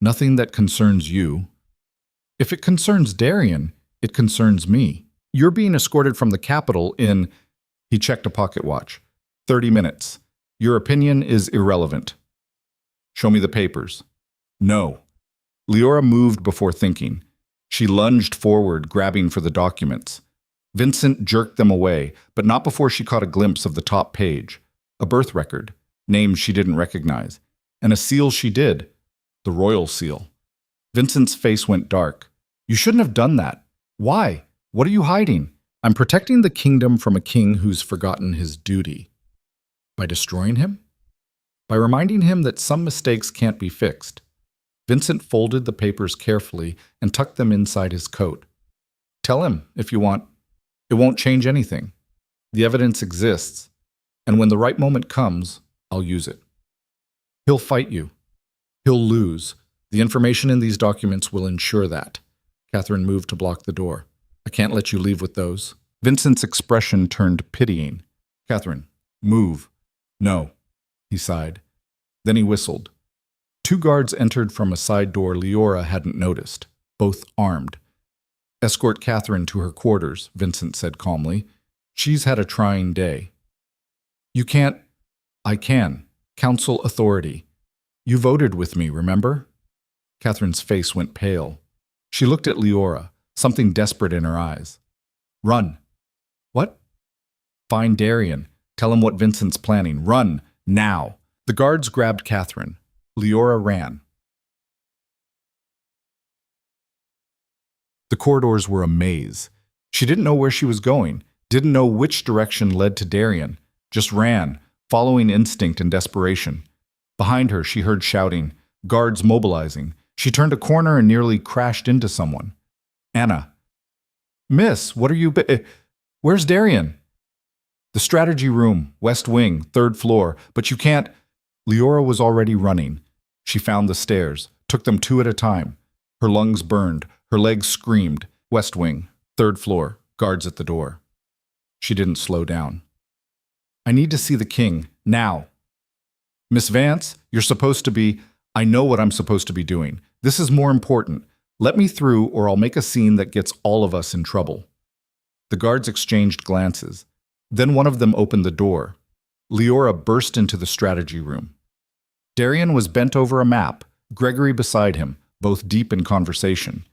"Nothing that concerns you." "If it concerns Darian, it concerns me. You're being escorted from the capital in..." He checked a pocket watch. 30 minutes. Your opinion is irrelevant." "Show me the papers." "No." Liora moved before thinking. She lunged forward, grabbing for the documents. Vincent jerked them away, but not before she caught a glimpse of the top page. A birth record, names she didn't recognize, and a seal she did, the royal seal. Vincent's face went dark. "You shouldn't have done that. Why? What are you hiding?" "I'm protecting the kingdom from a king who's forgotten his duty." "By destroying him?" "By reminding him that some mistakes can't be fixed." Vincent folded the papers carefully and tucked them inside his coat. "Tell him, if you want. It won't change anything. The evidence exists, and when the right moment comes, I'll use it." "He'll fight you. He'll lose. The information in these documents will ensure that." Catherine moved to block the door. "I can't let you leave with those." Vincent's expression turned pitying. "Catherine, move." "No," he sighed. Then he whistled. 2 guards entered from a side door Liora hadn't noticed, both armed. "Escort Catherine to her quarters," Vincent said calmly. "She's had a trying day." "You can't..." "I can. Council authority. You voted with me, remember?" Catherine's face went pale. She looked at Liora, something desperate in her eyes. "Run." "What?" "Find Darian. Tell him what Vincent's planning. Run, now." The guards grabbed Catherine. Liora ran. The corridors were a maze. She didn't know where she was going, didn't know which direction led to Darian, just ran, following instinct and desperation. Behind her, she heard shouting, guards mobilizing. She turned a corner and nearly crashed into someone. "Anna." "Miss, what are you... Where's Darian?" "The strategy room, west wing, 3rd floor, but you can't..." Liora was already running. She found the stairs, took them 2 at a time. Her lungs burned. Her legs screamed. West Wing, 3rd floor, guards at the door. She didn't slow down. I need to see the king, now. Miss Vance, you're supposed to be... I know what I'm supposed to be doing. This is more important. Let me through or I'll make a scene that gets all of us in trouble. The guards exchanged glances. Then one of them opened the door. Liora burst into the strategy room. Darian was bent over a map, Gregory beside him, both deep in conversation.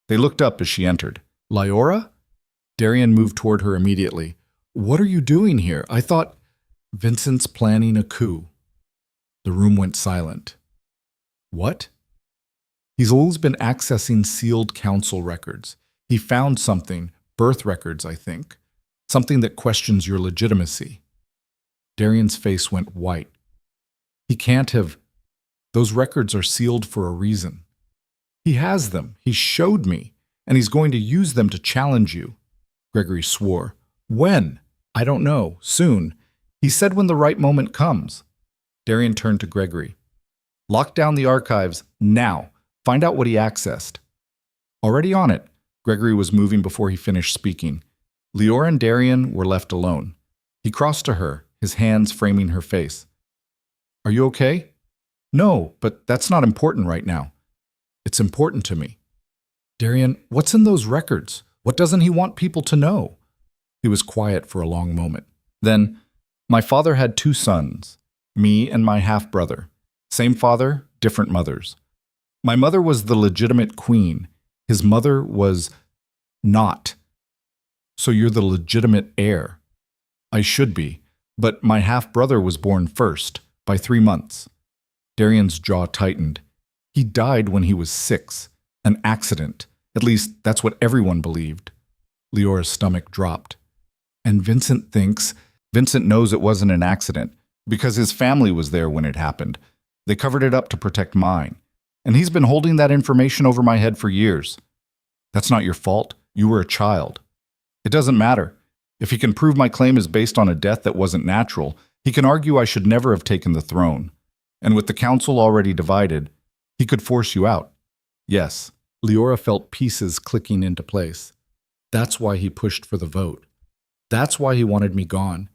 They looked up as she entered. Liora? Darian moved toward her immediately. What are you doing here? I thought... Vincent's planning a coup. The room went silent. What? He's always been accessing sealed council records. He found something, birth records, I think. Something that questions your legitimacy. Darian's face went white. He can't have... Those records are sealed for a reason. He has them. He showed me. And he's going to use them to challenge you. Gregory swore. When? I don't know. Soon. He said when the right moment comes. Darian turned to Gregory. Lock down the archives now. Find out what he accessed. Already on it. Gregory was moving before he finished speaking. Liora and Darian were left alone. He crossed to her, his hands framing her face. Are you okay? No, but that's not important right now. It's important to me. Darian, what's in those records? What doesn't he want people to know? He was quiet for a long moment. Then, my father had 2 sons, me and my half-brother. Same father, different mothers. My mother was the legitimate queen. His mother was not. So you're the legitimate heir. I should be, but my half-brother was born first, by 3 months. Darian's jaw tightened. He died when he was 6. An accident. At least, that's what everyone believed. Leora's stomach dropped. And Vincent knows it wasn't an accident, because his family was there when it happened. They covered it up to protect mine. And he's been holding that information over my head for years. That's not your fault. You were a child. It doesn't matter. If he can prove my claim is based on a death that wasn't natural, he can argue I should never have taken the throne. And with the council already divided, he could force you out. Yes, Liora felt pieces clicking into place. That's why he pushed for the vote. That's why he wanted me gone.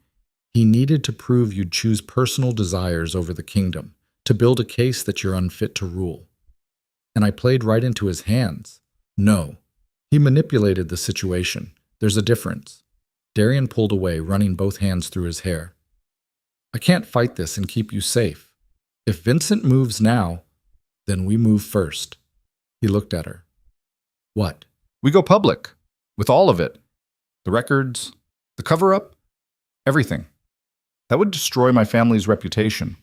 He needed to prove you'd choose personal desires over the kingdom, to build a case that you're unfit to rule. And I played right into his hands. No. He manipulated the situation. There's a difference. Darian pulled away, running both hands through his hair. I can't fight this and keep you safe. If Vincent moves now, then we move first. He looked at her. What? We go public. With all of it. The records, the cover-up, everything. That would destroy my family's reputation.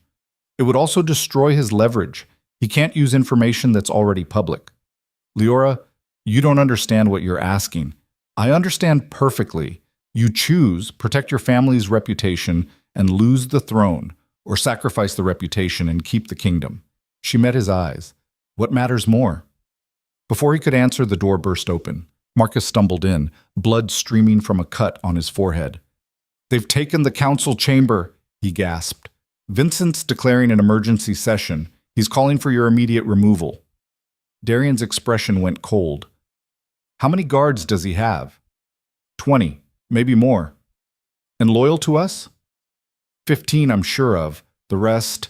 It would also destroy his leverage. He can't use information that's already public. Liora, you don't understand what you're asking. I understand perfectly. You choose, protect your family's reputation and lose the throne, or sacrifice the reputation and keep the kingdom. She met his eyes. What matters more? Before he could answer, the door burst open. Marcus stumbled in, blood streaming from a cut on his forehead. They've taken the council chamber, he gasped. Vincent's declaring an emergency session. He's calling for your immediate removal. Darian's expression went cold. How many guards does he have? 20, maybe more. And loyal to us? 15, I'm sure of. The rest...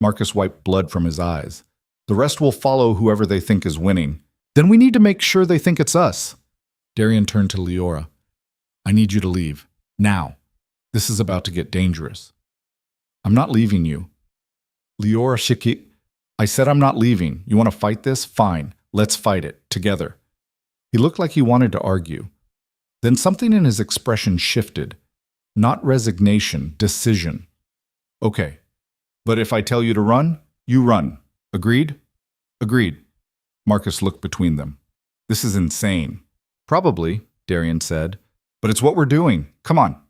Marcus wiped blood from his eyes. The rest will follow whoever they think is winning. Then we need to make sure they think it's us. Darian turned to Liora. I need you to leave. Now. This is about to get dangerous. I'm not leaving you. Liora Shiki... I said I'm not leaving. You want to fight this? Fine. Let's fight it. Together. He looked like he wanted to argue. Then something in his expression shifted. Not resignation, decision. Okay. But if I tell you to run, you run. Agreed? Agreed. Marcus looked between them. This is insane. Probably, Darian said. But it's what we're doing. Come on.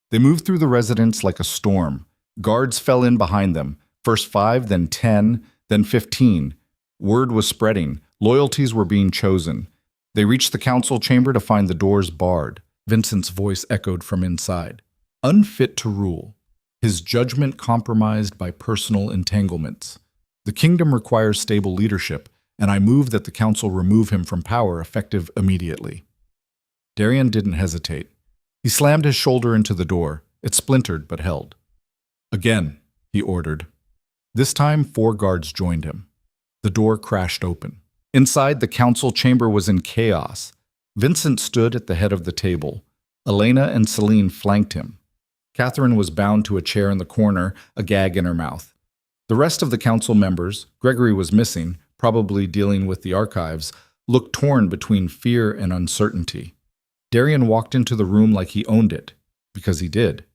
They moved through the residence like a storm. Guards fell in behind them. First 5, then 10, then 15. Word was spreading. Loyalties were being chosen. They reached the council chamber to find the doors barred. Vincent's voice echoed from inside. Unfit to rule. His judgment compromised by personal entanglements. The kingdom requires stable leadership, and I move that the council remove him from power effective immediately." Darian didn't hesitate. He slammed his shoulder into the door. It splintered but held. "Again," he ordered. This time, 4 guards joined him. The door crashed open. Inside, the council chamber was in chaos. Vincent stood at the head of the table. Elena and Celine flanked him. Catherine was bound to a chair in the corner, a gag in her mouth. The rest of the council members, Gregory was missing, probably dealing with the archives, looked torn between fear and uncertainty. Darian walked into the room like he owned it, because he did.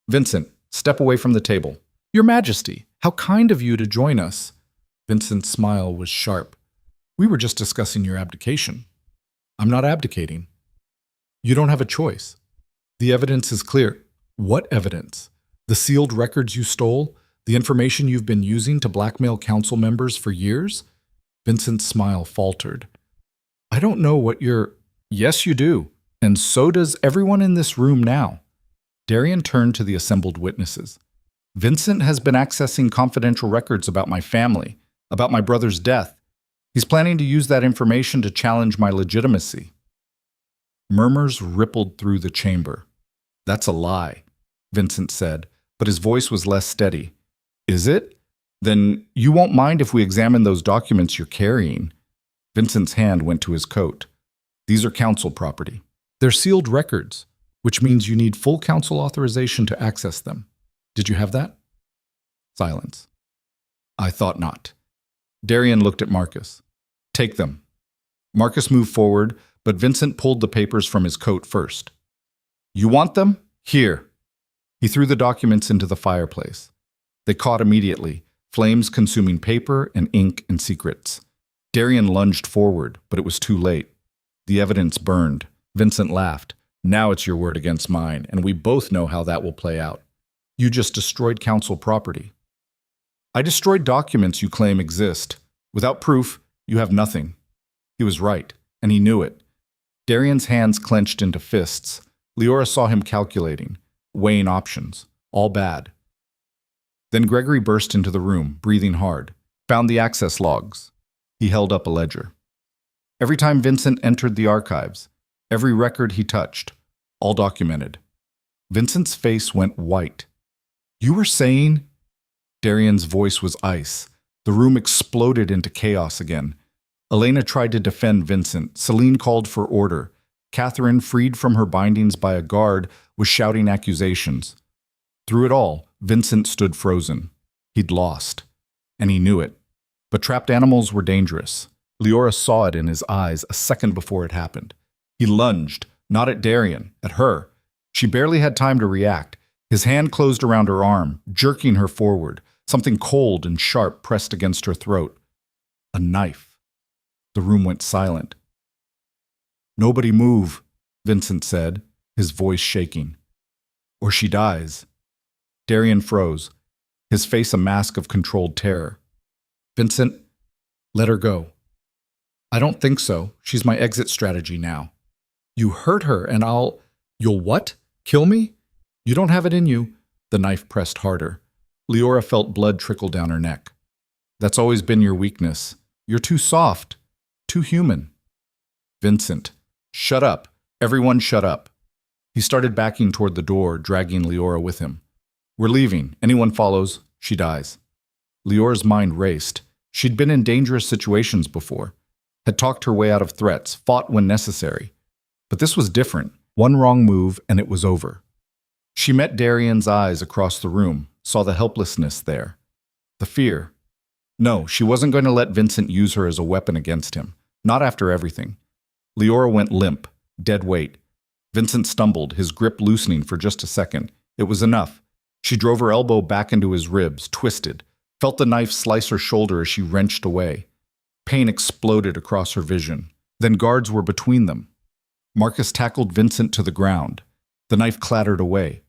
"Vincent, step away from the table." "Your Majesty, how kind of you to join us." Vincent's smile was sharp. "We were just discussing your abdication." "I'm not abdicating." "You don't have a choice. The evidence is clear." "What evidence? The sealed records you stole? The information you've been using to blackmail council members for years?" Vincent's smile faltered. "I don't know what you're—" "Yes, you do. And so does everyone in this room now." Darian turned to the assembled witnesses. "Vincent has been accessing confidential records about my family, about my brother's death. He's planning to use that information to challenge my legitimacy." Murmurs rippled through the chamber. "That's a lie," Vincent said, but his voice was less steady. "Is it? Then you won't mind if we examine those documents you're carrying." Vincent's hand went to his coat. "These are council property. They're sealed records, which means you need full council authorization to access them. Did you have that?" Silence. "I thought not." Darian looked at Marcus. "Take them." Marcus moved forward, but Vincent pulled the papers from his coat first. "You want them? Here." He threw the documents into the fireplace. They caught immediately, flames consuming paper and ink and secrets. Darian lunged forward, but it was too late. The evidence burned. Vincent laughed. "Now it's your word against mine, and we both know how that will play out. You just destroyed council property." "I destroyed documents you claim exist. Without proof, you have nothing." He was right, and he knew it. Darian's hands clenched into fists. Liora saw him calculating, weighing options, all bad. Then Gregory burst into the room, breathing hard, found the access logs. He held up a ledger. Every time Vincent entered the archives, every record he touched, all documented. Vincent's face went white. "You were saying—" Darian's voice was ice. The room exploded into chaos again. Elena tried to defend Vincent. Celine called for order. Catherine, freed from her bindings by a guard, was shouting accusations. Through it all, Vincent stood frozen. He'd lost. And he knew it. But trapped animals were dangerous. Liora saw it in his eyes a second before it happened. He lunged, not at Darian, at her. She barely had time to react. His hand closed around her arm, jerking her forward. Something cold and sharp pressed against her throat. A knife. The room went silent. "Nobody move," Vincent said, his voice shaking. "Or she dies." Darian froze, his face a mask of controlled terror. "Vincent, let her go." "I don't think so. She's my exit strategy now." "You hurt her and You'll what? Kill me?" "You don't have it in you." The knife pressed harder. Liora felt blood trickle down her neck. "That's always been your weakness. You're too soft, too human." "Vincent, shut up. Everyone shut up." He started backing toward the door, dragging Liora with him. "We're leaving. Anyone follows, she dies." Leora's mind raced. She'd been in dangerous situations before, had talked her way out of threats, fought when necessary. But this was different. One wrong move and it was over. She met Darian's eyes across the room, saw the helplessness there, the fear. No, she wasn't going to let Vincent use her as a weapon against him, not after everything. Liora went limp, dead weight. Vincent stumbled, his grip loosening for just a second. It was enough. She drove her elbow back into his ribs, twisted, felt the knife slice her shoulder as she wrenched away. Pain exploded across her vision. Then guards were between them. Marcus tackled Vincent to the ground. The knife clattered away.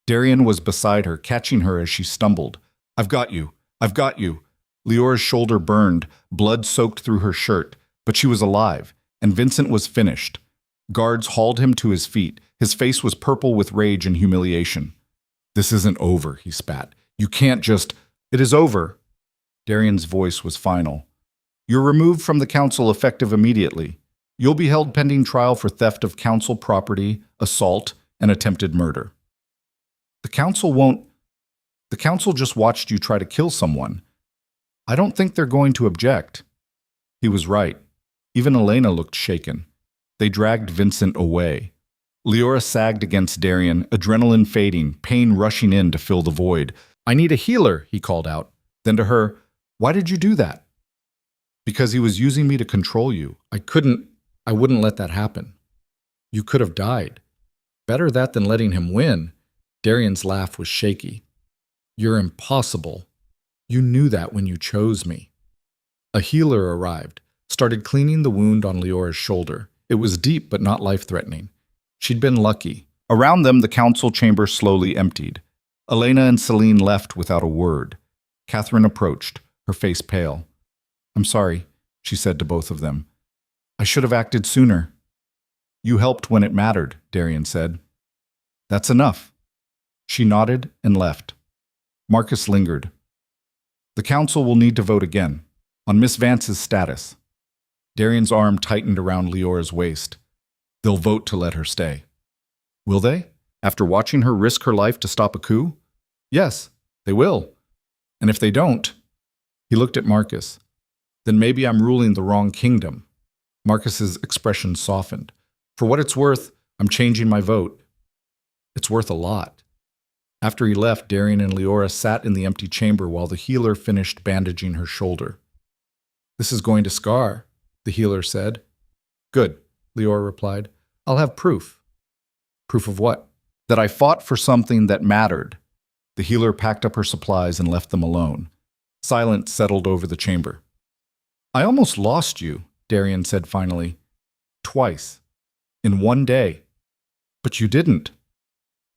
Darian was beside her, catching her as she stumbled. "I've got you. I've got you." Leora's shoulder burned, blood soaked through her shirt, but she was alive, and Vincent was finished. Guards hauled him to his feet. His face was purple with rage and humiliation. "This isn't over," he spat. "You can't just—" "It is over." Darian's voice was final. You're removed from the council effective immediately. You'll be held pending trial for theft of council property, assault, and attempted murder. The council won't. The council just watched you try to kill someone. I don't think they're going to object. He was right. Even Elena looked shaken. They dragged Vincent away. Liora sagged against Darian, adrenaline fading, pain rushing in to fill the void. I need a healer, he called out. Then to her, why did you do that? Because he was using me to control you. I wouldn't let that happen. You could have died. Better that than letting him win. Darian's laugh was shaky. You're impossible. You knew that when you chose me. A healer arrived, started cleaning the wound on Leora's shoulder. It was deep but not life-threatening. She'd been lucky. Around them, the council chamber slowly emptied. Elena and Celine left without a word. Catherine approached, her face pale. I'm sorry, she said to both of them. I should have acted sooner. You helped when it mattered, Darian said. That's enough. She nodded and left. Marcus lingered. The council will need to vote again, on Miss Vance's status. Darian's arm tightened around Leora's waist. They'll vote to let her stay. Will they? After watching her risk her life to stop a coup? Yes, they will. And if they don't, he looked at Marcus. Then maybe I'm ruling the wrong kingdom. Marcus's expression softened. For what it's worth, I'm changing my vote. It's worth a lot. After he left, Darian and Liora sat in the empty chamber while the healer finished bandaging her shoulder. This is going to scar, the healer said. Good, Liora replied. I'll have proof. Proof of what? That I fought for something that mattered. The healer packed up her supplies and left them alone. Silence settled over the chamber. I almost lost you, Darian said finally. Twice. In one day. But you didn't.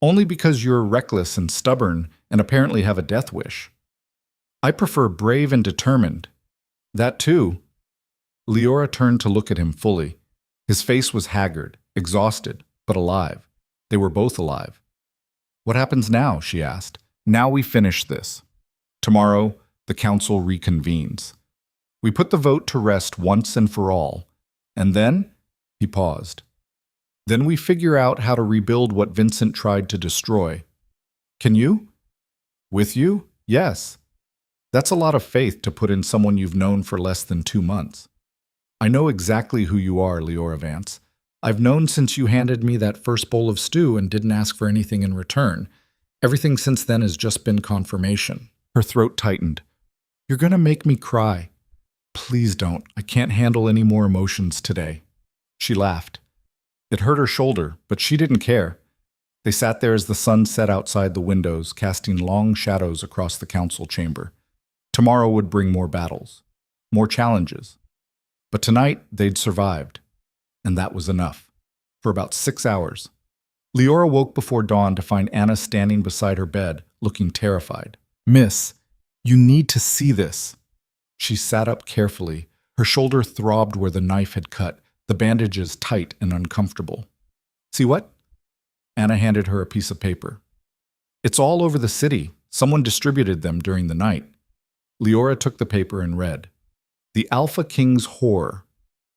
Only because you're reckless and stubborn and apparently have a death wish. I prefer brave and determined. That too. Liora turned to look at him fully. His face was haggard, exhausted, but alive. They were both alive. What happens now? She asked. Now we finish this. Tomorrow, the council reconvenes. We put the vote to rest once and for all. And then, he paused. Then we figure out how to rebuild what Vincent tried to destroy. Can you? With you? Yes. That's a lot of faith to put in someone you've known for less than 2 months. I know exactly who you are, Liora Vance. I've known since you handed me that first bowl of stew and didn't ask for anything in return. Everything since then has just been confirmation. Her throat tightened. You're going to make me cry. Please don't. I can't handle any more emotions today. She laughed. It hurt her shoulder, but she didn't care. They sat there as the sun set outside the windows, casting long shadows across the council chamber. Tomorrow would bring more battles, more challenges. But tonight, they'd survived. And that was enough. For about 6 hours. Liora woke before dawn to find Anna standing beside her bed, looking terrified. Miss, you need to see this. She sat up carefully. Her shoulder throbbed where the knife had cut, the bandages tight and uncomfortable. See what? Anna handed her a piece of paper. It's all over the city. Someone distributed them during the night. Liora took the paper and read. The Alpha King's Horror.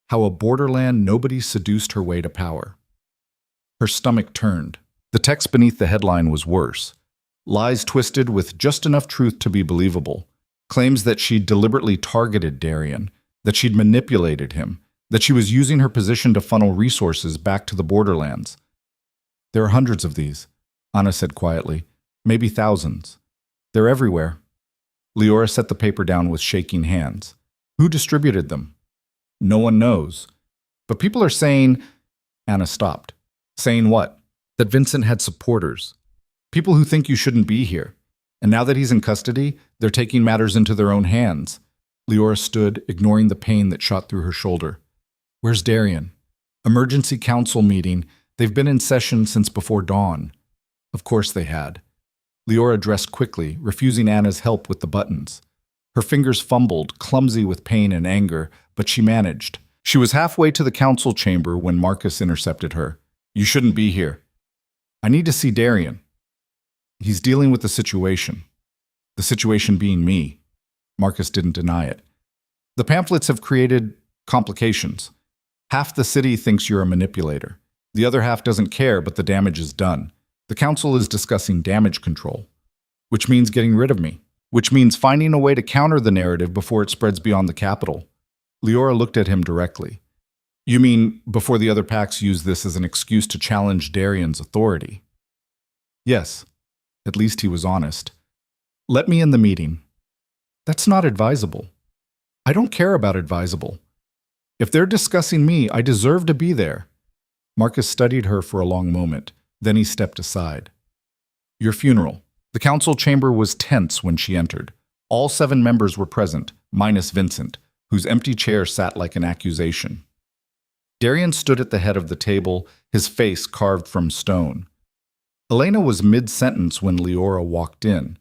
How a borderland nobody seduced her way to power. Her stomach turned. The text beneath the headline was worse. Lies twisted with just enough truth to be believable. Claims that she'd deliberately targeted Darian, that she'd manipulated him, that she was using her position to funnel resources back to the borderlands. There are hundreds of these, Anna said quietly. Maybe thousands. They're everywhere. Liora set the paper down with shaking hands. Who distributed them? No one knows. But people are saying... Anna stopped. Saying what? That Vincent had supporters. People who think you shouldn't be here. And now that he's in custody, they're taking matters into their own hands. Liora stood, ignoring the pain that shot through her shoulder. Where's Darian? Emergency council meeting. They've been in session since before dawn. Of course they had. Liora dressed quickly, refusing Anna's help with the buttons. Her fingers fumbled, clumsy with pain and anger, but she managed. She was halfway to the council chamber when Marcus intercepted her. You shouldn't be here. I need to see Darian. He's dealing with the situation. The situation being me. Marcus didn't deny it. The pamphlets have created complications. Half the city thinks you're a manipulator. The other half doesn't care, but the damage is done. The council is discussing damage control, which means getting rid of me, which means finding a way to counter the narrative before it spreads beyond the capital. Liora looked at him directly. You mean before the other packs use this as an excuse to challenge Darian's authority? Yes, at least he was honest. Let me in the meeting. That's not advisable. I don't care about advisable. If they're discussing me, I deserve to be there. Marcus studied her for a long moment. Then he stepped aside. Your funeral. The council chamber was tense when she entered. All 7 members were present, minus Vincent, whose empty chair sat like an accusation. Darian stood at the head of the table, his face carved from stone. Elena was mid-sentence when Liora walked in.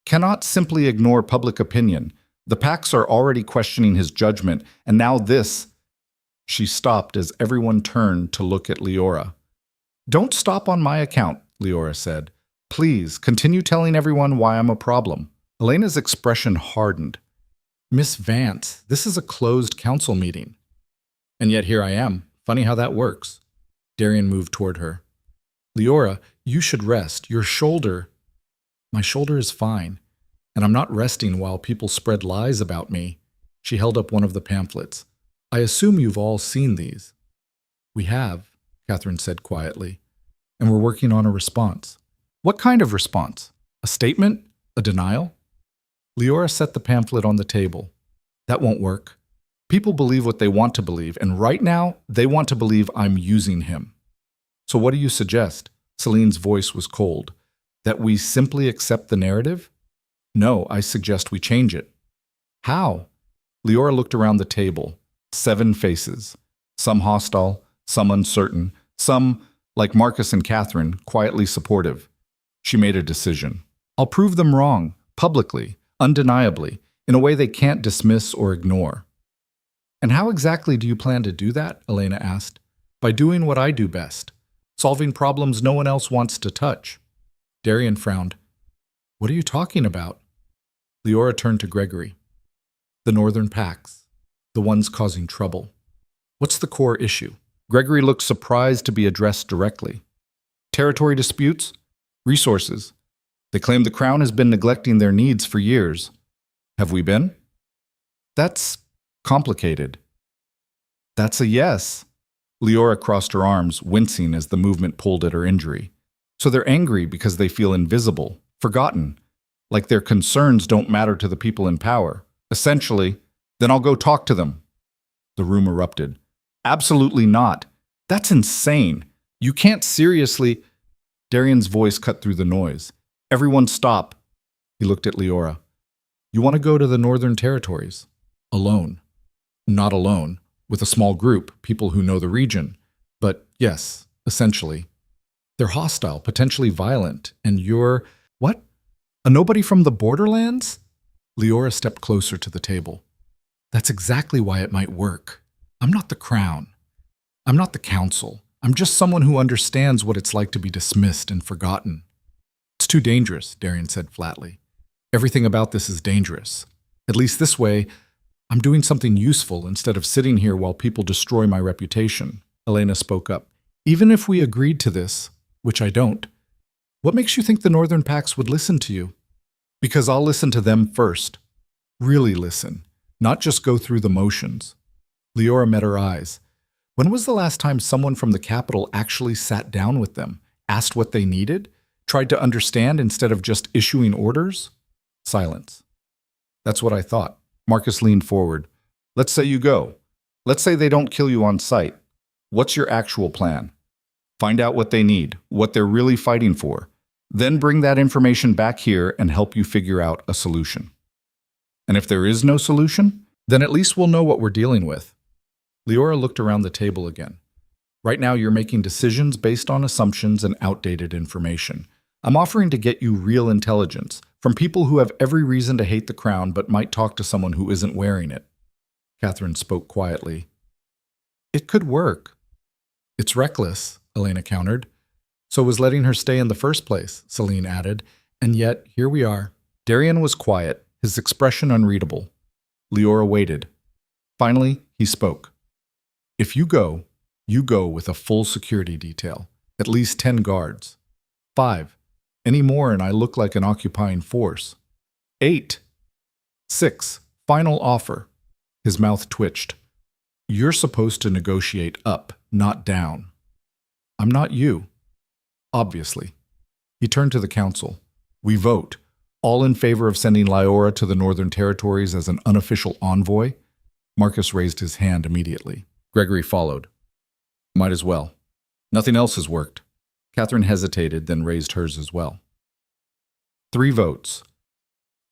Cannot simply ignore public opinion. The packs are already questioning his judgment, and now this. She stopped as everyone turned to look at Liora. Don't stop on my account, Liora said. Please, continue telling everyone why I'm a problem. Elena's expression hardened. Miss Vance, this is a closed council meeting. And yet here I am. Funny how that works. Darian moved toward her. Liora, you should rest. Your shoulder. My shoulder is fine, and I'm not resting while people spread lies about me. She held up one of the pamphlets. I assume you've all seen these. We have, Catherine said quietly, and we're working on a response. What kind of response? A statement? A denial? Liora set the pamphlet on the table. That won't work. People believe what they want to believe, and right now, they want to believe I'm using him. So what do you suggest? Celine's voice was cold. That we simply accept the narrative? No, I suggest we change it. How? Liora looked around the table. 7 faces. Some hostile, some uncertain, some, like Marcus and Catherine, quietly supportive. She made a decision. I'll prove them wrong, publicly, undeniably, in a way they can't dismiss or ignore. And how exactly do you plan to do that? Elena asked. By doing what I do best, solving problems no one else wants to touch. Darian frowned. What are you talking about? Liora turned to Gregory. The Northern Packs, the ones causing trouble. What's the core issue? Gregory looked surprised to be addressed directly. Territory disputes? Resources. They claim the Crown has been neglecting their needs for years. Have we been? That's complicated. That's a yes. Liora crossed her arms, wincing as the movement pulled at her injury. So they're angry because they feel invisible, forgotten, like their concerns don't matter to the people in power. Essentially, then I'll go talk to them. The room erupted. Absolutely not. That's insane. You can't seriously... Darian's voice cut through the noise. Everyone stop. He looked at Liora. You want to go to the Northern Territories? Alone. Not alone. With a small group, people who know the region. But yes, essentially. They're hostile, potentially violent, and you're... What? A nobody from the borderlands? Liora stepped closer to the table. That's exactly why it might work. I'm not the Crown. I'm not the Council. I'm just someone who understands what it's like to be dismissed and forgotten. It's too dangerous, Darian said flatly. Everything about this is dangerous. At least this way, I'm doing something useful instead of sitting here while people destroy my reputation. Elena spoke up. Even if we agreed to this, which I don't, what makes you think the Northern Packs would listen to you? Because I'll listen to them first. Really listen, not just go through the motions. Liora met her eyes. When was the last time someone from the capital actually sat down with them, asked what they needed, tried to understand instead of just issuing orders? Silence. That's what I thought. Marcus leaned forward. Let's say you go. Let's say they don't kill you on sight. What's your actual plan? Find out what they need, what they're really fighting for. Then bring that information back here and help you figure out a solution. And if there is no solution, then at least we'll know what we're dealing with. Liora looked around the table again. Right now you're making decisions based on assumptions and outdated information. I'm offering to get you real intelligence from people who have every reason to hate the Crown but might talk to someone who isn't wearing it. Catherine spoke quietly. It could work. It's reckless, Elena countered. So was letting her stay in the first place, Celine added. And yet, here we are. Darian was quiet, his expression unreadable. Liora waited. Finally, he spoke. If you go with a full security detail, at least 10 guards. 5. Any more and I look like an occupying force. 8. 6. Final offer. His mouth twitched. You're supposed to negotiate up, not down. I'm not you. Obviously. He turned to the council. We vote. All in favor of sending Liora to the Northern Territories as an unofficial envoy? Marcus raised his hand immediately. Gregory followed. Might as well. Nothing else has worked. Catherine hesitated, then raised hers as well. 3 votes.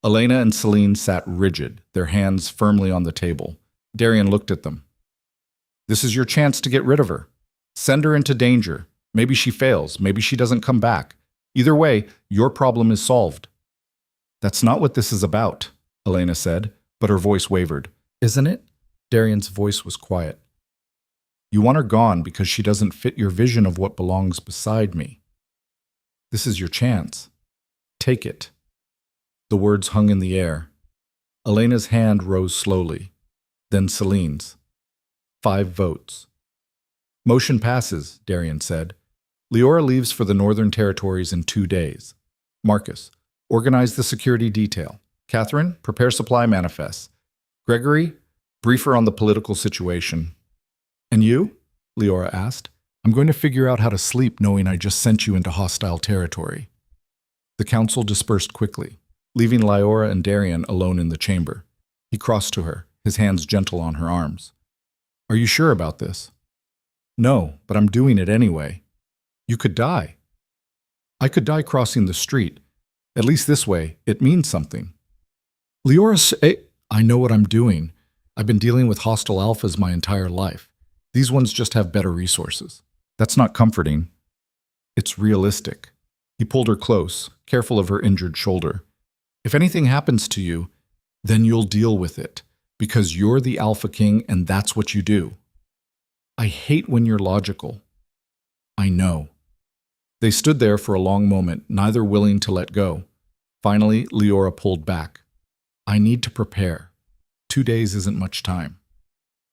Elena and Celine sat rigid, their hands firmly on the table. Darian looked at them. This is your chance to get rid of her. Send her into danger. Maybe she fails. Maybe she doesn't come back. Either way, your problem is solved. That's not what this is about, Elena said, but her voice wavered. Isn't it? Darian's voice was quiet. You want her gone because she doesn't fit your vision of what belongs beside me. This is your chance. Take it. The words hung in the air. Elena's hand rose slowly, then Celine's. 5 votes. Motion passes, Darian said. Liora leaves for the Northern Territories in 2 days. Marcus, organize the security detail. Catherine, prepare supply manifests. Gregory, brief her on the political situation. And you? Liora asked. I'm going to figure out how to sleep knowing I just sent you into hostile territory. The council dispersed quickly, leaving Liora and Darian alone in the chamber. He crossed to her, his hands gentle on her arms. Are you sure about this? No, but I'm doing it anyway. You could die. I could die crossing the street. At least this way, it means something. Liora, I know what I'm doing. I've been dealing with hostile alphas my entire life. These ones just have better resources. That's not comforting. It's realistic. He pulled her close, careful of her injured shoulder. If anything happens to you, then you'll deal with it, because you're the Alpha King and that's what you do. I hate when you're logical. I know. They stood there for a long moment, neither willing to let go. Finally, Liora pulled back. I need to prepare. 2 days isn't much time.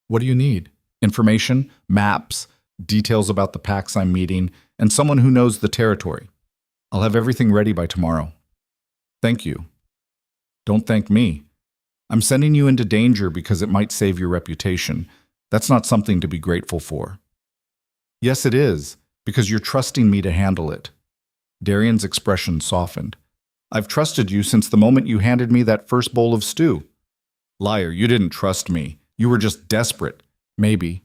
What do you need? Information, maps, details about the packs I'm meeting, and someone who knows the territory. I'll have everything ready by tomorrow. Thank you. Don't thank me. I'm sending you into danger because it might save your reputation. That's not something to be grateful for. Yes, it is, because you're trusting me to handle it. Darian's expression softened. I've trusted you since the moment you handed me that first bowl of stew. Liar, you didn't trust me. You were just desperate. Maybe.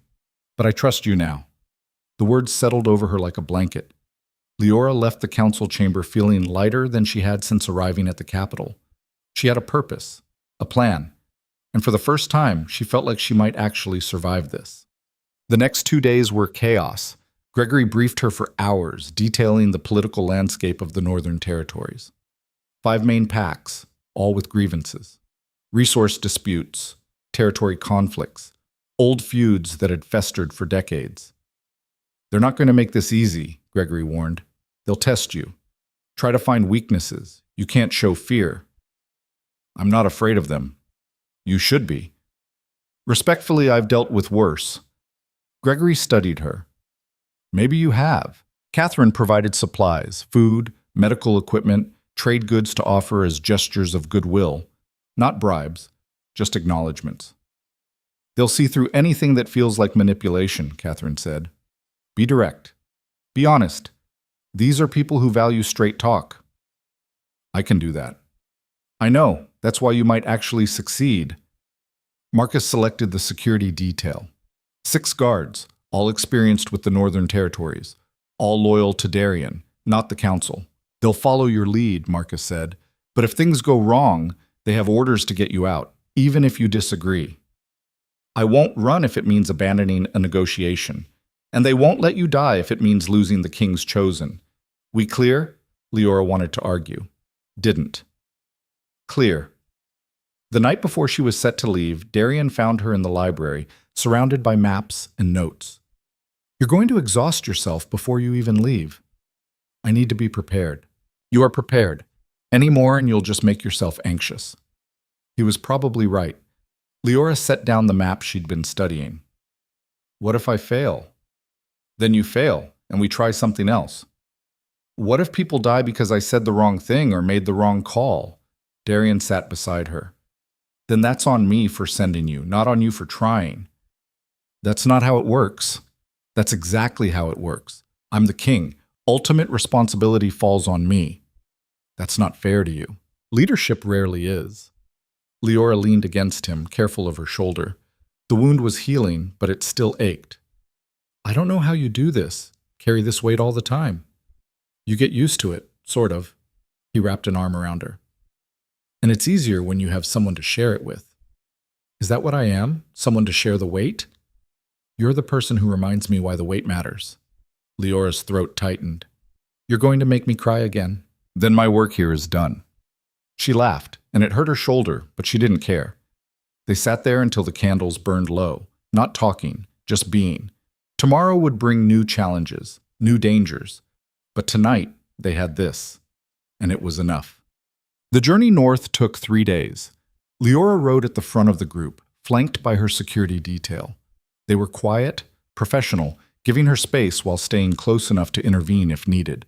But I trust you now. The words settled over her like a blanket. Liora left the council chamber feeling lighter than she had since arriving at the capital. She had a purpose, a plan, and for the first time, she felt like she might actually survive this. The next 2 days were chaos. Gregory briefed her for hours, detailing the political landscape of the Northern Territories. 5 main packs, all with grievances. Resource disputes, territory conflicts, old feuds that had festered for decades. They're not going to make this easy, Gregory warned. They'll test you. Try to find weaknesses. You can't show fear. I'm not afraid of them. You should be. Respectfully, I've dealt with worse. Gregory studied her. Maybe you have. Catherine provided supplies, food, medical equipment, trade goods to offer as gestures of goodwill. Not bribes, just acknowledgments. They'll see through anything that feels like manipulation, Catherine said. Be direct. Be honest. These are people who value straight talk. I can do that. I know. That's why you might actually succeed. Marcus selected the security detail. 6 guards, all experienced with the Northern Territories, all loyal to Darian, not the council. They'll follow your lead, Marcus said, but if things go wrong, they have orders to get you out, even if you disagree. I won't run if it means abandoning a negotiation, and they won't let you die if it means losing the king's chosen. We clear? Liora wanted to argue. Didn't. Clear. The night before she was set to leave, Darian found her in the library, surrounded by maps and notes. You're going to exhaust yourself before you even leave. I need to be prepared. You are prepared. Any more and you'll just make yourself anxious. He was probably right. Liora set down the map she'd been studying. What if I fail? Then you fail, and we try something else. What if people die because I said the wrong thing or made the wrong call? Darian sat beside her. Then that's on me for sending you, not on you for trying. That's not how it works. That's exactly how it works. I'm the king. Ultimate responsibility falls on me. That's not fair to you. Leadership rarely is. Liora leaned against him, careful of her shoulder. The wound was healing, but it still ached. I don't know how you do this. Carry this weight all the time. You get used to it, sort of. He wrapped an arm around her. And it's easier when you have someone to share it with. Is that what I am? Someone to share the weight? You're the person who reminds me why the weight matters. Leora's throat tightened. You're going to make me cry again. Then my work here is done. She laughed, and it hurt her shoulder, but she didn't care. They sat there until the candles burned low, not talking, just being. Tomorrow would bring new challenges, new dangers. But tonight, they had this, and it was enough. The journey north took 3 days. Liora rode at the front of the group, flanked by her security detail. They were quiet, professional, giving her space while staying close enough to intervene if needed.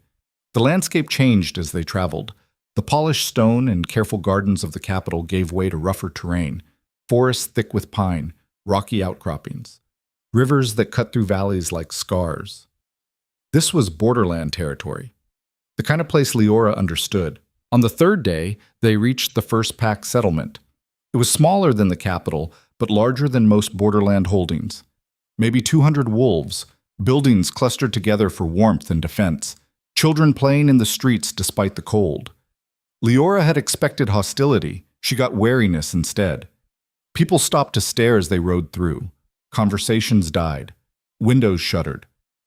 The landscape changed as they traveled. The polished stone and careful gardens of the capital gave way to rougher terrain, forests thick with pine, rocky outcroppings, rivers that cut through valleys like scars. This was borderland territory, the kind of place Liora understood. On the 3rd day, they reached the first pack settlement. It was smaller than the capital, but larger than most borderland holdings. Maybe 200 wolves, buildings clustered together for warmth and defense, children playing in the streets despite the cold. Liora had expected hostility. She got wariness instead. People stopped to stare as they rode through. Conversations died. Windows shuttered.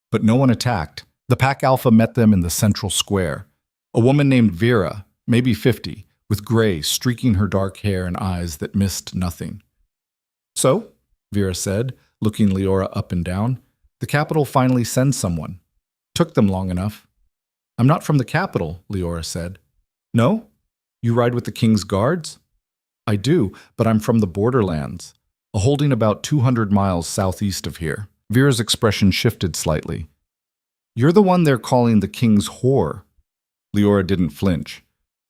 But no one attacked. The pack alpha met them in the central square. A woman named Vera, maybe 50, with gray streaking her dark hair and eyes that missed nothing. So, Vera said, looking Liora up and down, the capital finally sends someone. Took them long enough. I'm not from the capital, Liora said. No? You ride with the king's guards? I do, but I'm from the borderlands, a holding about 200 miles southeast of here. Vera's expression shifted slightly. You're the one they're calling the king's whore. Liora didn't flinch.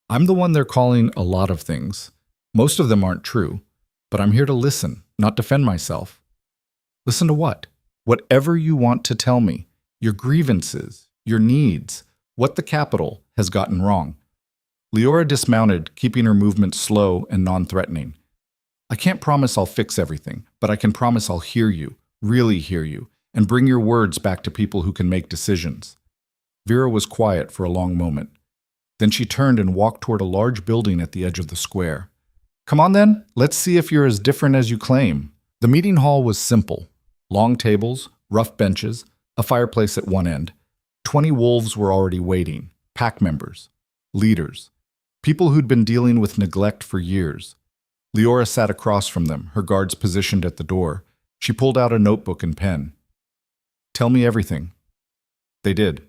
I'm the one they're calling a lot of things. Most of them aren't true, but I'm here to listen, not defend myself. Listen to what? Whatever you want to tell me. Your grievances, your needs, what the capital has gotten wrong. Liora dismounted, keeping her movement slow and non-threatening. I can't promise I'll fix everything, but I can promise I'll hear you, really hear you, and bring your words back to people who can make decisions. Vera was quiet for a long moment. Then she turned and walked toward a large building at the edge of the square. Come on then, let's see if you're as different as you claim. The meeting hall was simple. Long tables, rough benches, a fireplace at one end. 20 wolves were already waiting, pack members, leaders, people who'd been dealing with neglect for years. Liora sat across from them, her guards positioned at the door. She pulled out a notebook and pen. Tell me everything. They did.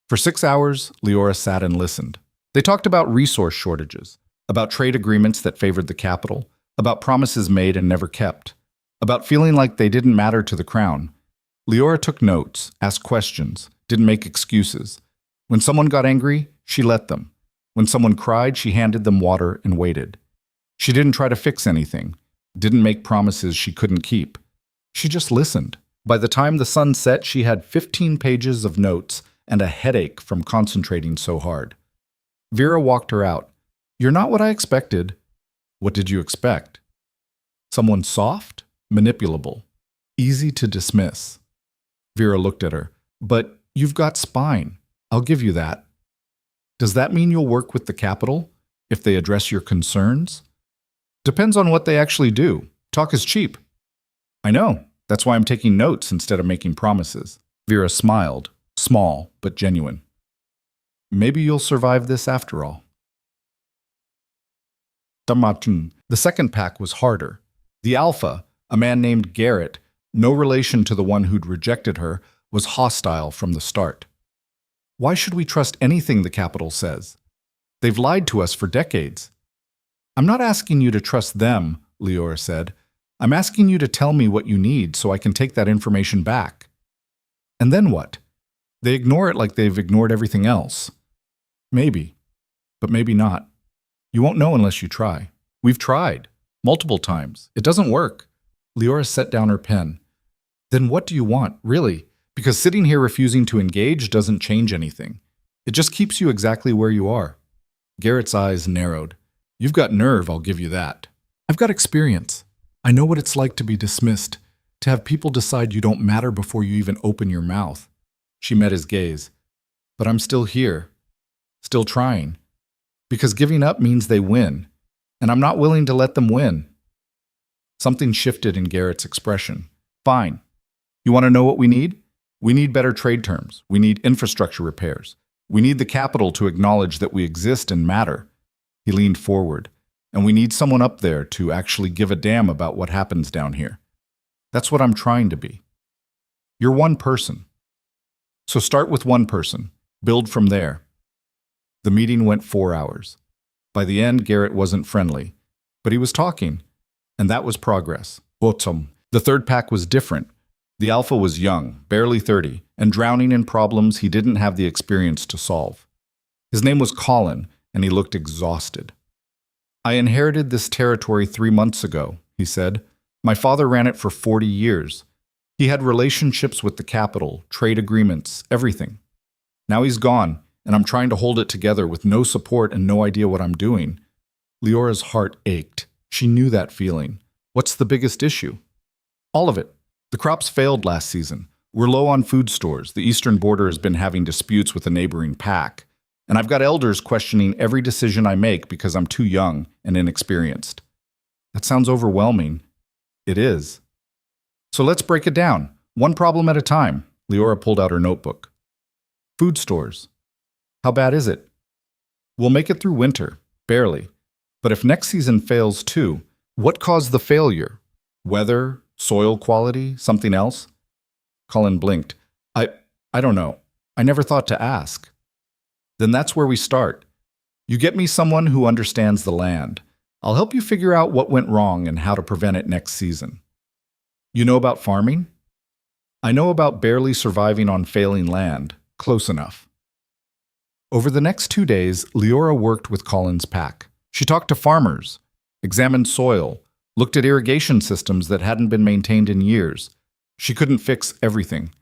For 6 hours, Liora sat and listened. They talked about resource shortages, about trade agreements that favored the capital, about promises made and never kept, about feeling like they didn't matter to the crown. Liora took notes, asked questions, didn't make excuses. When someone got angry, she let them. When someone cried, she handed them water and waited. She didn't try to fix anything, didn't make promises she couldn't keep. She just listened. By the time the sun set, she had 15 pages of notes and a headache from concentrating so hard. Vera walked her out. You're not what I expected. What did you expect? Someone soft, manipulable, easy to dismiss. Vera looked at her. But you've got spine. I'll give you that. Does that mean you'll work with the capital if they address your concerns? Depends on what they actually do. Talk is cheap. I know. That's why I'm taking notes instead of making promises. Vera smiled, small but genuine. Maybe you'll survive this after all. The second pack was harder. The alpha, a man named Garrett, no relation to the one who'd rejected her, was hostile from the start. Why should we trust anything the capital says? They've lied to us for decades. I'm not asking you to trust them, Liora said. I'm asking you to tell me what you need so I can take that information back. And then what? They ignore it like they've ignored everything else. Maybe, but maybe not. You won't know unless you try. We've tried. Multiple times. It doesn't work. Liora set down her pen. Then what do you want, really? Because sitting here refusing to engage doesn't change anything. It just keeps you exactly where you are. Garrett's eyes narrowed. You've got nerve, I'll give you that. I've got experience. I know what it's like to be dismissed, to have people decide you don't matter before you even open your mouth. She met his gaze. But I'm still here. Still trying. Because giving up means they win. And I'm not willing to let them win. Something shifted in Garrett's expression. Fine. You want to know what we need? We need better trade terms. We need infrastructure repairs. We need the capital to acknowledge that we exist and matter. He leaned forward. And we need someone up there to actually give a damn about what happens down here. That's what I'm trying to be. You're one person. So start with one person. Build from there. The meeting went 4 hours. By the end, Garrett wasn't friendly. But he was talking. And that was progress. Autumn. The third pack was different. The alpha was young, barely 30, and drowning in problems he didn't have the experience to solve. His name was Colin, and he looked exhausted. I inherited this territory 3 months ago, he said. My father ran it for 40 years. He had relationships with the capital, trade agreements, everything. Now he's gone, and I'm trying to hold it together with no support and no idea what I'm doing. Leora's heart ached. She knew that feeling. What's the biggest issue? All of it. The crops failed last season. We're low on food stores. The eastern border has been having disputes with a neighboring pack. And I've got elders questioning every decision I make because I'm too young and inexperienced. That sounds overwhelming. It is. So let's break it down, one problem at a time. Liora pulled out her notebook. Food stores. How bad is it? We'll make it through winter, barely. But if next season fails too, what caused the failure? Weather, soil quality, something else? Colin blinked. I don't know. I never thought to ask. Then that's where we start. You get me someone who understands the land. I'll help you figure out what went wrong and how to prevent it next season. You know about farming? I know about barely surviving on failing land. Close enough. Over the next 2 days, Liora worked with Colin's pack. She talked to farmers, examined soil, looked at irrigation systems that hadn't been maintained in years. She couldn't fix everything,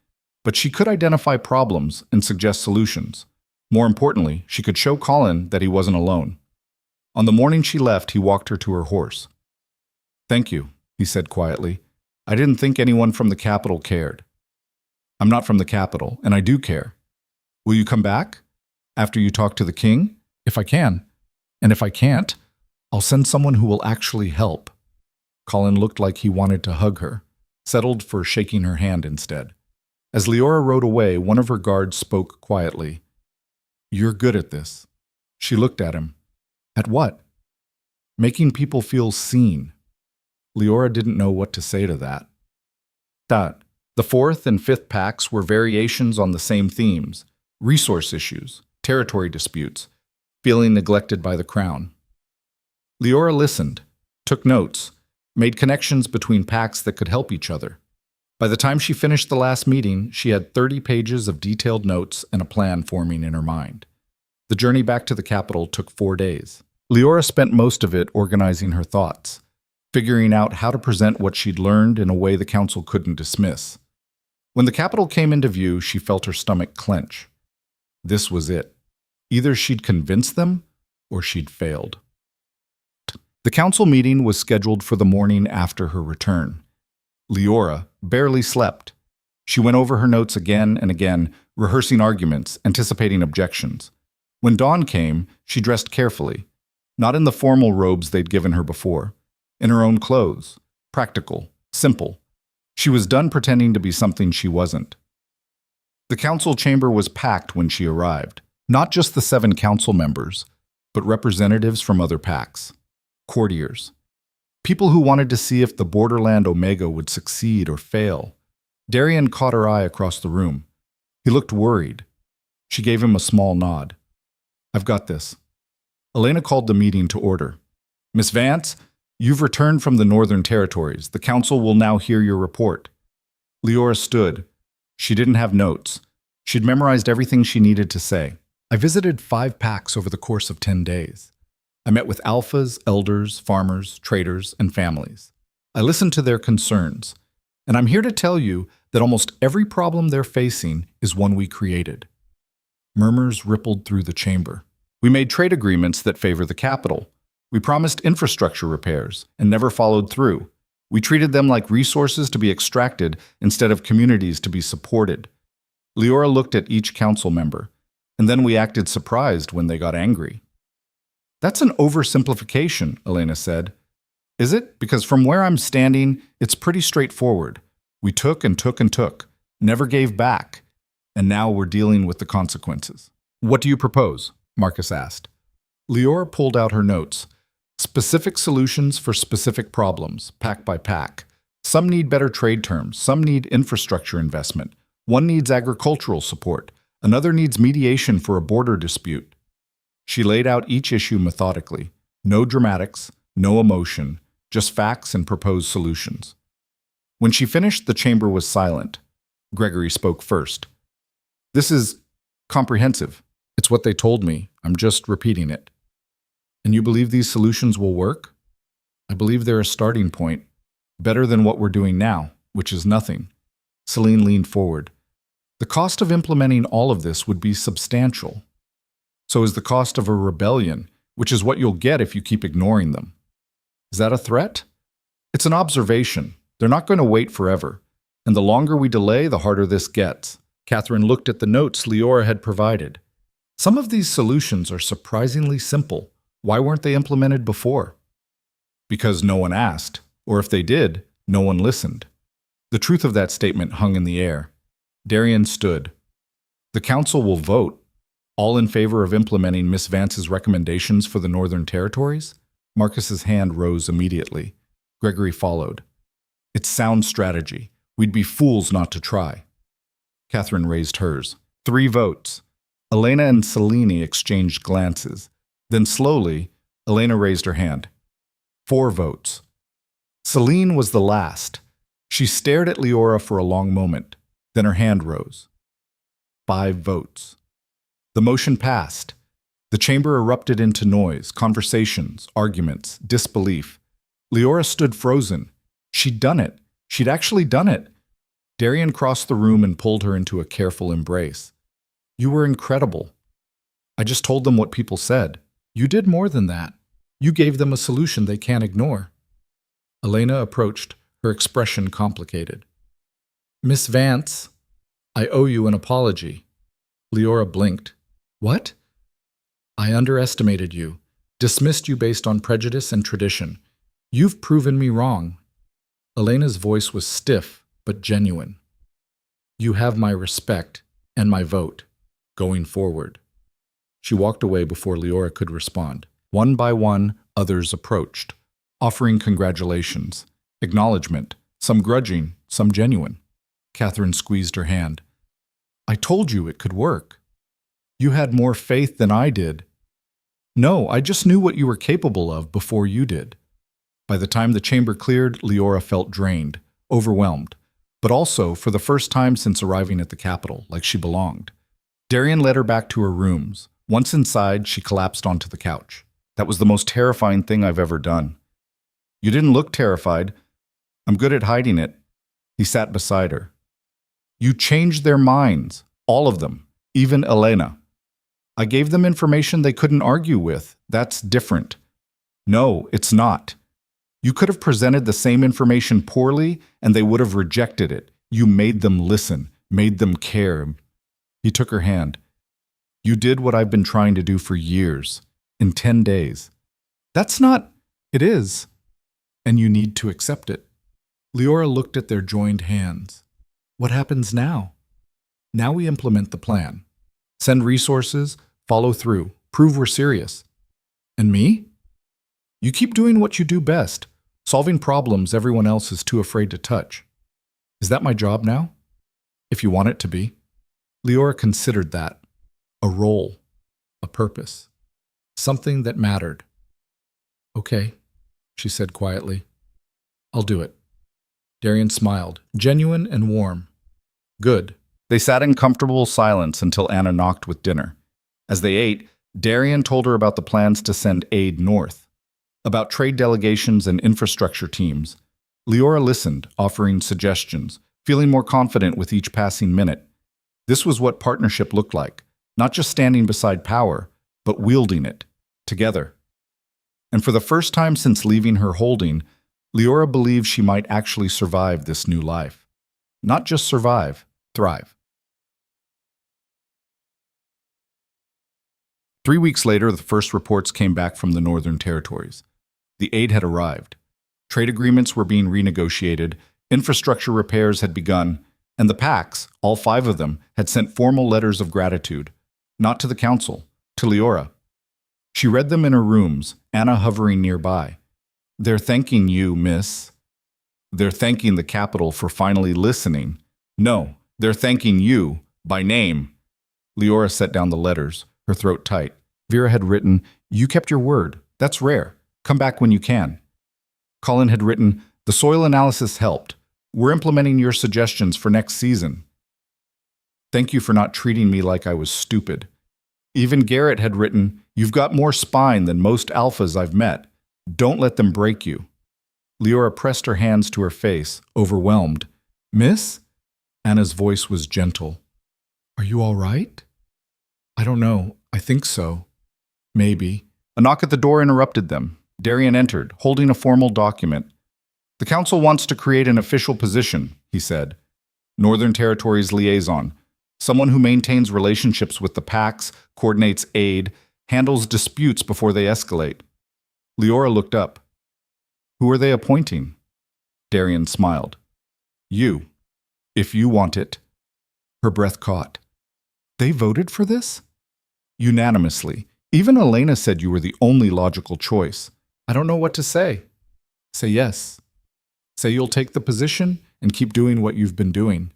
but she could identify problems and suggest solutions. More importantly, she could show Colin that he wasn't alone. On the morning she left, he walked her to her horse. Thank you, he said quietly. I didn't think anyone from the capital cared. I'm not from the capital, and I do care. Will you come back? After you talk to the king? If I can. And if I can't, I'll send someone who will actually help. Colin looked like he wanted to hug her, settled for shaking her hand instead. As Liora rode away, one of her guards spoke quietly. You're good at this. She looked at him. At what? Making people feel seen. Liora didn't know what to say to that. The fourth and fifth packs were variations on the same themes: resource issues, territory disputes, feeling neglected by the crown. Liora listened, took notes, made connections between packs that could help each other. By the time she finished the last meeting, she had 30 pages of detailed notes and a plan forming in her mind. The journey back to the capital took 4 days. Liora spent most of it organizing her thoughts, figuring out how to present what she'd learned in a way the council couldn't dismiss. When the capital came into view, she felt her stomach clench. This was it. Either she'd convinced them, or she'd failed. The council meeting was scheduled for the morning after her return. Liora barely slept. She went over her notes again and again, rehearsing arguments, anticipating objections. When dawn came, she dressed carefully, not in the formal robes they'd given her before, in her own clothes, practical, simple. She was done pretending to be something she wasn't. The council chamber was packed when she arrived, not just the 7 council members, but representatives from other packs, courtiers, people who wanted to see if the Borderland Omega would succeed or fail. Darian caught her eye across the room. He looked worried. She gave him a small nod. I've got this. Elena called the meeting to order. Miss Vance, You've returned from the Northern Territories. The council will now hear your report. Liora stood. She didn't have notes. She'd memorized everything she needed to say. I visited 5 packs over the course of 10 days. I met with alphas, elders, farmers, traders, and families. I listened to their concerns. And I'm here to tell you that almost every problem they're facing is one we created. Murmurs rippled through the chamber. We made trade agreements that favor the capital. We promised infrastructure repairs and never followed through. We treated them like resources to be extracted instead of communities to be supported. Liora looked at each council member, and then we acted surprised when they got angry. That's an oversimplification, Elena said. Is it? Because from where I'm standing, it's pretty straightforward. We took and took and took, never gave back, and now we're dealing with the consequences. What do you propose? Marcus asked. Liora pulled out her notes. Specific solutions for specific problems, pack by pack. Some need better trade terms, some need infrastructure investment. One needs agricultural support, another needs mediation for a border dispute. She laid out each issue methodically. No dramatics, no emotion, just facts and proposed solutions. When she finished, the chamber was silent. Gregory spoke first. This is comprehensive. It's what they told me. I'm just repeating it. And you believe these solutions will work? I believe they're a starting point, better than what we're doing now, which is nothing. Celine leaned forward. The cost of implementing all of this would be substantial. So is the cost of a rebellion, which is what you'll get if you keep ignoring them. Is that a threat? It's an observation. They're not going to wait forever. And the longer we delay, the harder this gets. Catherine looked at the notes Liora had provided. Some of these solutions are surprisingly simple. Why weren't they implemented before? Because no one asked, or if they did, no one listened. The truth of that statement hung in the air. Darian stood. The council will vote. All in favor of implementing Miss Vance's recommendations for the Northern Territories? Marcus's hand rose immediately. Gregory followed. It's sound strategy. We'd be fools not to try. Catherine raised hers. 3 votes. Elena and Celine exchanged glances. Then slowly, Elena raised her hand. 4 votes. Celine was the last. She stared at Liora for a long moment. Then her hand rose. 5 votes. The motion passed. The chamber erupted into noise, conversations, arguments, disbelief. Liora stood frozen. She'd done it. She'd actually done it. Darian crossed the room and pulled her into a careful embrace. You were incredible. I just told them what people said. You did more than that. You gave them a solution they can't ignore. Elena approached, her expression complicated. Miss Vance, I owe you an apology. Liora blinked. What? I underestimated you, dismissed you based on prejudice and tradition. You've proven me wrong. Elena's voice was stiff, but genuine. You have my respect and my vote, going forward. She walked away before Liora could respond. One by one, others approached, offering congratulations, acknowledgement, some grudging, some genuine. Catherine squeezed her hand. I told you it could work. You had more faith than I did. No, I just knew what you were capable of before you did. By the time the chamber cleared, Liora felt drained, overwhelmed, but also, for the first time since arriving at the capital, like she belonged. Darian led her back to her rooms. Once inside, she collapsed onto the couch. That was the most terrifying thing I've ever done. You didn't look terrified. I'm good at hiding it. He sat beside her. You changed their minds, all of them, even Elena. I gave them information they couldn't argue with. That's different. No, it's not. You could have presented the same information poorly, and they would have rejected it. You made them listen, made them care. He took her hand. You did what I've been trying to do for years, in 10 days. That's not... It is. And you need to accept it. Liora looked at their joined hands. What happens now? Now we implement the plan. Send resources, follow through, prove we're serious. And me? You keep doing what you do best, solving problems everyone else is too afraid to touch. Is that my job now? If you want it to be. Liora considered that. A role, a purpose, something that mattered. Okay, she said quietly. I'll do it. Darian smiled, genuine and warm. Good. They sat in comfortable silence until Anna knocked with dinner. As they ate, Darian told her about the plans to send aid north, about trade delegations and infrastructure teams. Liora listened, offering suggestions, feeling more confident with each passing minute. This was what partnership looked like, not just standing beside power, but wielding it, together. And for the first time since leaving her holding, Liora believed she might actually survive this new life. Not just survive, thrive. 3 weeks later, the first reports came back from the Northern Territories. The aid had arrived. Trade agreements were being renegotiated, infrastructure repairs had begun, and the packs, all 5 of them, had sent formal letters of gratitude, not to the council, to Liora. She read them in her rooms, Anna hovering nearby. They're thanking you, miss. They're thanking the capital for finally listening. No, they're thanking you, by name. Liora set down the letters, her throat tight. Vera had written, you kept your word. That's rare. Come back when you can. Colin had written, the soil analysis helped. We're implementing your suggestions for next season. Thank you for not treating me like I was stupid. Even Garrett had written, you've got more spine than most alphas I've met. Don't let them break you. Liora pressed her hands to her face, overwhelmed. Miss? Anna's voice was gentle. Are you all right? I don't know. I think so. Maybe. A knock at the door interrupted them. Darian entered, holding a formal document. The council wants to create an official position, he said. Northern Territories liaison. Someone who maintains relationships with the packs, coordinates aid, handles disputes before they escalate. Liora looked up. Who are they appointing? Darian smiled. You. If you want it. Her breath caught. They voted for this? Unanimously. Even Elena said you were the only logical choice. I don't know what to say. Say yes. Say you'll take the position and keep doing what you've been doing.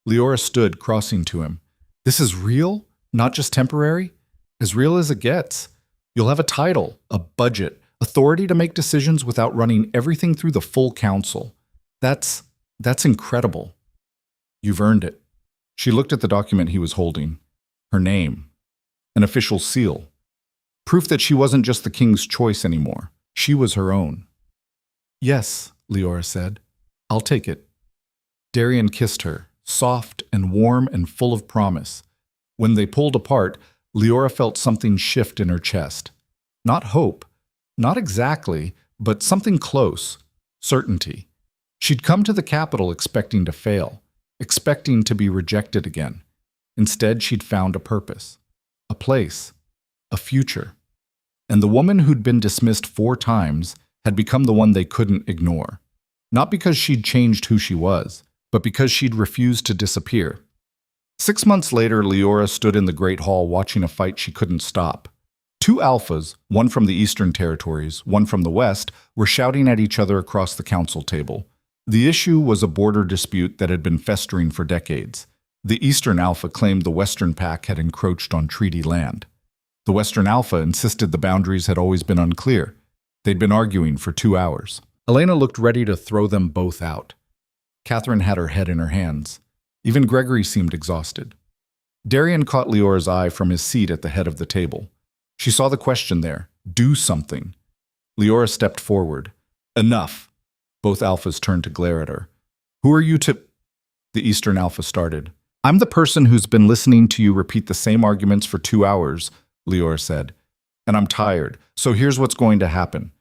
Liora stood, crossing to him. This is real, not just temporary. As real as it gets. You'll have a title, a budget, authority to make decisions without running everything through the full council. That's incredible. You've earned it. She looked at the document he was holding. Her name. An official seal. Proof that she wasn't just the king's choice anymore. She was her own. Yes, Liora said. I'll take it. Darian kissed her, soft and warm and full of promise. When they pulled apart, Liora felt something shift in her chest. Not hope, not exactly, but something close. Certainty. She'd come to the capital expecting to fail, expecting to be rejected again. Instead, she'd found a purpose, a place, a future. And the woman who'd been dismissed 4 times had become the one they couldn't ignore. Not because she'd changed who she was, but because she'd refused to disappear. 6 months later, Liora stood in the Great Hall watching a fight she couldn't stop. 2 alphas, one from the Eastern Territories, one from the West, were shouting at each other across the council table. The issue was a border dispute that had been festering for decades. The Eastern Alpha claimed the Western Pack had encroached on treaty land. The Western Alpha insisted the boundaries had always been unclear. They'd been arguing for 2 hours. Elena looked ready to throw them both out. Catherine had her head in her hands. Even Gregory seemed exhausted. Darian caught Liora's eye from his seat at the head of the table. She saw the question there. Do something. Liora stepped forward. Enough. Both alphas turned to glare at her. Who are you to... The Eastern Alpha started. I'm the person who's been listening to you repeat the same arguments for 2 hours, Liora said. And I'm tired, so here's what's going to happen.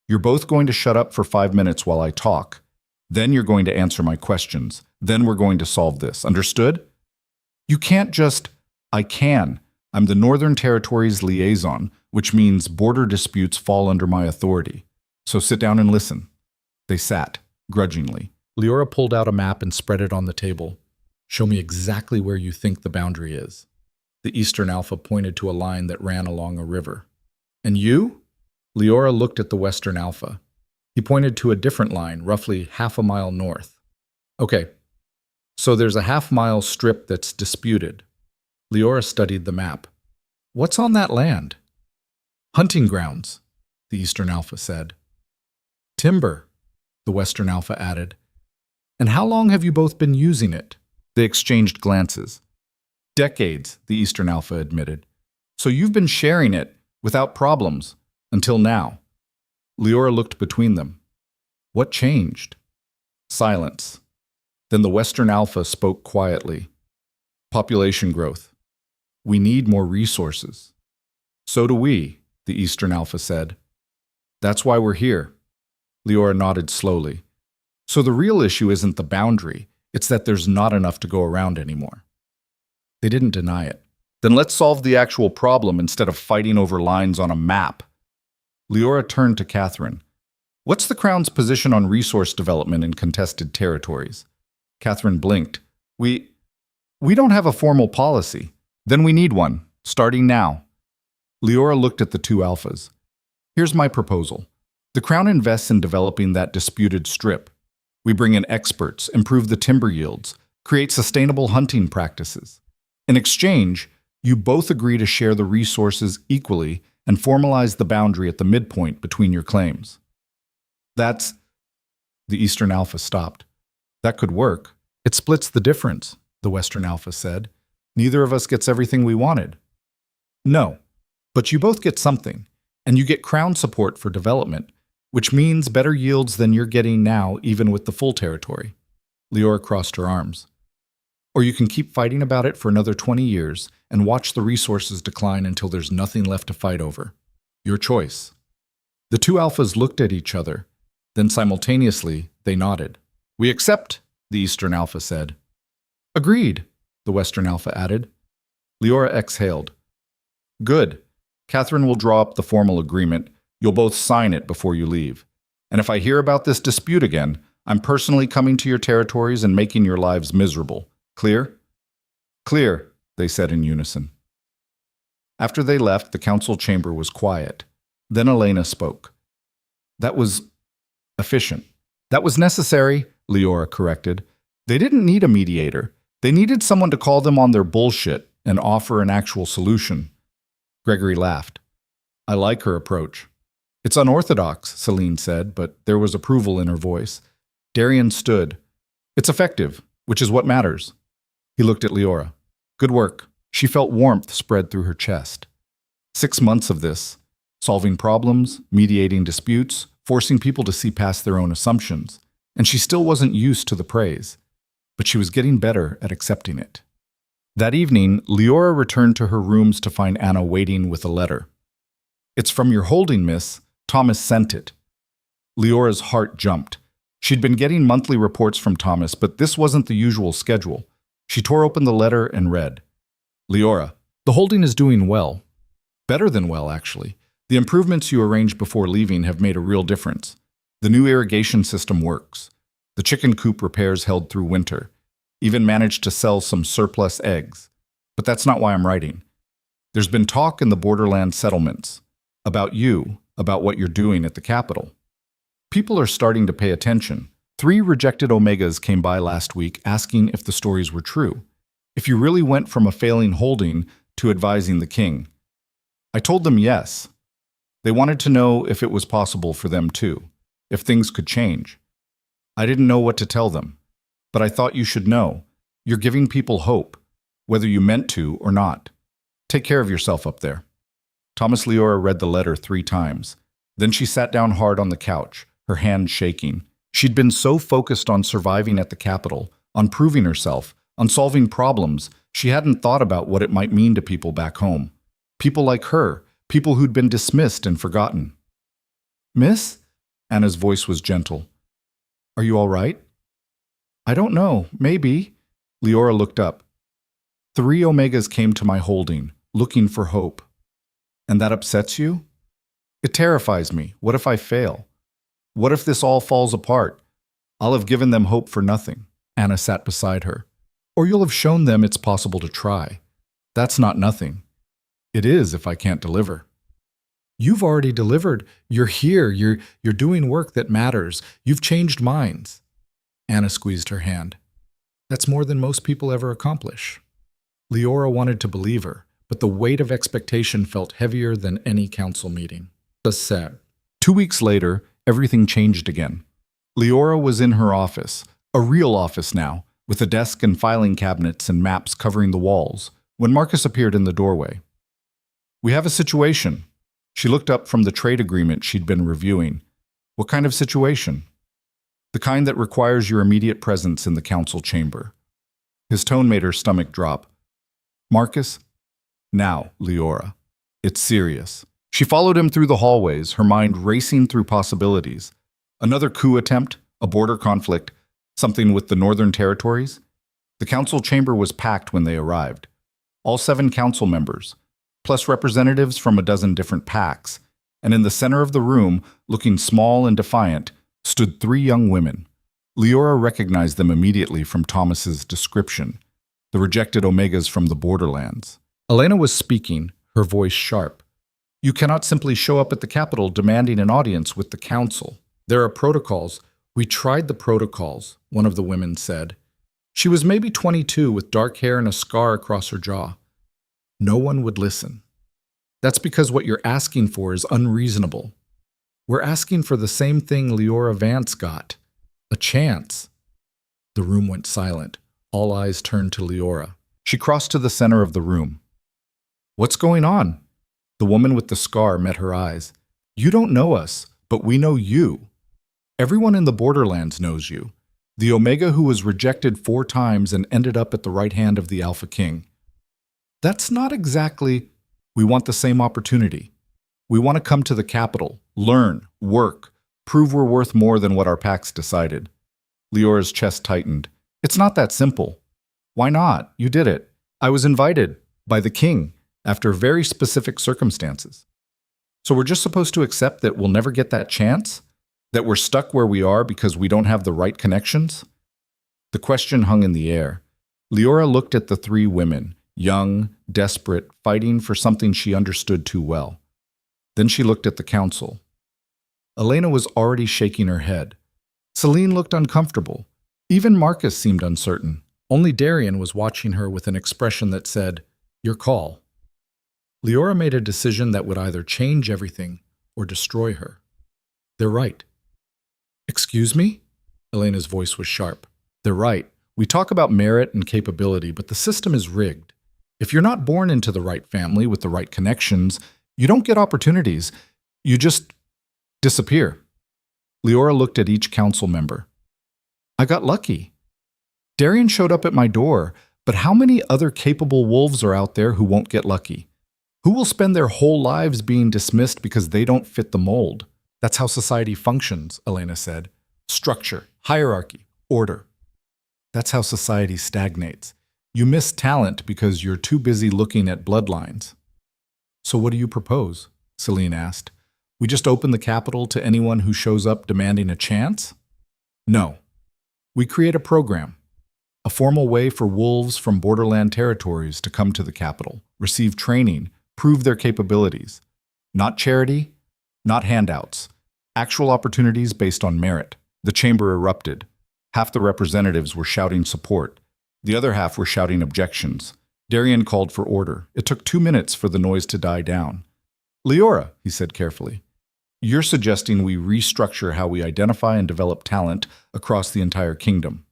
You're both going to shut up for 5 minutes while I talk. Then you're going to answer my questions. Then we're going to solve this. Understood? You can't just... I can. I'm the Northern Territories liaison, which means border disputes fall under my authority. So sit down and listen. They sat, grudgingly. Liora pulled out a map and spread it on the table. Show me exactly where you think the boundary is. The Eastern Alpha pointed to a line that ran along a river. And you? Liora looked at the Western Alpha. He pointed to a different line, roughly half a mile north. Okay, so there's a half-mile strip that's disputed. Liora studied the map. What's on that land? Hunting grounds, the Eastern Alpha said. Timber, the Western Alpha added. And how long have you both been using it? They exchanged glances. Decades, the Eastern Alpha admitted. So you've been sharing it without problems until now. Liora looked between them. What changed? Silence. Then the Western Alpha spoke quietly. Population growth. We need more resources. So do we, the Eastern Alpha said. That's why we're here. Liora nodded slowly. So the real issue isn't the boundary, it's that there's not enough to go around anymore. They didn't deny it. Then let's solve the actual problem instead of fighting over lines on a map. Liora turned to Catherine. What's the Crown's position on resource development in contested territories? Catherine blinked. We don't have a formal policy. Then we need one, starting now. Liora looked at the two alphas. Here's my proposal. The Crown invests in developing that disputed strip. We bring in experts, improve the timber yields, create sustainable hunting practices. In exchange, you both agree to share the resources equally and formalize the boundary at the midpoint between your claims. That's... The Eastern Alpha stopped. That could work. It splits the difference, the Western Alpha said. Neither of us gets everything we wanted. No, but you both get something, and you get Crown support for development, which means better yields than you're getting now even with the full territory. Liora crossed her arms. Or you can keep fighting about it for another 20 years and watch the resources decline until there's nothing left to fight over. Your choice. The two alphas looked at each other. Then simultaneously, they nodded. We accept, the Eastern Alpha said. Agreed, the Western Alpha added. Liora exhaled. Good. Catherine will draw up the formal agreement. You'll both sign it before you leave. And if I hear about this dispute again, I'm personally coming to your territories and making your lives miserable. Clear? Clear, they said in unison. After they left, the council chamber was quiet. Then Elena spoke. That was efficient. That was necessary, Liora corrected. They didn't need a mediator. They needed someone to call them on their bullshit and offer an actual solution. Gregory laughed. I like her approach. It's unorthodox, Celine said, but there was approval in her voice. Darian stood. It's effective, which is what matters. He looked at Liora. Good work. She felt warmth spread through her chest. 6 months of this. Solving problems, mediating disputes, forcing people to see past their own assumptions. And she still wasn't used to the praise. But she was getting better at accepting it. That evening, Liora returned to her rooms to find Anna waiting with a letter. It's from your holding, miss. Thomas sent it. Leora's heart jumped. She'd been getting monthly reports from Thomas, but this wasn't the usual schedule. She tore open the letter and read. Liora, the holding is doing well. Better than well, actually. The improvements you arranged before leaving have made a real difference. The new irrigation system works. The chicken coop repairs held through winter. Even managed to sell some surplus eggs. But that's not why I'm writing. There's been talk in the borderland settlements. About you, about what you're doing at the capital. People are starting to pay attention. 3 rejected Omegas came by last week asking if the stories were true. If you really went from a failing holding to advising the king. I told them yes. They wanted to know if it was possible for them too, if things could change. I didn't know what to tell them, but I thought you should know. You're giving people hope, whether you meant to or not. Take care of yourself up there. Thomas Liora read the letter 3 times. Then she sat down hard on the couch, her hand shaking. She'd been so focused on surviving at the capital, on proving herself, on solving problems, she hadn't thought about what it might mean to people back home. People like her, people who'd been dismissed and forgotten. Miss? Anna's voice was gentle. Are you all right? I don't know, maybe. Liora looked up. 3 Omegas came to my holding, looking for hope. And that upsets you? It terrifies me. What if I fail? What if this all falls apart? I'll have given them hope for nothing. Anna sat beside her. Or you'll have shown them it's possible to try. That's not nothing. It is if I can't deliver. You've already delivered. You're here. You're doing work that matters. You've changed minds. Anna squeezed her hand. That's more than most people ever accomplish. Liora wanted to believe her, but the weight of expectation felt heavier than any council meeting. Just sad. 2 weeks later, everything changed again. Liora was in her office, a real office now, with a desk and filing cabinets and maps covering the walls, when Marcus appeared in the doorway. "We have a situation." She looked up from the trade agreement she'd been reviewing. "What kind of situation?" "The kind that requires your immediate presence in the council chamber." His tone made her stomach drop. "Marcus?" "Now, Liora. It's serious." She followed him through the hallways, her mind racing through possibilities. Another coup attempt, a border conflict, something with the Northern Territories? The council chamber was packed when they arrived. All 7 council members, plus representatives from a dozen different packs, and in the center of the room, looking small and defiant, stood 3 young women. Liora recognized them immediately from Thomas's description, the rejected Omegas from the borderlands. Elena was speaking, her voice sharp. "You cannot simply show up at the Capitol demanding an audience with the council. There are protocols." "We tried the protocols," one of the women said. She was maybe 22 with dark hair and a scar across her jaw. "No one would listen." "That's because what you're asking for is unreasonable. We're asking for the same thing Liora Vance got. A chance." The room went silent. All eyes turned to Liora. She crossed to the center of the room. "What's going on?" The woman with the scar met her eyes. "You don't know us, but we know you. Everyone in the borderlands knows you. The Omega who was rejected 4 times and ended up at the right hand of the Alpha King." "That's not exactly—" "We want the same opportunity. We want to come to the Capitol, learn, work, prove we're worth more than what our packs decided." Liora's chest tightened. "It's not that simple." "Why not? You did it. I was invited. By the king. After very specific circumstances. So we're just supposed to accept that we'll never get that chance? That we're stuck where we are because we don't have the right connections?" The question hung in the air. Liora looked at the 3 women, young, desperate, fighting for something she understood too well. Then she looked at the council. Elena was already shaking her head. Celine looked uncomfortable. Even Marcus seemed uncertain. Only Darian was watching her with an expression that said, "Your call." Liora made a decision that would either change everything or destroy her. "They're right." "Excuse me?" Elena's voice was sharp. "They're right. We talk about merit and capability, but the system is rigged. If you're not born into the right family with the right connections, you don't get opportunities. You just disappear." Liora looked at each council member. "I got lucky. Darian showed up at my door, but how many other capable wolves are out there who won't get lucky? Who will spend their whole lives being dismissed because they don't fit the mold?" "That's how society functions," Elena said. "Structure, hierarchy, order. That's how society stagnates. You miss talent because you're too busy looking at bloodlines." "So what do you propose?" Celine asked. "We just open the Capitol to anyone who shows up demanding a chance?" "No. We create a program. A formal way for wolves from borderland territories to come to the Capitol, receive training, prove their capabilities. Not charity, not handouts. Actual opportunities based on merit." The chamber erupted. Half the representatives were shouting support. The other half were shouting objections. Darian called for order. It took 2 minutes for the noise to die down. "Liora," he said carefully, "you're suggesting we restructure how we identify and develop talent across the entire kingdom."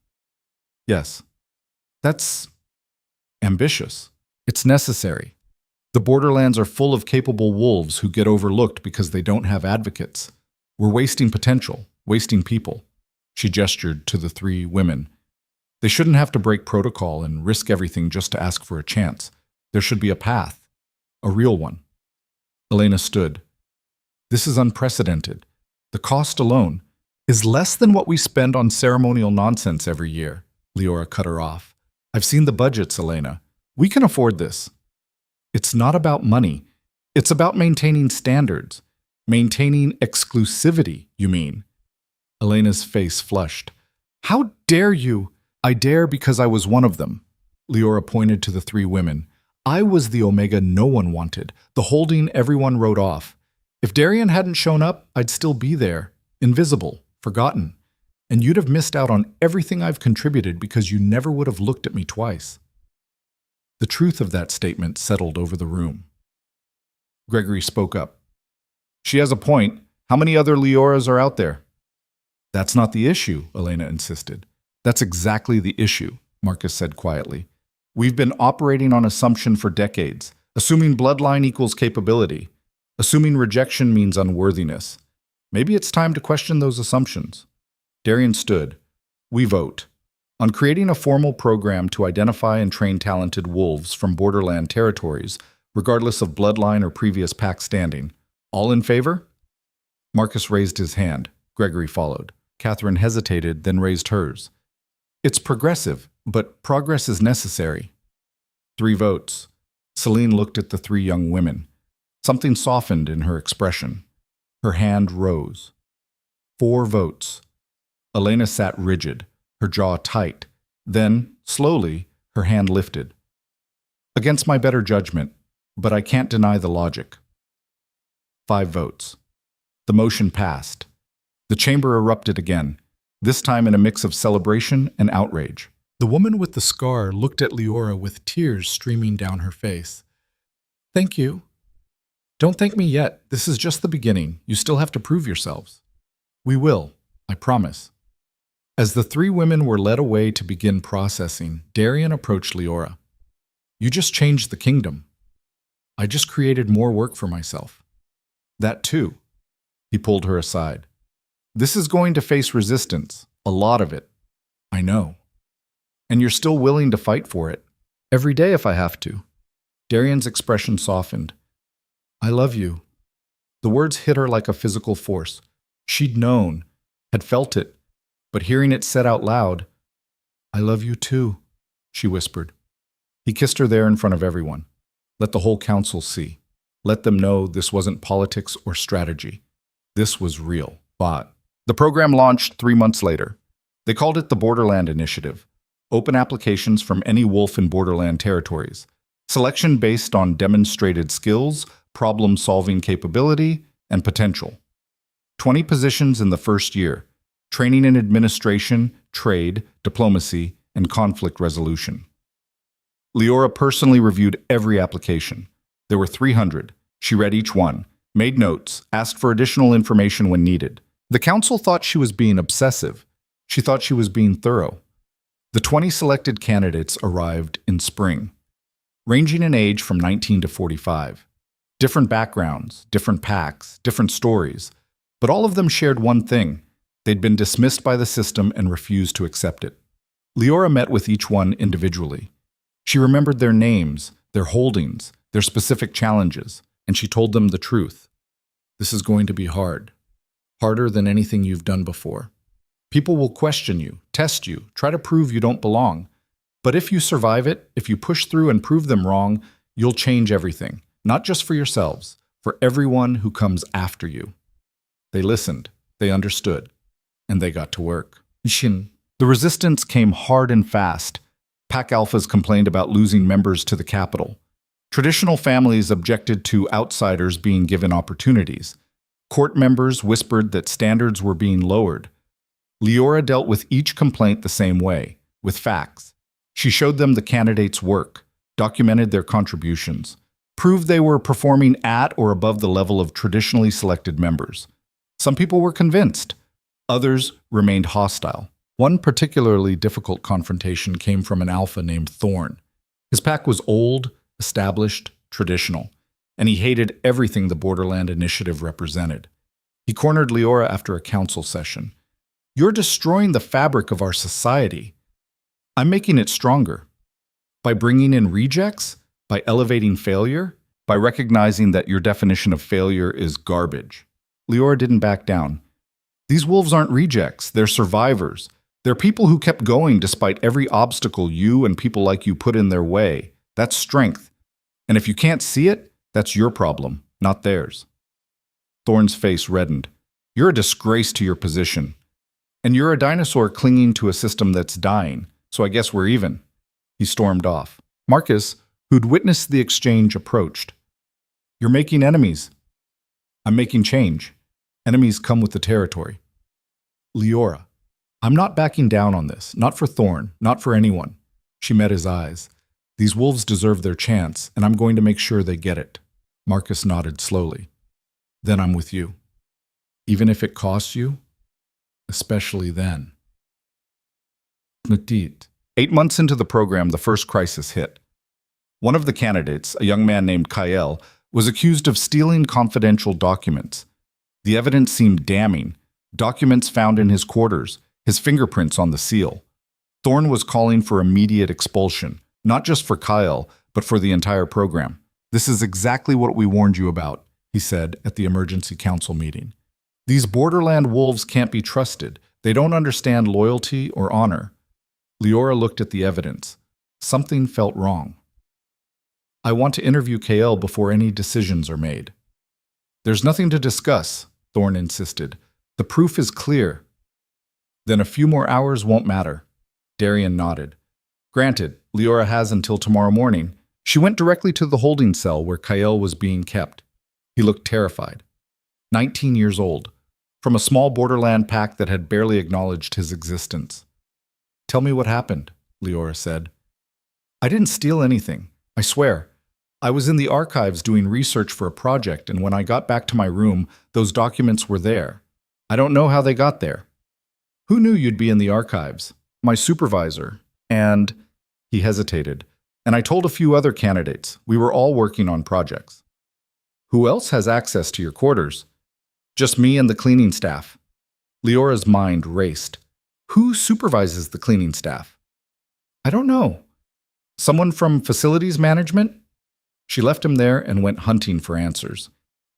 "Yes." "That's ambitious." "It's necessary. The borderlands are full of capable wolves who get overlooked because they don't have advocates. We're wasting potential, wasting people." She gestured to the 3 women. "They shouldn't have to break protocol and risk everything just to ask for a chance. There should be a path, a real one." Elena stood. "This is unprecedented. The cost alone is less than what we spend on ceremonial nonsense every year." Liora cut her off. "I've seen the budgets, Elena. We can afford this." "It's not about money. It's about maintaining standards. Maintaining exclusivity, you mean?" Elena's face flushed. "How dare you?" "I dare because I was one of them." Liora pointed to the 3 women. "I was the Omega no one wanted, the holding everyone wrote off. If Darian hadn't shown up, I'd still be there, invisible, forgotten. And you'd have missed out on everything I've contributed because you never would have looked at me twice." The truth of that statement settled over the room. Gregory spoke up. "She has a point. How many other Leoras are out there? That's not the issue, Elena insisted. That's exactly the issue, Marcus said quietly. We've been operating on assumption for decades, assuming bloodline equals capability, assuming rejection means unworthiness. Maybe it's time to question those assumptions. Darian stood. We vote on creating a formal program to identify and train talented wolves from borderland territories, regardless of bloodline or previous pack standing. All in favor? Marcus raised his hand. Gregory followed. Catherine hesitated, then raised hers. It's progressive, but progress is necessary. 3 votes. Celine looked at the 3 young women. Something softened in her expression. Her hand rose. 4 votes. Elena sat rigid, her jaw tight. Then, slowly, her hand lifted. Against my better judgment, but I can't deny the logic. 5 votes. The motion passed. The chamber erupted again, this time in a mix of celebration and outrage. The woman with the scar looked at Liora with tears streaming down her face. Thank you. Don't thank me yet. This is just the beginning. You still have to prove yourselves. We will, I promise. As the 3 women were led away to begin processing, Darian approached Liora. You just changed the kingdom. I just created more work for myself. That too. He pulled her aside. This is going to face resistance, a lot of it. I know. And you're still willing to fight for it. Every day if I have to. Darian's expression softened. I love you. The words hit her like a physical force. She'd known, had felt it, but hearing it said out loud, I love you too, she whispered. He kissed her there in front of everyone. Let the whole council see. Let them know this wasn't politics or strategy. This was real. But the program launched 3 months later. They called it the Borderland Initiative. Open applications from any wolf in borderland territories. Selection based on demonstrated skills, problem-solving capability, and potential. 20 positions in the first year. Training in administration, trade, diplomacy, and conflict resolution. Liora personally reviewed every application. There were 300. She read each one, made notes, asked for additional information when needed. The council thought she was being obsessive. She thought she was being thorough. The 20 selected candidates arrived in spring, ranging in age from 19 to 45. Different backgrounds, different packs, different stories, but all of them shared one thing. They'd been dismissed by the system and refused to accept it. Liora met with each one individually. She remembered their names, their holdings, their specific challenges, and she told them the truth. This is going to be hard. Harder than anything you've done before. People will question you, test you, try to prove you don't belong. But if you survive it, if you push through and prove them wrong, you'll change everything. Not just for yourselves, for everyone who comes after you. They listened, they understood, and they got to work. The resistance came hard and fast. Pack alphas complained about losing members to the capital. Traditional families objected to outsiders being given opportunities. Court members whispered that standards were being lowered. Liora dealt with each complaint the same way, with facts. She showed them the candidates' work, documented their contributions, proved they were performing at or above the level of traditionally selected members. Some people were convinced. Others remained hostile. One particularly difficult confrontation came from an alpha named Thorn. His pack was old, established, traditional, and he hated everything the Borderland Initiative represented. He cornered Liora after a council session. You're destroying the fabric of our society. I'm making it stronger. By bringing in rejects, by elevating failure, by recognizing that your definition of failure is garbage. Liora didn't back down. These wolves aren't rejects, they're survivors. They're people who kept going despite every obstacle you and people like you put in their way. That's strength. And if you can't see it, that's your problem, not theirs. Thorn's face reddened. You're a disgrace to your position. And you're a dinosaur clinging to a system that's dying, so I guess we're even. He stormed off. Marcus, who'd witnessed the exchange, approached. You're making enemies. I'm making change. Enemies come with the territory. Liora, I'm not backing down on this, not for Thorn, not for anyone. She met his eyes. These wolves deserve their chance, and I'm going to make sure they get it. Marcus nodded slowly. Then I'm with you. even if it costs you, especially then. 8 months into the program, the first crisis hit. One of the candidates, a young man named Kyle, was accused of stealing confidential documents. The evidence seemed damning. Documents found in his quarters, his fingerprints on the seal. Thorne was calling for immediate expulsion, not just for Kyle, but for the entire program. "This is exactly what we warned you about," he said at the emergency council meeting. "These borderland wolves can't be trusted. They don't understand loyalty or honor." Liora looked at the evidence. Something felt wrong. "I want to interview KL before any decisions are made." "There's nothing to discuss," Thorne insisted. "The proof is clear." "Then a few more hours won't matter." Darian nodded. "Granted, Liora has until tomorrow morning." She went directly to the holding cell where Kyle was being kept. He looked terrified. 19 years old, from a small borderland pack that had barely acknowledged his existence. "Tell me what happened," Liora said. "I didn't steal anything, I swear. I was in the archives doing research for a project, and when I got back to my room, those documents were there. I don't know how they got there." "Who knew you'd be in the archives?" "My supervisor. And—" He hesitated. "And I told a few other candidates. We were all working on projects." "Who else has access to your quarters?" "Just me and the cleaning staff." Liora's mind raced. "Who supervises the cleaning staff?" "I don't know. Someone from facilities management?" She left him there and went hunting for answers.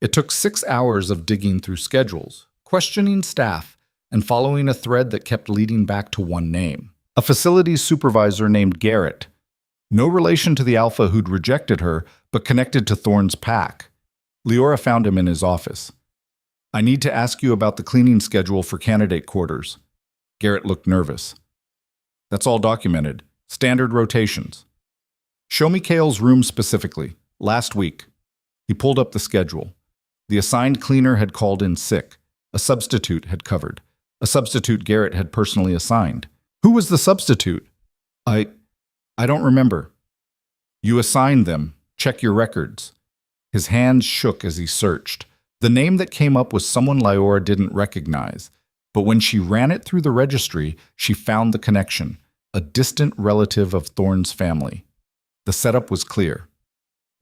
It took 6 hours of digging through schedules, questioning staff, and following a thread that kept leading back to one name. A facilities supervisor named Garrett. No relation to the alpha who'd rejected her, but connected to Thorne's pack. Liora found him in his office. "I need to ask you about the cleaning schedule for candidate quarters." Garrett looked nervous. "That's all documented. Standard rotations." "Show me Kale's room specifically. Last week." He pulled up the schedule. The assigned cleaner had called in sick. A substitute had covered. A substitute Garrett had personally assigned. "Who was the substitute?" I don't remember." "You assigned them. Check your records." His hands shook as he searched. The name that came up was someone Liora didn't recognize. But when she ran it through the registry, she found the connection. A distant relative of Thorne's family. The setup was clear.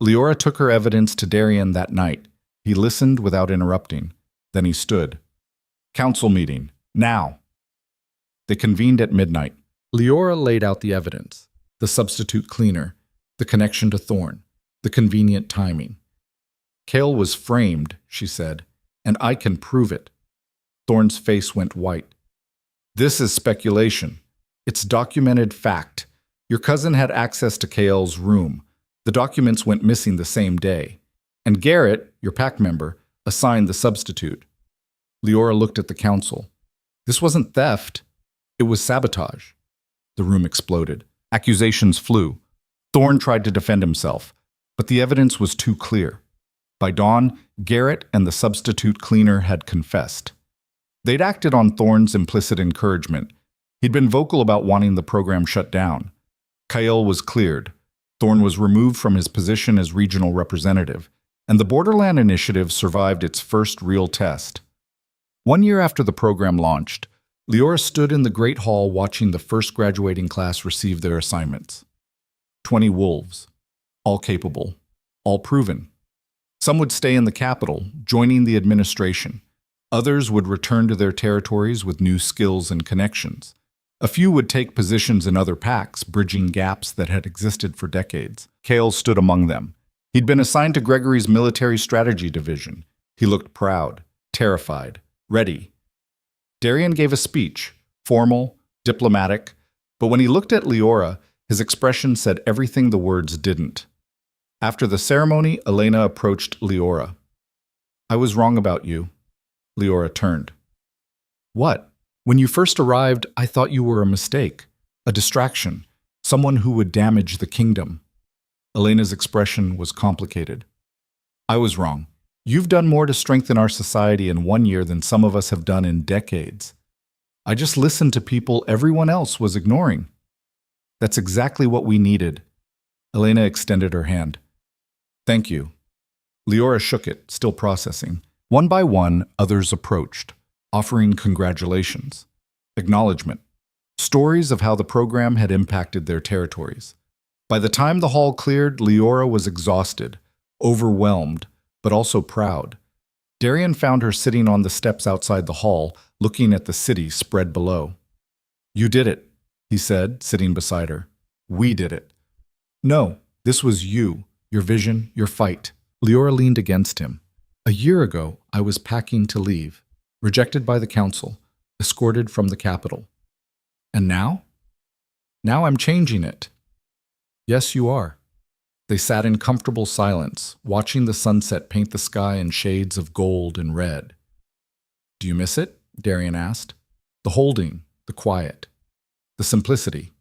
Liora took her evidence to Darian that night. He listened without interrupting. Then he stood. "Council meeting. Now." They convened at midnight. Liora laid out the evidence. The substitute cleaner. The connection to Thorne. The convenient timing. "Kale was framed," she said, "and I can prove it." Thorne's face went white. "This is speculation. It's documented fact. Your cousin had access to Kale's room. The documents went missing the same day. And Garrett, your pack member, assigned the substitute." Liora looked at the council. This wasn't theft. It was sabotage. The room exploded. Accusations flew. Thorne tried to defend himself, but the evidence was too clear. By dawn, Garrett and the substitute cleaner had confessed. They'd acted on Thorne's implicit encouragement. He'd been vocal about wanting the program shut down. Kyle was cleared. Thorne was removed from his position as regional representative, and the Borderland Initiative survived its first real test. 1 year after the program launched, Liora stood in the Great Hall watching the first graduating class receive their assignments. 20 wolves, all capable, all proven. Some would stay in the capital, joining the administration. Others would return to their territories with new skills and connections. A few would take positions in other packs, bridging gaps that had existed for decades. Kale stood among them. He'd been assigned to Gregory's military strategy division. He looked proud, terrified, ready. Darian gave a speech, formal, diplomatic, but when he looked at Liora, his expression said everything the words didn't. After the ceremony, Elena approached Liora. "I was wrong about you." Liora turned. "What? When you first arrived, I thought you were a mistake, a distraction, someone who would damage the kingdom." Elena's expression was complicated. "I was wrong. You've done more to strengthen our society in 1 year than some of us have done in decades. I just listened to people everyone else was ignoring." "That's exactly what we needed." Elena extended her hand. "Thank you." Liora shook it, still processing. One by one, others approached, offering congratulations, acknowledgement, stories of how the program had impacted their territories. By the time the hall cleared, Liora was exhausted, overwhelmed, but also proud. Darian found her sitting on the steps outside the hall, looking at the city spread below. "You did it," he said, sitting beside her. "We did it." "No, this was you, your vision, your fight." Liora leaned against him. "A year ago, I was packing to leave, rejected by the council, escorted from the capital. And now? Now I'm changing it." "Yes, you are." They sat in comfortable silence, watching the sunset paint the sky in shades of gold and red. "Do you miss it?" Darian asked. "The holding, the quiet, the simplicity."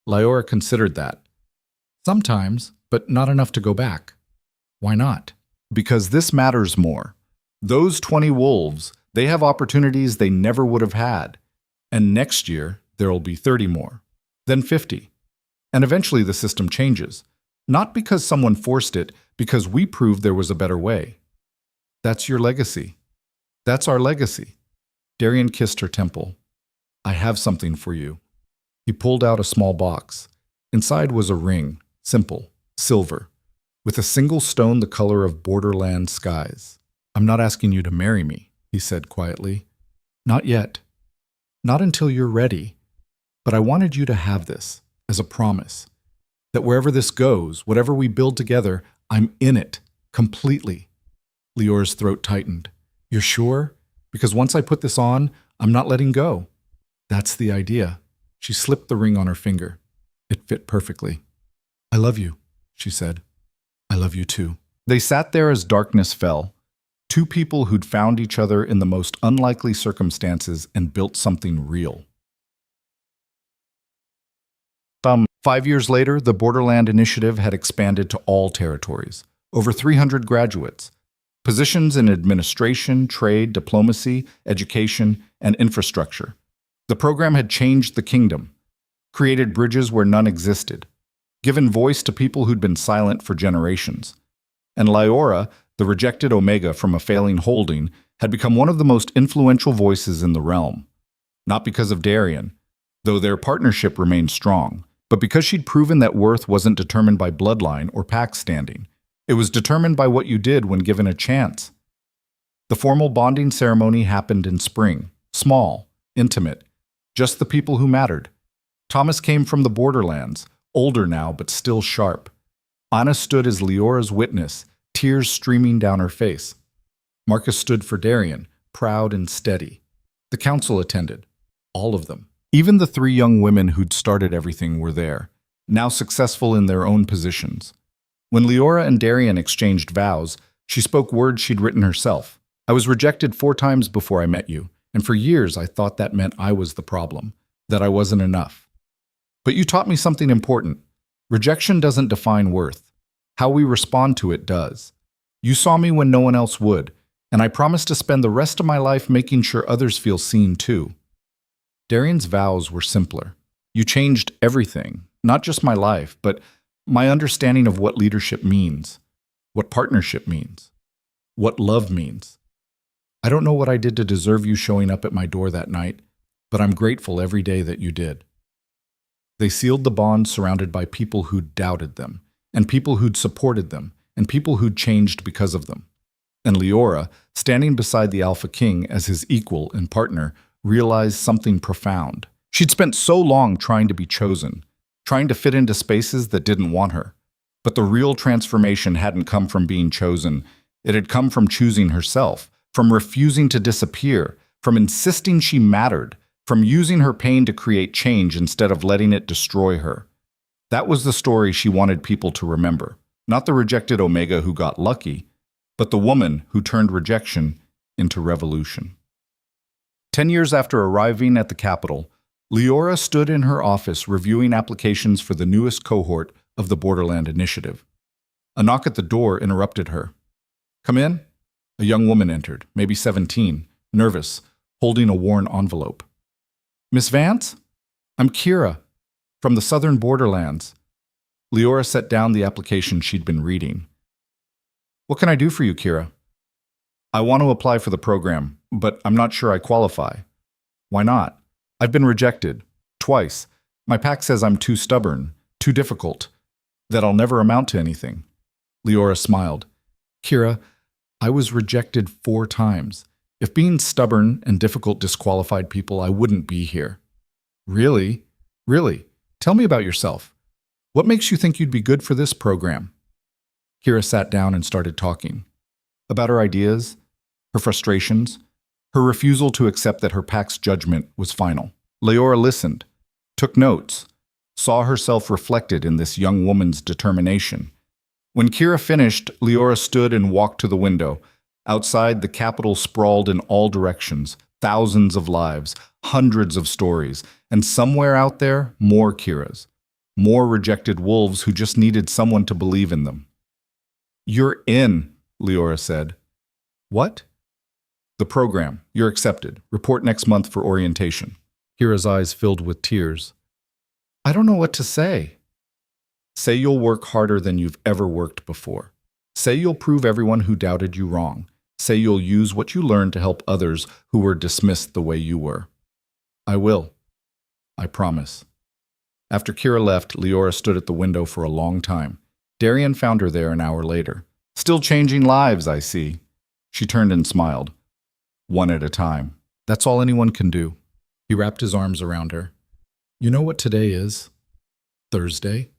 Liora considered that. "Sometimes, but not enough to go back." "Why not?" "Because this matters more. Those 20 wolves, they have opportunities they never would have had. And next year, there'll be 30 more, then 50. And eventually the system changes. Not because someone forced it, because we proved there was a better way. That's your legacy. That's our legacy." Darian kissed her temple. "I have something for you." He pulled out a small box. Inside was a ring, simple, silver, with a single stone the color of borderland skies. "I'm not asking you to marry me," he said quietly. "Not yet. Not until you're ready. But I wanted you to have this, as a promise, that wherever this goes, whatever we build together, I'm in it, completely." Liora's throat tightened. "You're sure? Because once I put this on, I'm not letting go." "That's the idea." She slipped the ring on her finger. It fit perfectly. "I love you," she said. "I love you too." They sat there as darkness fell. Two people who'd found each other in the most unlikely circumstances and built something real. 5 years later, the Borderland Initiative had expanded to all territories. Over 300 graduates. Positions in administration, trade, diplomacy, education, and infrastructure. The program had changed the kingdom, created bridges where none existed, given voice to people who'd been silent for generations. And Liora, the rejected Omega from a failing holding, had become one of the most influential voices in the realm. Not because of Darian, though their partnership remained strong, but because she'd proven that worth wasn't determined by bloodline or pack standing. It was determined by what you did when given a chance. The formal bonding ceremony happened in spring, small, intimate, just the people who mattered. Thomas came from the borderlands, older now but still sharp. Anna stood as Liora's witness, tears streaming down her face. Marcus stood for Darian, proud and steady. The council attended, all of them. Even the 3 young women who'd started everything were there, now successful in their own positions. When Liora and Darian exchanged vows, she spoke words she'd written herself. "I was rejected 4 times before I met you, and for years I thought that meant I was the problem, that I wasn't enough. But you taught me something important. Rejection doesn't define worth. How we respond to it does. You saw me when no one else would, and I promise to spend the rest of my life making sure others feel seen too." Darian's vows were simpler. "You changed everything, not just my life, but my understanding of what leadership means, what partnership means, what love means. I don't know what I did to deserve you showing up at my door that night, but I'm grateful every day that you did." They sealed the bond surrounded by people who'd doubted them, and people who'd supported them, and people who'd changed because of them. And Liora, standing beside the Alpha King as his equal and partner, realized something profound. She'd spent so long trying to be chosen, trying to fit into spaces that didn't want her. But the real transformation hadn't come from being chosen. It had come from choosing herself, from refusing to disappear, from insisting she mattered, from using her pain to create change instead of letting it destroy her. That was the story she wanted people to remember. Not the rejected Omega who got lucky, but the woman who turned rejection into revolution. 10 years after arriving at the capital, Liora stood in her office reviewing applications for the newest cohort of the Borderland Initiative. A knock at the door interrupted her. "Come in?" A young woman entered, maybe 17, nervous, holding a worn envelope. "Miss Vance? I'm Kira, from the southern borderlands." Liora set down the application she'd been reading. "What can I do for you, Kira?" I want to apply for the program, but I'm not sure I qualify. Why not? I've been rejected. Twice. My pack says I'm too stubborn, too difficult, that I'll never amount to anything. Liora smiled. Kira, I was rejected 4 times. If being stubborn and difficult disqualified people, I wouldn't be here. Really? Really? Tell me about yourself. What makes you think you'd be good for this program? Kira sat down and started talking. About her ideas, her frustrations, her refusal to accept that her pack's judgment was final. Liora listened, took notes, saw herself reflected in this young woman's determination. When Kira finished, Liora stood and walked to the window. Outside, the capital sprawled in all directions, thousands of lives, hundreds of stories, and somewhere out there, more Kiras. More rejected wolves who just needed someone to believe in them. "You're in," Liora said. "What?" "The program. You're accepted. Report next month for orientation." Kira's eyes filled with tears. "I don't know what to say." "Say you'll work harder than you've ever worked before. Say you'll prove everyone who doubted you wrong. Say you'll use what you learned to help others who were dismissed the way you were." "I will. I promise." After Kira left, Liora stood at the window for a long time. Darian found her there an hour later. "Still changing lives, I see." She turned and smiled. "One at a time. That's all anyone can do." He wrapped his arms around her. "You know what today is? Thursday.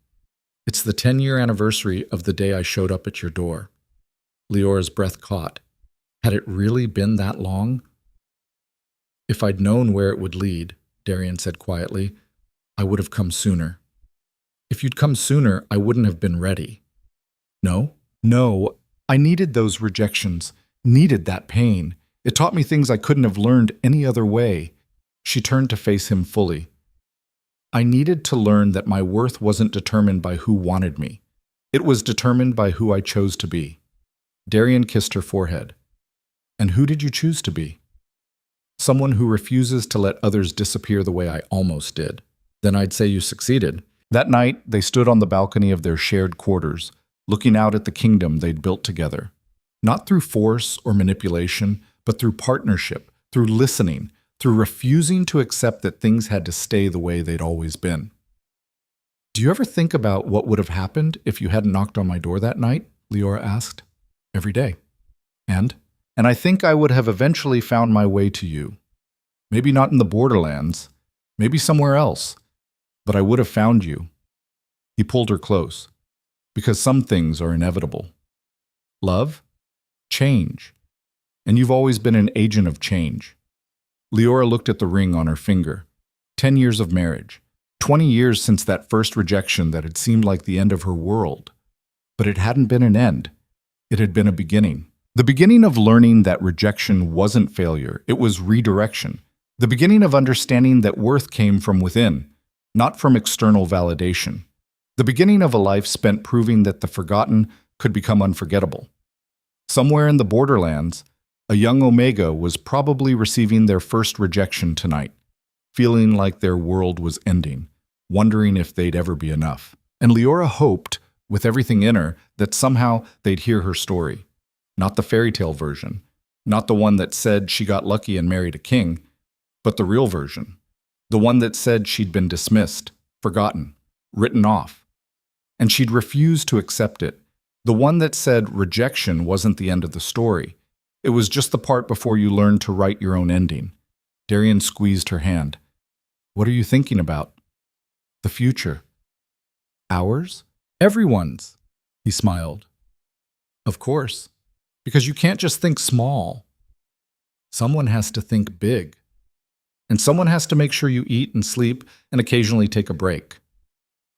It's the 10-year anniversary of the day I showed up at your door." Leora's breath caught. Had it really been that long? "If I'd known where it would lead," Darian said quietly, "I would have come sooner. If you'd come sooner, I wouldn't have been ready." "No? No. I needed those rejections, needed that pain. It taught me things I couldn't have learned any other way." She turned to face him fully. "I needed to learn that my worth wasn't determined by who wanted me. It was determined by who I chose to be." Darian kissed her forehead. "And who did you choose to be?" "Someone who refuses to let others disappear the way I almost did." "Then I'd say you succeeded." That night, they stood on the balcony of their shared quarters, looking out at the kingdom they'd built together. Not through force or manipulation, but through partnership, through listening, through refusing to accept that things had to stay the way they'd always been. "Do you ever think about what would have happened if you hadn't knocked on my door that night?" Liora asked. "Every day." And I think I would have eventually found my way to you. Maybe not in the borderlands, maybe somewhere else, but I would have found you." He pulled her close. "Because some things are inevitable. Love, change, and you've always been an agent of change." Liora looked at the ring on her finger. 10 years of marriage. 20 years since that first rejection that had seemed like the end of her world. But it hadn't been an end. It had been a beginning. The beginning of learning that rejection wasn't failure, it was redirection. The beginning of understanding that worth came from within, not from external validation. The beginning of a life spent proving that the forgotten could become unforgettable. Somewhere in the borderlands, a young Omega was probably receiving their first rejection tonight, feeling like their world was ending, wondering if they'd ever be enough. And Liora hoped, with everything in her, that somehow they'd hear her story. Not the fairy tale version, not the one that said she got lucky and married a king, but the real version. The one that said she'd been dismissed, forgotten, written off. And she'd refused to accept it. The one that said rejection wasn't the end of the story. It was just the part before you learned to write your own ending. Darian squeezed her hand. "What are you thinking about?" "The future." "Ours?" "Everyone's," he smiled. "Of course. Because you can't just think small. Someone has to think big. And someone has to make sure you eat and sleep and occasionally take a break.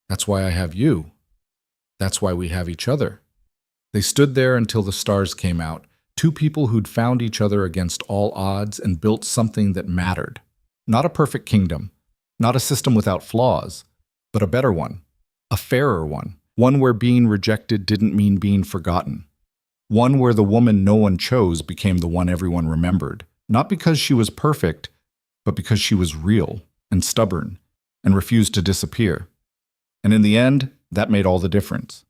That's why I have you. That's why we have each other." They stood there until the stars came out, 2 people who'd found each other against all odds and built something that mattered. Not a perfect kingdom, not a system without flaws, but a better one, a fairer one where being rejected didn't mean being forgotten. One where the woman no one chose became the one everyone remembered, not because she was perfect, but because she was real and stubborn and refused to disappear. And in the end, that made all the difference.